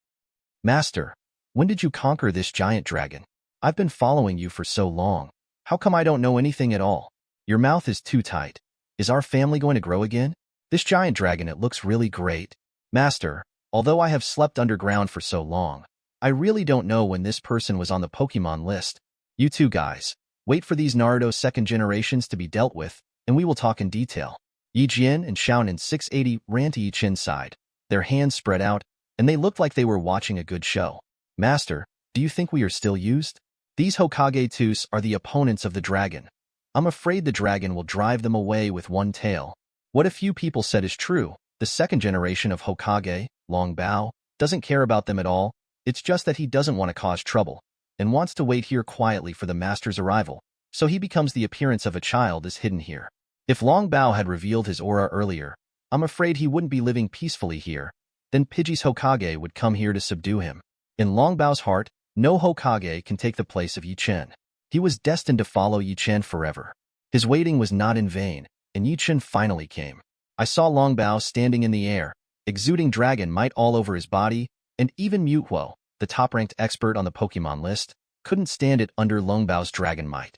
A: Master, when did you conquer this giant dragon? I've been following you for so long. How come I don't know anything at all? Your mouth is too tight. Is our family going to grow again? This giant dragon, it looks really great. Master, although I have slept underground for so long, I really don't know when this person was on the Pokemon list. You two guys, wait for these Naruto second generations to be dealt with, and we will talk in detail. Yi Jian and Xiaonan 680 ran to Chen's side, their hands spread out, and they looked like they were watching a good show. Master, do you think we are still used? These Hokage twos are the opponents of the dragon. I'm afraid the dragon will drive them away with one tail. What a few people said is true. The second generation of Hokage, Longbao, doesn't care about them at all. It's just that he doesn't want to cause trouble, and wants to wait here quietly for the master's arrival, so he becomes the appearance of a child is hidden here. If Longbao had revealed his aura earlier, I'm afraid he wouldn't be living peacefully here. Then Pidgey's Hokage would come here to subdue him. In Longbao's heart, no Hokage can take the place of Chen. He was destined to follow Chen forever. His waiting was not in vain, and Chen finally came. I saw Longbao standing in the air, exuding dragon might all over his body, and even Mutuo, the top-ranked expert on the Pokemon list, couldn't stand it under Longbao's dragon might.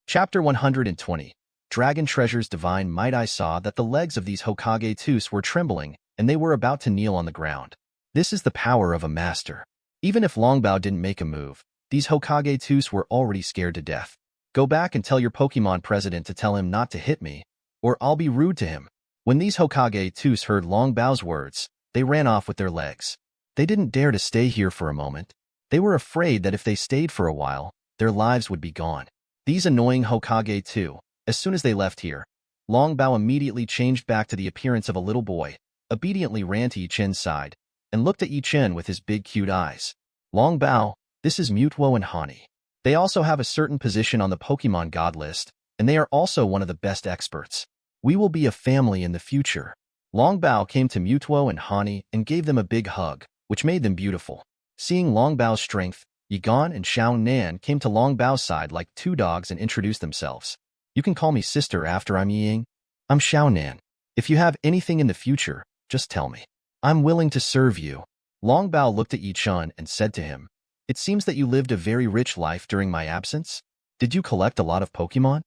A: Chapter 120. Dragon Treasures Divine Might. I saw that the legs of these Hokage twos were trembling, and they were about to kneel on the ground. This is the power of a master. Even if Longbao didn't make a move, these Hokage twos were already scared to death. Go back and tell your Pokemon president to tell him not to hit me, or I'll be rude to him. When these Hokage twos heard Longbao's words, they ran off with their legs. They didn't dare to stay here for a moment. They were afraid that if they stayed for a while, their lives would be gone. These annoying Hokage too. As soon as they left here, Longbao immediately changed back to the appearance of a little boy, obediently ran to Chen's side, and looked at Chen with his big cute eyes. Longbao, this is Mutuo and Hani. They also have a certain position on the Pokemon God list, and they are also one of the best experts. We will be a family in the future. Longbao came to Mutuo and Hani and gave them a big hug, which made them beautiful. Seeing Longbao's strength, Yigan and Xiaonan came to Longbao's side like two dogs and introduced themselves. You can call me sister after I'm Ying. I'm Xiaonan. If you have anything in the future, just tell me. I'm willing to serve you. Longbao looked at Chen and said to him, It seems that you lived a very rich life during my absence. Did you collect a lot of Pokemon?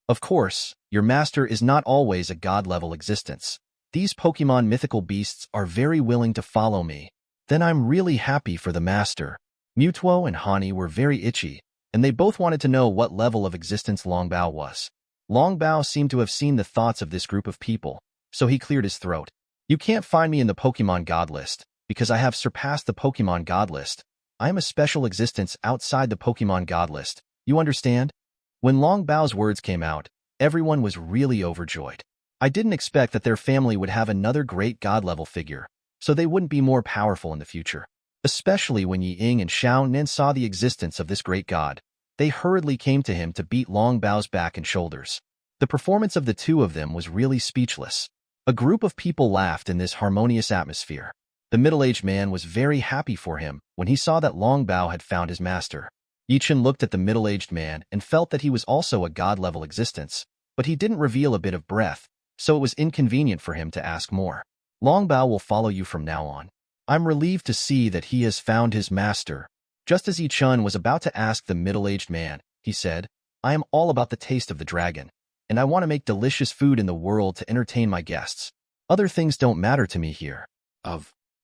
A: Of course, your master is not always a god-level existence. These Pokemon mythical beasts are very willing to follow me. Then I'm really happy for the master. Mutuo and Hani were very itchy, and they both wanted to know what level of existence Longbao was. Longbao seemed to have seen the thoughts of this group of people, so he cleared his throat. You can't find me in the Pokemon God list, because I have surpassed the Pokemon God list. I am a special existence outside the Pokemon God list. You understand? When Longbao's words came out, everyone was really overjoyed. I didn't expect that their family would have another great god-level figure, so they wouldn't be more powerful in the future. Especially when Ying and Xiaonan saw the existence of this great god, they hurriedly came to him to beat Longbao's back and shoulders. The performance of the two of them was really speechless. A group of people laughed in this harmonious atmosphere. The middle-aged man was very happy for him when he saw that Long Bao had found his master. Chen looked at the middle-aged man and felt that he was also a god-level existence, but he didn't reveal a bit of breath, so it was inconvenient for him to ask more. Long Bao will follow you from now on. I'm relieved to see that he has found his master. Just as Chen was about to ask the middle-aged man, he said, I am all about the taste of the dragon, and I want to make delicious food in the world to entertain my guests. Other things don't matter to me here.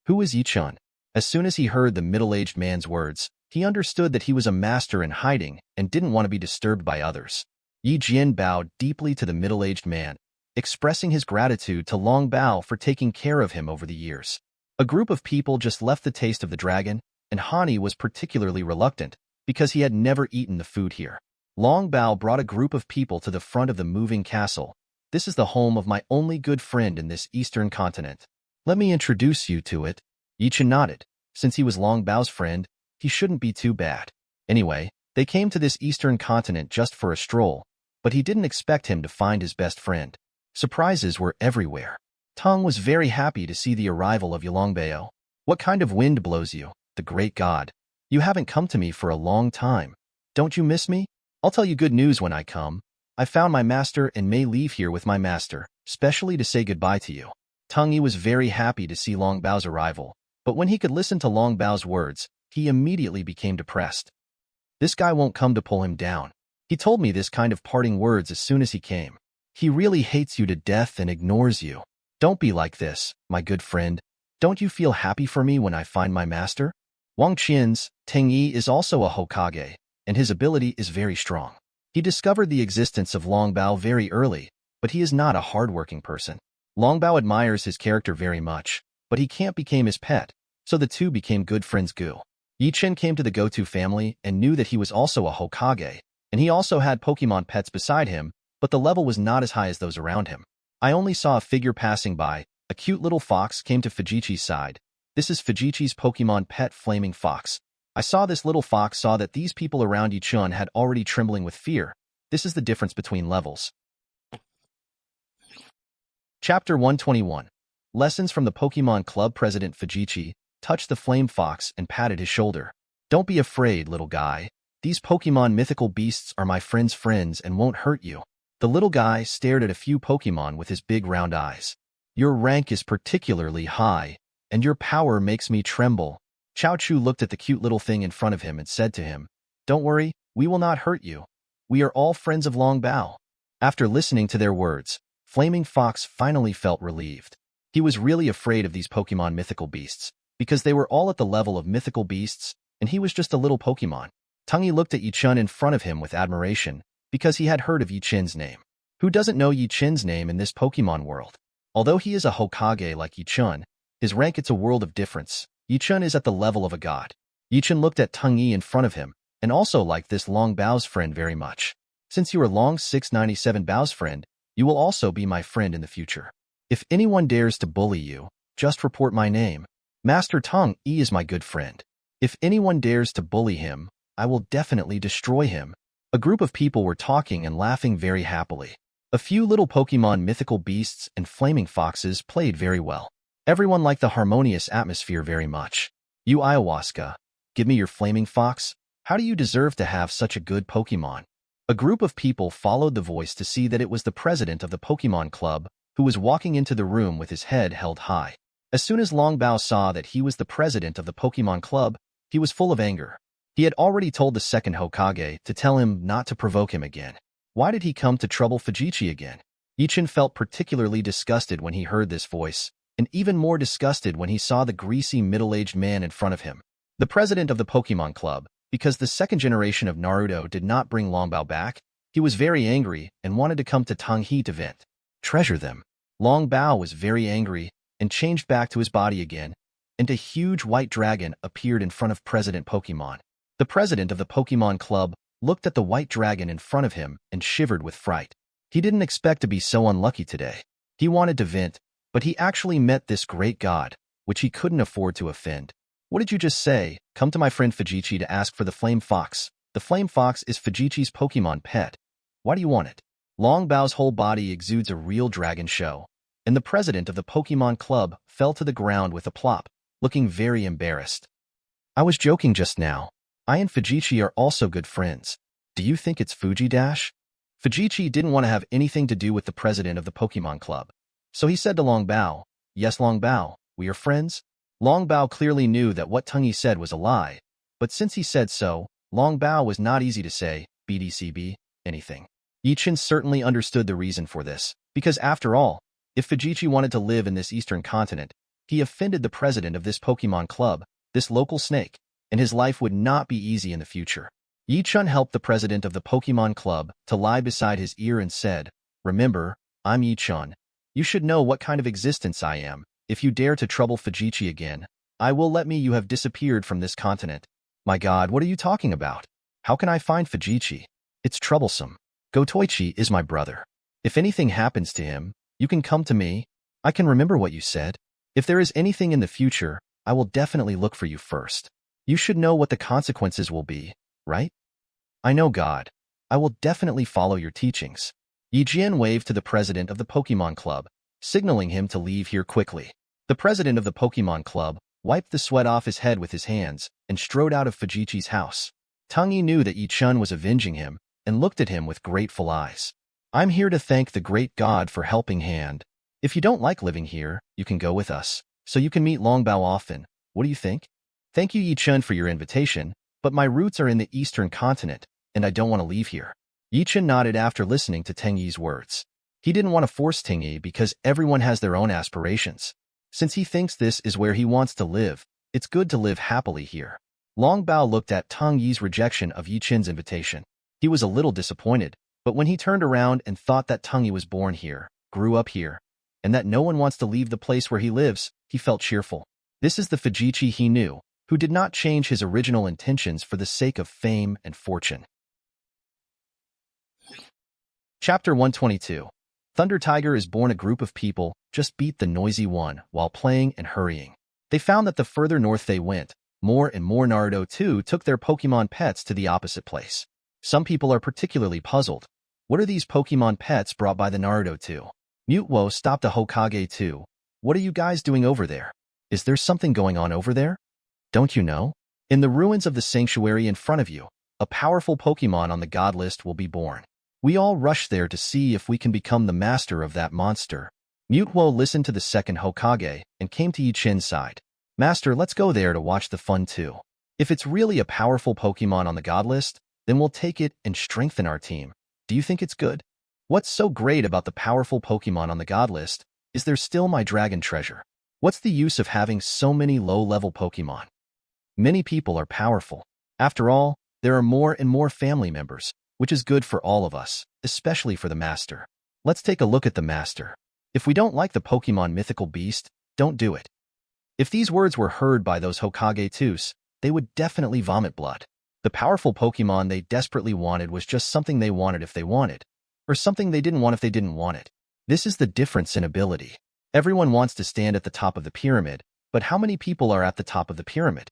A: Who is Chen? As soon as he heard the middle-aged man's words, he understood that he was a master in hiding and didn't want to be disturbed by others. Jian bowed deeply to the middle-aged man, expressing his gratitude to Long Bao for taking care of him over the years. A group of people just left the taste of the dragon, and Hani was particularly reluctant because he had never eaten the food here. Long Bao brought a group of people to the front of the moving castle. This is the home of my only good friend in this eastern continent. Let me introduce you to it. Chen nodded. Since he was Long Bao's friend, he shouldn't be too bad. Anyway, they came to this eastern continent just for a stroll, but he didn't expect him to find his best friend. Surprises were everywhere. Tang was very happy to see the arrival of Long Bao. What kind of wind blows you, the great god? You haven't come to me for a long time. Don't you miss me? I'll tell you good news when I come. I found my master and may leave here with my master, specially to say goodbye to you. Tang Yi was very happy to see Long Bao's arrival, but when he could listen to Long Bao's words, he immediately became depressed. This guy won't come to pull him down. He told me this kind of parting words as soon as he came. He really hates you to death and ignores you. Don't be like this, my good friend. Don't you feel happy for me when I find my master? Wang Qian's Teng Yi is also a Hokage, and his ability is very strong. He discovered the existence of Long Bao very early, but he is not a hard-working person. Long Bao admires his character very much, but he can't become his pet, so the two became good friends. Chen came to the Gotu family and knew that he was also a Hokage, and he also had Pokemon pets beside him, but the level was not as high as those around him. I only saw a figure passing by. A cute little fox came to Fujichi's side. This is Fujichi's Pokemon pet Flaming Fox. I saw this little fox saw that these people around Chen had already trembling with fear. This is the difference between levels. Chapter 121. Lessons from the Pokemon Club. President Fujichi touched the Flame Fox and patted his shoulder. Don't be afraid, little guy. These Pokemon mythical beasts are my friends' friends and won't hurt you. The little guy stared at a few Pokemon with his big round eyes. Your rank is particularly high, and your power makes me tremble. Chao Chu looked at the cute little thing in front of him and said to him, Don't worry, we will not hurt you. We are all friends of Long Bao. After listening to their words, Flaming Fox finally felt relieved. He was really afraid of these Pokemon mythical beasts, because they were all at the level of mythical beasts, and he was just a little Pokemon. Tang Yi looked at Chen in front of him with admiration, because he had heard of Chen's name. Who doesn't know Chen's name in this Pokemon world? Although he is a Hokage like Chen, his rank it's a world of difference. Chen is at the level of a god. Chen looked at Tang Yi in front of him, and also liked this Long Bao's friend very much. Since you are Long 697 Bao's friend, you will also be my friend in the future. If anyone dares to bully you, just report my name. Master Tang Yi is my good friend. If anyone dares to bully him, I will definitely destroy him. A group of people were talking and laughing very happily. A few little Pokemon mythical beasts and flaming foxes played very well. Everyone liked the harmonious atmosphere very much. You Ayahuasca, give me your flaming fox. How do you deserve to have such a good Pokemon? A group of people followed the voice to see that it was the president of the Pokemon Club who was walking into the room with his head held high. As soon as Long Bao saw that he was the president of the Pokemon Club, he was full of anger. He had already told the second Hokage to tell him not to provoke him again. Why did he come to trouble Fujichi again? Chen felt particularly disgusted when he heard this voice, and even more disgusted when he saw the greasy middle-aged man in front of him. The president of the Pokemon Club, because the second generation of Naruto did not bring Long Bao back, he was very angry and wanted to come to Tang Yi to vent. Treasure them. Long Bao was very angry and changed back to his body again, and a huge white dragon appeared in front of President Pokemon. The president of the Pokemon Club looked at the white dragon in front of him and shivered with fright. He didn't expect to be so unlucky today. He wanted to vent, but he actually met this great god, which he couldn't afford to offend. What did you just say? Come to my friend Fujichi to ask for the Flame Fox. The Flame Fox is Fujichi's Pokemon pet. Why do you want it? Long Bao's whole body exudes a real dragon show, and the president of the Pokemon Club fell to the ground with a plop. looking very embarrassed. I was joking just now. I and Fujichi are also good friends. Do you think it's Fuji Dash? Fujichi didn't want to have anything to do with the president of the Pokemon Club. So he said to Long Bao, "Yes, Long Bao, we are friends?" Long Bao clearly knew that what Tengyi said was a lie, but since he said so, Long Bao was not easy to say, BDCB, anything. Chen certainly understood the reason for this, because after all, if Fujichi wanted to live in this eastern continent, he offended the president of this Pokemon Club, this local snake, and his life would not be easy in the future. Chen helped the president of the Pokemon Club to lie beside his ear and said, "Remember, I'm Chen. You should know what kind of existence I am. If you dare to trouble Fujichi again, I will let me you have disappeared from this continent." My God, what are you talking about? How can I find Fujichi? It's troublesome. Gotoichi is my brother. If anything happens to him, you can come to me. I can remember what you said. If there is anything in the future, I will definitely look for you first. You should know what the consequences will be, right? I know, God. I will definitely follow your teachings. Jian waved to the president of the Pokemon Club, signaling him to leave here quickly. The president of the Pokemon Club wiped the sweat off his head with his hands and strode out of Fujichi's house. Tengyi knew that Chen was avenging him and looked at him with grateful eyes. I'm here to thank the great God for helping hand. If you don't like living here, you can go with us, so you can meet Long Bao often. What do you think? Thank you, Chen, for your invitation, but my roots are in the eastern continent, and I don't want to leave here. Chen nodded after listening to Tengyi's words. He didn't want to force Tengyi because everyone has their own aspirations. Since he thinks this is where he wants to live, it's good to live happily here. Long Bao looked at Tengyi's rejection of Chen's invitation. He was a little disappointed, but when he turned around and thought that Tengyi was born here, grew up here, and that no one wants to leave the place where he lives, he felt cheerful. This is the Fujichi he knew, who did not change his original intentions for the sake of fame and fortune. Chapter 122. Thunder Tiger is born. A group of people just beat the noisy one while playing and hurrying. They found that the further north they went, more and more Naruto too took their Pokemon pets to the opposite place. Some people are particularly puzzled. What are these Pokemon pets brought by the Naruto too? Mutwo stopped a Hokage too. What are you guys doing over there? Is there something going on over there? Don't you know? In the ruins of the sanctuary in front of you, a powerful Pokemon on the God list will be born. We all rush there to see if we can become the master of that monster. Mutwo listened to the second Hokage and came to Chen's side. Master, let's go there to watch the fun too. If it's really a powerful Pokemon on the God list, then we'll take it and strengthen our team. Do you think it's good? What's so great about the powerful Pokemon on the God list? Is there still my dragon treasure? What's the use of having so many low-level Pokemon? Many people are powerful. After all, there are more and more family members, which is good for all of us, especially for the Master. Let's take a look at the Master. If we don't like the Pokemon mythical beast, don't do it. If these words were heard by those Hokage-tus, they would definitely vomit blood. The powerful Pokemon they desperately wanted was just something they wanted if they wanted, or something they didn't want if they didn't want it. This is the difference in ability. Everyone wants to stand at the top of the pyramid, but how many people are at the top of the pyramid?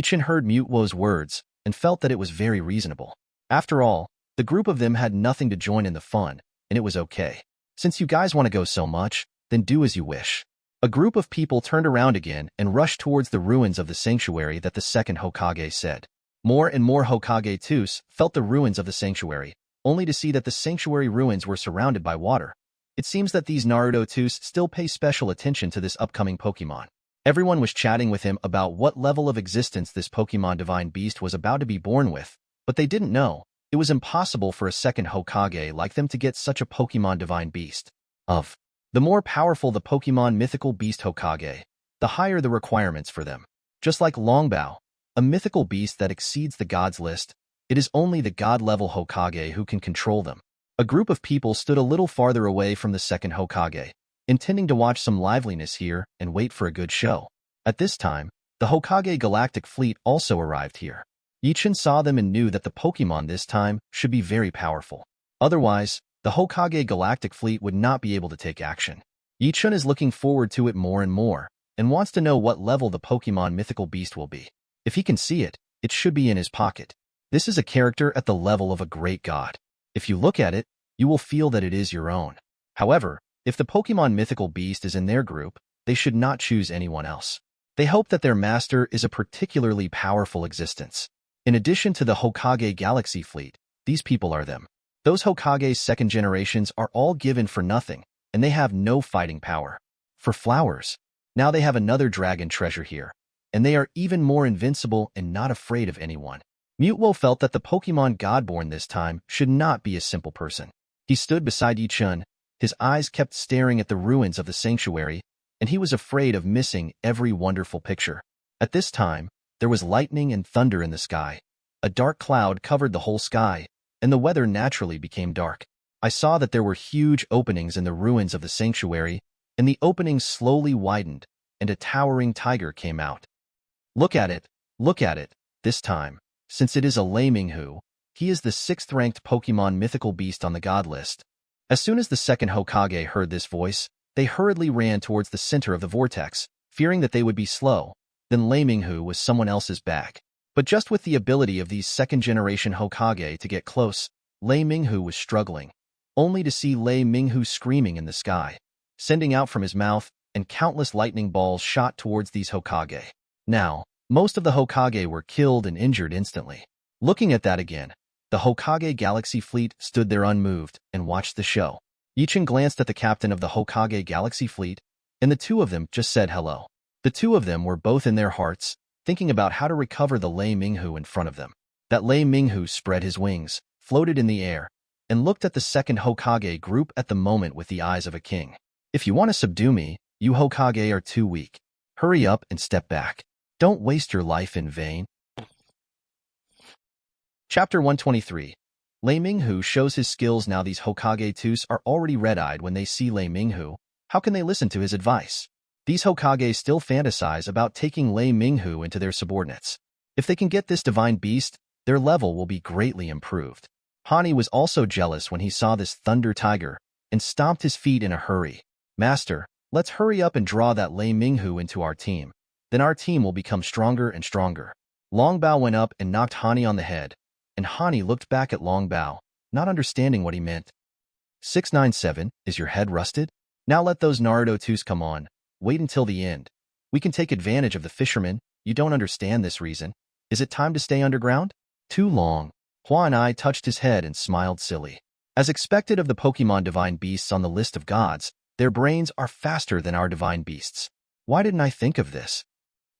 A: Chen heard Mutwo's words and felt that it was very reasonable. After all, the group of them had nothing to join in the fun, and it was okay. Since you guys want to go so much, then do as you wish. A group of people turned around again and rushed towards the ruins of the sanctuary that the second Hokage said. More and more Hokage-tus felt the ruins of the sanctuary, only to see that the sanctuary ruins were surrounded by water. It seems that these Naruto-tus still pay special attention to this upcoming Pokemon. Everyone was chatting with him about what level of existence this Pokemon Divine Beast was about to be born with, but they didn't know. It was impossible for a second Hokage like them to get such a Pokemon Divine Beast. The more powerful the Pokemon Mythical Beast Hokage, the higher the requirements for them. Just like Long Bao, a mythical beast that exceeds the God's list, it is only the God-level Hokage who can control them. A group of people stood a little farther away from the second Hokage, intending to watch some liveliness here and wait for a good show. At this time, the Hokage Galactic Fleet also arrived here. Chen saw them and knew that the Pokemon this time should be very powerful. Otherwise, the Hokage Galactic Fleet would not be able to take action. Chen is looking forward to it more and more, and wants to know what level the Pokemon Mythical Beast will be. If he can see it, it should be in his pocket. This is a character at the level of a great god. If you look at it, you will feel that it is your own. However, if the Pokemon Mythical Beast is in their group, they should not choose anyone else. They hope that their master is a particularly powerful existence. In addition to the Hokage galaxy fleet, these people are them. Those Hokage's second generations are all given for nothing, and they have no fighting power. For flowers. Now they have another dragon treasure here, and they are even more invincible and not afraid of anyone. Mutwo felt that the Pokemon Godborn this time should not be a simple person. He stood beside Yi-Chun, his eyes kept staring at the ruins of the sanctuary, and he was afraid of missing every wonderful picture. At this time, there was lightning and thunder in the sky. A dark cloud covered the whole sky, and the weather naturally became dark. I saw that there were huge openings in the ruins of the sanctuary, and the openings slowly widened, and a towering tiger came out. Look at it, this time, since it is a Lei Minghu, he is the 6th-ranked Pokemon mythical beast on the god list. As soon as the second Hokage heard this voice, they hurriedly ran towards the center of the vortex, fearing that they would be slow. Then Lei Minghu was someone else's back. But just with the ability of these second-generation Hokage to get close, Lei Minghu was struggling, only to see Lei Minghu screaming in the sky, sending out from his mouth, and countless lightning balls shot towards these Hokage. Now, most of the Hokage were killed and injured instantly. Looking at that again, the Hokage Galaxy Fleet stood there unmoved and watched the show. Yi-Chun glanced at the captain of the Hokage Galaxy Fleet, and the two of them just said hello. The two of them were both in their hearts, thinking about how to recover the Lei Minghu in front of them. That Lei Minghu spread his wings, floated in the air, and looked at the second Hokage group at the moment with the eyes of a king. If you want to subdue me, you Hokage are too weak. Hurry up and step back. Don't waste your life in vain. Chapter 123. Lei Minghu shows his skills. Now these Hokage-tus are already red-eyed when they see Lei Minghu. How can they listen to his advice? These Hokage still fantasize about taking Lei Minghu into their subordinates. If they can get this divine beast, their level will be greatly improved. Hani was also jealous when he saw this thunder tiger, and stomped his feet in a hurry. Master, let's hurry up and draw that Lei Minghu into our team. Then our team will become stronger and stronger. Long Bao went up and knocked Hani on the head, and Hani looked back at Long Bao, not understanding what he meant. 697, is your head rusted? Now let those Naruto-tus come on. Wait until the end. We can take advantage of the fishermen. You don't understand this reason. Is it time to stay underground? Too long. Hua and I touched his head and smiled silly. As expected of the Pokemon divine beasts on the list of gods, their brains are faster than our divine beasts. Why didn't I think of this?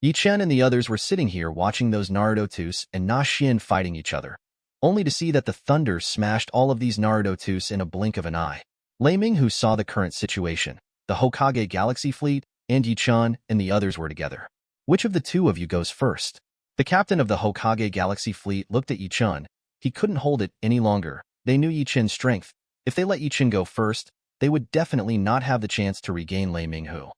A: Yi-Chen and the others were sitting here watching those Naruto-tus and Na Xin fighting each other, only to see that the thunder smashed all of these Naruto-tus in a blink of an eye. Lei Minghu saw the current situation. The Hokage Galaxy Fleet, and Yi-Chun and the others were together. Which of the two of you goes first? The captain of the Hokage Galaxy Fleet looked at Yi-Chun. He couldn't hold it any longer. They knew Yi-Chun's strength. If they let Yi-Chun go first, they would definitely not have the chance to regain Lei Minghu.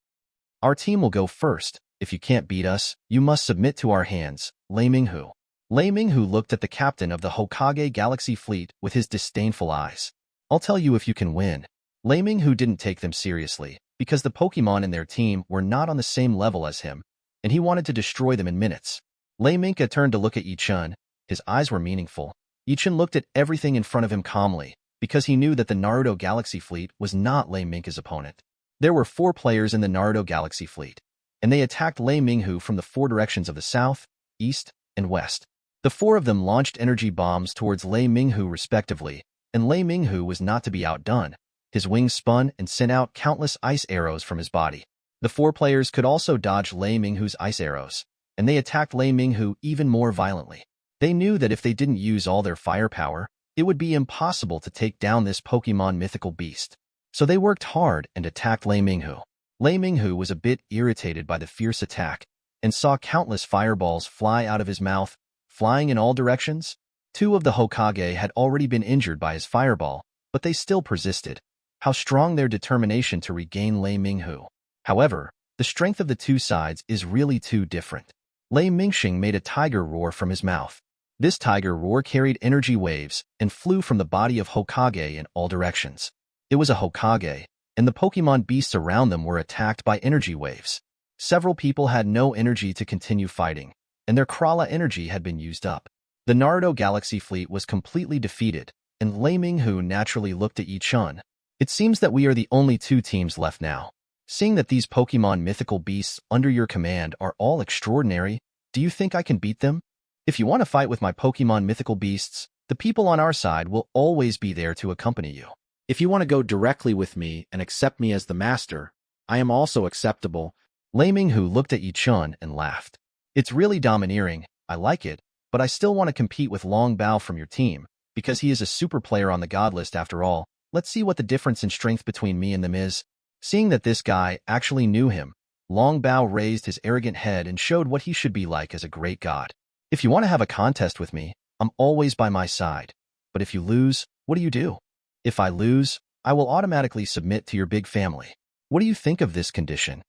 A: Our team will go first. If you can't beat us, you must submit to our hands, Lei Minghu. Lei Minghu looked at the captain of the Hokage Galaxy Fleet with his disdainful eyes. I'll tell you if you can win. Lei Minghu didn't take them seriously, because the Pokemon in their team were not on the same level as him, and he wanted to destroy them in minutes. Lei Minghu turned to look at Yi-Chun. His eyes were meaningful. Yi-Chun looked at everything in front of him calmly, because he knew that the Naruto Galaxy Fleet was not Lei Minghu's opponent. There were 4 players in the Naruto Galaxy Fleet, and they attacked Lei Minghu from the 4 directions of the south, east, and west. The 4 of them launched energy bombs towards Lei Minghu respectively, and Lei Minghu was not to be outdone. His wings spun and sent out countless ice arrows from his body. The 4 players could also dodge Lei Minghu's ice arrows, and they attacked Lei Minghu even more violently. They knew that if they didn't use all their firepower, it would be impossible to take down this Pokemon mythical beast. So they worked hard and attacked Lei Minghu. Lei Minghu was a bit irritated by the fierce attack, and saw countless fireballs fly out of his mouth, flying in all directions. 2 of the Hokage had already been injured by his fireball, but they still persisted. How strong their determination to regain Lei Minghu. However, the strength of the 2 sides is really too different. Lei Mingxing made a tiger roar from his mouth. This tiger roar carried energy waves and flew from the body of Hokage in all directions. It was a Hokage, and the Pokemon beasts around them were attacked by energy waves. Several people had no energy to continue fighting, and their Krala energy had been used up. The Naruto Galaxy Fleet was completely defeated, and Lei Minghu naturally looked at Yi-Chun. It seems that we are the only 2 teams left now. Seeing that these Pokemon mythical beasts under your command are all extraordinary, do you think I can beat them? If you want to fight with my Pokemon mythical beasts, the people on our side will always be there to accompany you.
B: If you want to go directly with me and accept me as the master, I am also acceptable.
A: Lei Minghu looked at Yi Chun and laughed. It's really domineering, I like it, but I still want to compete with Long Bao from your team, because he is a super player on the god list after all. Let's see what the difference in strength between me and them is. Seeing that this guy actually knew him, Long Bao raised his arrogant head and showed what he should be like as a great god. If you want to have a contest with me, I'm always by my side. But if you lose, what do you do? If I lose, I will automatically submit to your big family. What do you think of this condition?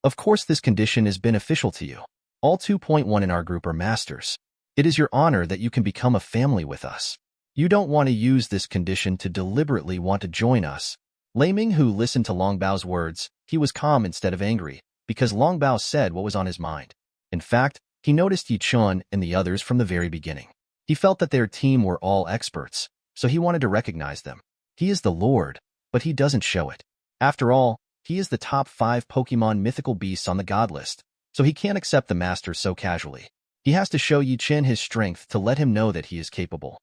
A: Of course this condition is beneficial to you. All 2.1 in our group are masters. It is your honor that you can become a family with us. You don't want to use this condition to deliberately want to join us. Lei Minghu listened to Long Bao's words. He was calm instead of angry, because Long Bao said what was on his mind. In fact, he noticed Yi Chun and the others from the very beginning. He felt that their team were all experts, so he wanted to recognize them. He is the Lord, but he doesn't show it. After all, he is the top 5 Pokemon mythical beasts on the god list, so he can't accept the master so casually. He has to show Yi Chen his strength to let him know that he is capable.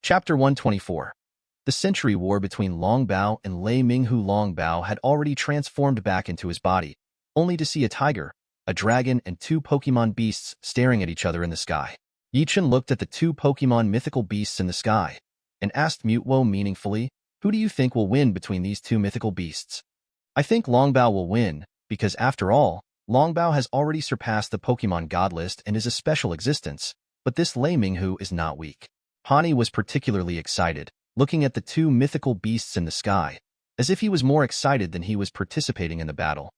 A: Chapter 124. The century war between Long Bao and Lei Minghu. Long Bao had already transformed back into his body, only to see a tiger, a dragon, and 2 Pokemon beasts staring at each other in the sky. Yi Chen looked at the 2 Pokemon mythical beasts in the sky and asked Mutwo meaningfully, who do you think will win between these 2 mythical beasts? I think Long Bao will win, because after all, Long Bao has already surpassed the Pokemon god list and is a special existence, but this Lei Minghu is not weak. Hani was particularly excited, looking at the 2 mythical beasts in the sky, as if he was more excited than he was participating in the battle.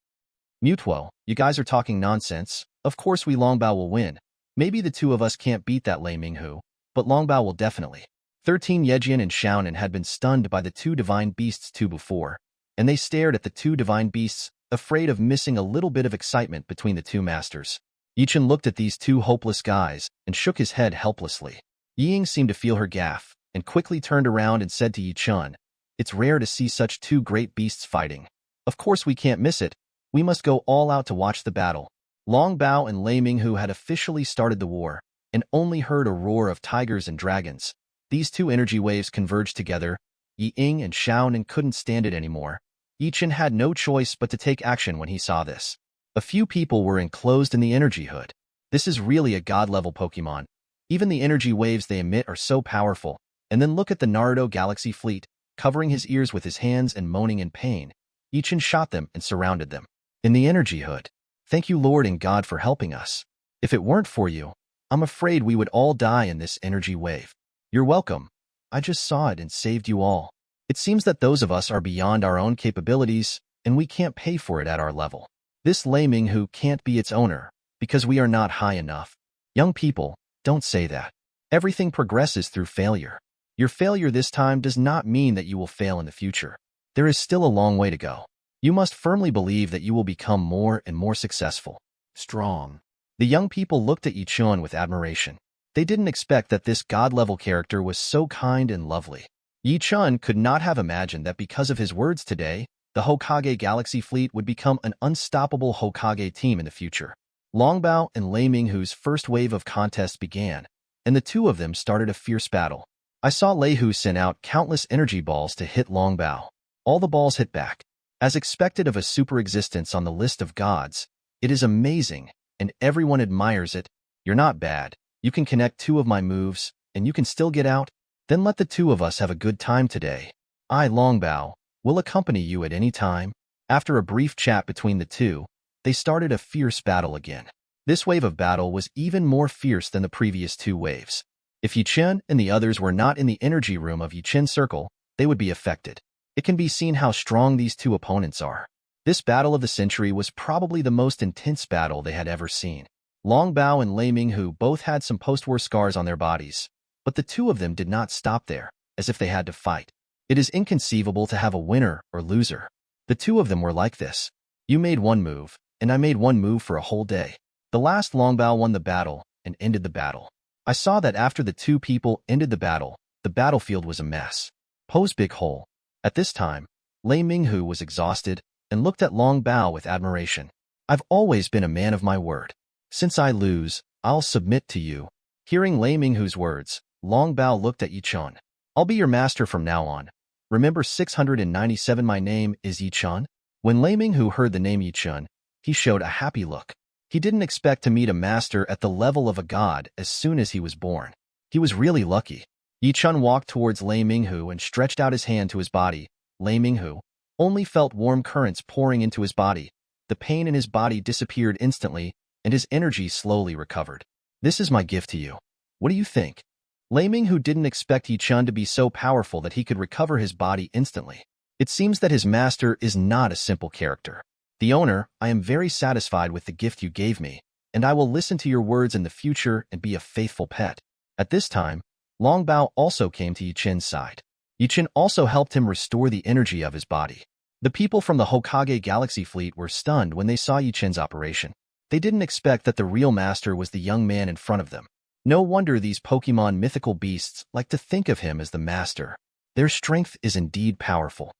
A: Mutwo, you guys are talking nonsense. Of course Long Bao will win. Maybe the 2 of us can't beat that Lei Minghu, but Long Bao will definitely. 13 Yejian and Xiaonan had been stunned by the 2 divine beasts before, and they stared at the 2 divine beasts, afraid of missing a little bit of excitement between the 2 masters. Yi Chen looked at these 2 hopeless guys and shook his head helplessly. Yi Ying seemed to feel her gaffe, and quickly turned around and said to Yi Chun, it's rare to see such 2 great beasts fighting. Of course we can't miss it. We must go all out to watch the battle. Long Bao and Lei Minghu had officially started the war, and only heard a roar of tigers and dragons. These 2 energy waves converged together. Yi Ying and Xiaonan couldn't stand it anymore. Yi Chen had no choice but to take action when he saw this. A few people were enclosed in the energy hood. This is really a god-level Pokemon. Even the energy waves they emit are so powerful. And then look at the Naruto Galaxy Fleet, covering his ears with his hands and moaning in pain. Yi Chen shot them and surrounded them. In the energy hood. Thank you, Lord and God, for helping us. If it weren't for you, I'm afraid we would all die in this energy wave. You're welcome. I just saw it and saved you all. It seems that those of us are beyond our own capabilities, and we can't pay for it at our level. This Lei Minghu can't be its owner, because we are not high enough. Young people, don't say that. Everything progresses through failure. Your failure this time does not mean that you will fail in the future. There is still a long way to go. You must firmly believe that you will become more and more successful. Strong. The young people looked at Yi Chun with admiration. They didn't expect that this god-level character was so kind and lovely. Yi Chun could not have imagined that because of his words today, the Hokage Galaxy Fleet would become an unstoppable Hokage team in the future. Long Bao and Lei Minghu's first wave of contests began, and the 2 of them started a fierce battle. I saw Lei Hu send out countless energy balls to hit Long Bao. All the balls hit back. As expected of a super existence on the list of gods, it is amazing, and everyone admires it. You're not bad. You can connect 2 of my moves, and you can still get out. Then let the 2 of us have a good time today. I, Long Bao, will accompany you at any time. After a brief chat between the 2, they started a fierce battle again. This wave of battle was even more fierce than the previous 2 waves. If Yi Chen and the others were not in the energy room of Yi Chen's circle, they would be affected. It can be seen how strong these 2 opponents are. This battle of the century was probably the most intense battle they had ever seen. Long Bao and Lei Minghu both had some post-war scars on their bodies, but the 2 of them did not stop there, as if they had to fight. It is inconceivable to have a winner or loser. The 2 of them were like this. You made 1 move, and I made 1 move for a whole day. The last Long Bao won the battle and ended the battle. I saw that after the 2 people ended the battlefield was a mess. Poe's big hole. At this time, Lei Minghu was exhausted and looked at Long Bao with admiration. I've always been a man of my word. Since I lose, I'll submit to you. Hearing Lei Minghu's words, Long Bao looked at Yi Chen. I'll be your master from now on. Remember 697 my name is Yi Chen? When Lei Minghu heard the name Yi Chen, he showed a happy look. He didn't expect to meet a master at the level of a god as soon as he was born. He was really lucky. Yi Chen walked towards Lei Minghu and stretched out his hand to his body. Lei Minghu only felt warm currents pouring into his body. The pain in his body disappeared instantly, and his energy slowly recovered. This is my gift to you. What do you think? Lei Minghu didn't expect Yi Chen to be so powerful that he could recover his body instantly. It seems that his master is not a simple character. The owner, I am very satisfied with the gift you gave me, and I will listen to your words in the future and be a faithful pet. At this time, Long Bao also came to Yi Chen's side. Yi Chen also helped him restore the energy of his body. The people from the Hokage Galaxy Fleet were stunned when they saw Yi Chen's operation. They didn't expect that the real master was the young man in front of them. No wonder these Pokemon mythical beasts like to think of him as the master. Their strength is indeed powerful.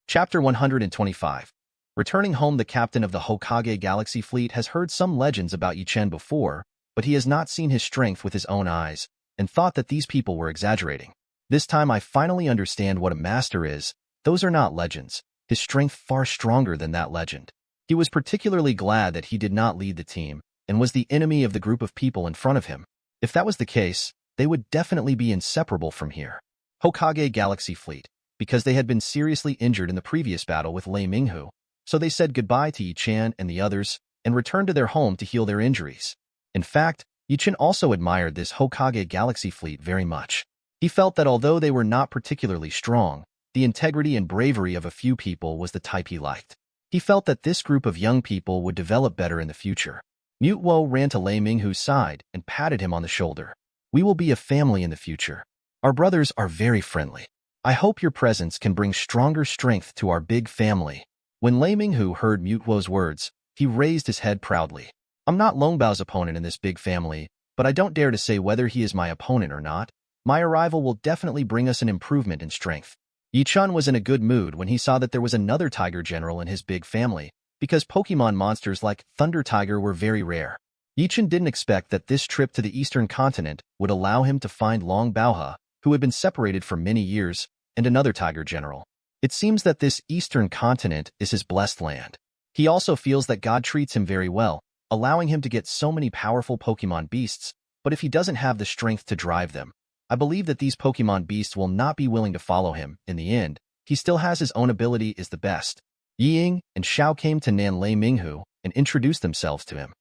A: Chapter 125. Returning home, the captain of the Hokage Galaxy Fleet has heard some legends about Yi Chen before, but he has not seen his strength with his own eyes, and thought that these people were exaggerating. This time I finally understand what a master is. Those are not legends. His strength far stronger than that legend. He was particularly glad that he did not lead the team, and was the enemy of the group of people in front of him. If that was the case, they would definitely be inseparable from here. Hokage Galaxy Fleet. Because they had been seriously injured in the previous battle with Lei Minghu, so they said goodbye to Yi Chen and the others, and returned to their home to heal their injuries. In fact, Yi Chen also admired this Hokage Galaxy Fleet very much. He felt that although they were not particularly strong, the integrity and bravery of a few people was the type he liked. He felt that this group of young people would develop better in the future. Mute Wo ran to Lei Minghu's side and patted him on the shoulder. We will be a family in the future. Our brothers are very friendly. I hope your presence can bring stronger strength to our big family. When Lei Minghu heard Mute Wo's words, he raised his head proudly. I'm not Long Bao's opponent in this big family, but I don't dare to say whether he is my opponent or not. My arrival will definitely bring us an improvement in strength. Yi Chen was in a good mood when he saw that there was another tiger general in his big family, because Pokemon monsters like Thunder Tiger were very rare. Yi Chen didn't expect that this trip to the eastern continent would allow him to find Long Baohe, who had been separated for many years, and another tiger general. It seems that this eastern continent is his blessed land. He also feels that God treats him very well, allowing him to get so many powerful Pokemon beasts, but if he doesn't have the strength to drive them, I believe that these Pokemon beasts will not be willing to follow him. In the end, he still has his own ability is the best. Yi Ying and Xiao came to Nan Lei Minghu and introduced themselves to him.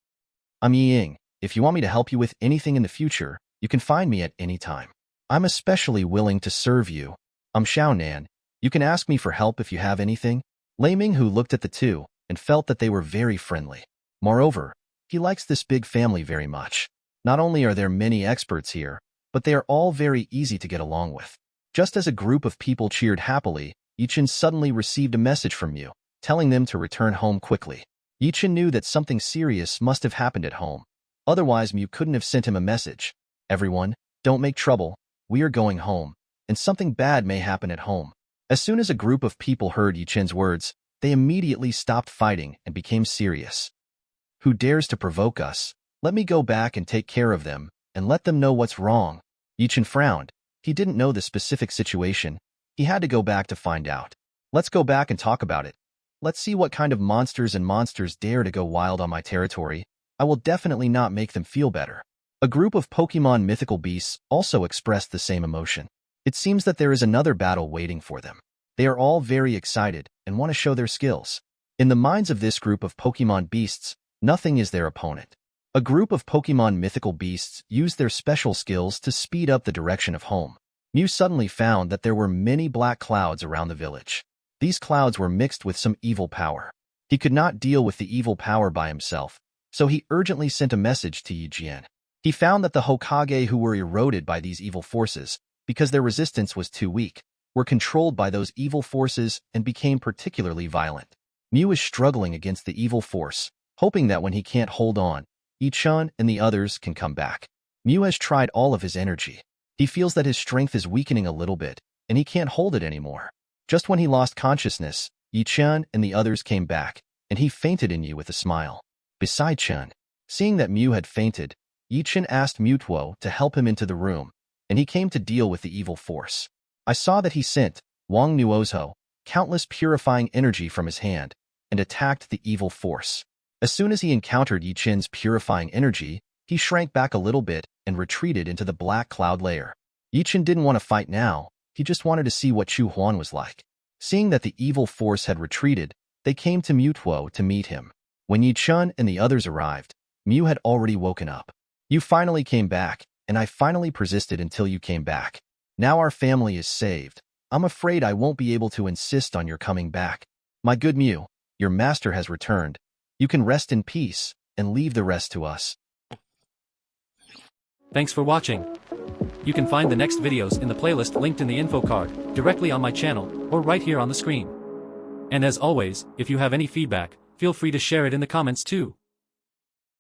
A: I'm Yi Ying. If you want me to help you with anything in the future, you can find me at any time. I'm especially willing to serve you. I'm Xiao Nan. You can ask me for help if you have anything. Lei Minghu looked at the two and felt that they were very friendly. Moreover, he likes this big family very much. Not only are there many experts here, but they are all very easy to get along with. Just as a group of people cheered happily, Yi Chen suddenly received a message from Mew, telling them to return home quickly. Yi Chen knew that something serious must have happened at home. Otherwise, Mew couldn't have sent him a message. Everyone, don't make trouble. We are going home, and something bad may happen at home. As soon as a group of people heard Yi Chen's words, they immediately stopped fighting and became serious. Who dares to provoke us? Let me go back and take care of them, and let them know what's wrong. Yi Chen frowned. He didn't know the specific situation. He had to go back to find out. Let's go back and talk about it. Let's see what kind of monsters dare to go wild on my territory. I will definitely not make them feel better. A group of Pokemon mythical beasts also expressed the same emotion. It seems that there is another battle waiting for them. They are all very excited and want to show their skills. In the minds of this group of Pokemon beasts, nothing is their opponent. A group of Pokemon mythical beasts use their special skills to speed up the direction of home. Mew suddenly found that there were many black clouds around the village. These clouds were mixed with some evil power. He could not deal with the evil power by himself, so he urgently sent a message to Yi Jian. He found that the Hokage who were eroded by these evil forces, because their resistance was too weak, were controlled by those evil forces and became particularly violent. Mew is struggling against the evil force, hoping that when he can't hold on, Yi Chen and the others can come back. Mew has tried all of his energy. He feels that his strength is weakening a little bit, and he can't hold it anymore. Just when he lost consciousness, Yi Chen and the others came back, and he fainted in you with a smile. Beside Chen, seeing that Mu had fainted, Yi Chen asked Mutuo to help him into the room, and he came to deal with the evil force. I saw that he sent Wang Nuozho countless purifying energy from his hand and attacked the evil force. As soon as he encountered Yi Chen's purifying energy, he shrank back a little bit and retreated into the black cloud layer. Yi Chen didn't want to fight now, he just wanted to see what Chu Huan was like. Seeing that the evil force had retreated, they came to Mutuo to meet him. When Yi Chen and the others arrived, Mu had already woken up. You finally came back, and I finally persisted until you came back. Now our family is saved. I'm afraid I won't be able to insist on your coming back. My good Mu, your master has returned. You can rest in peace and leave the rest to us.
C: Thanks for watching. You can find the next videos in the playlist linked in the info card, directly on my channel, or right here on the screen. And as always, if you have any feedback, feel free to share it in the comments too.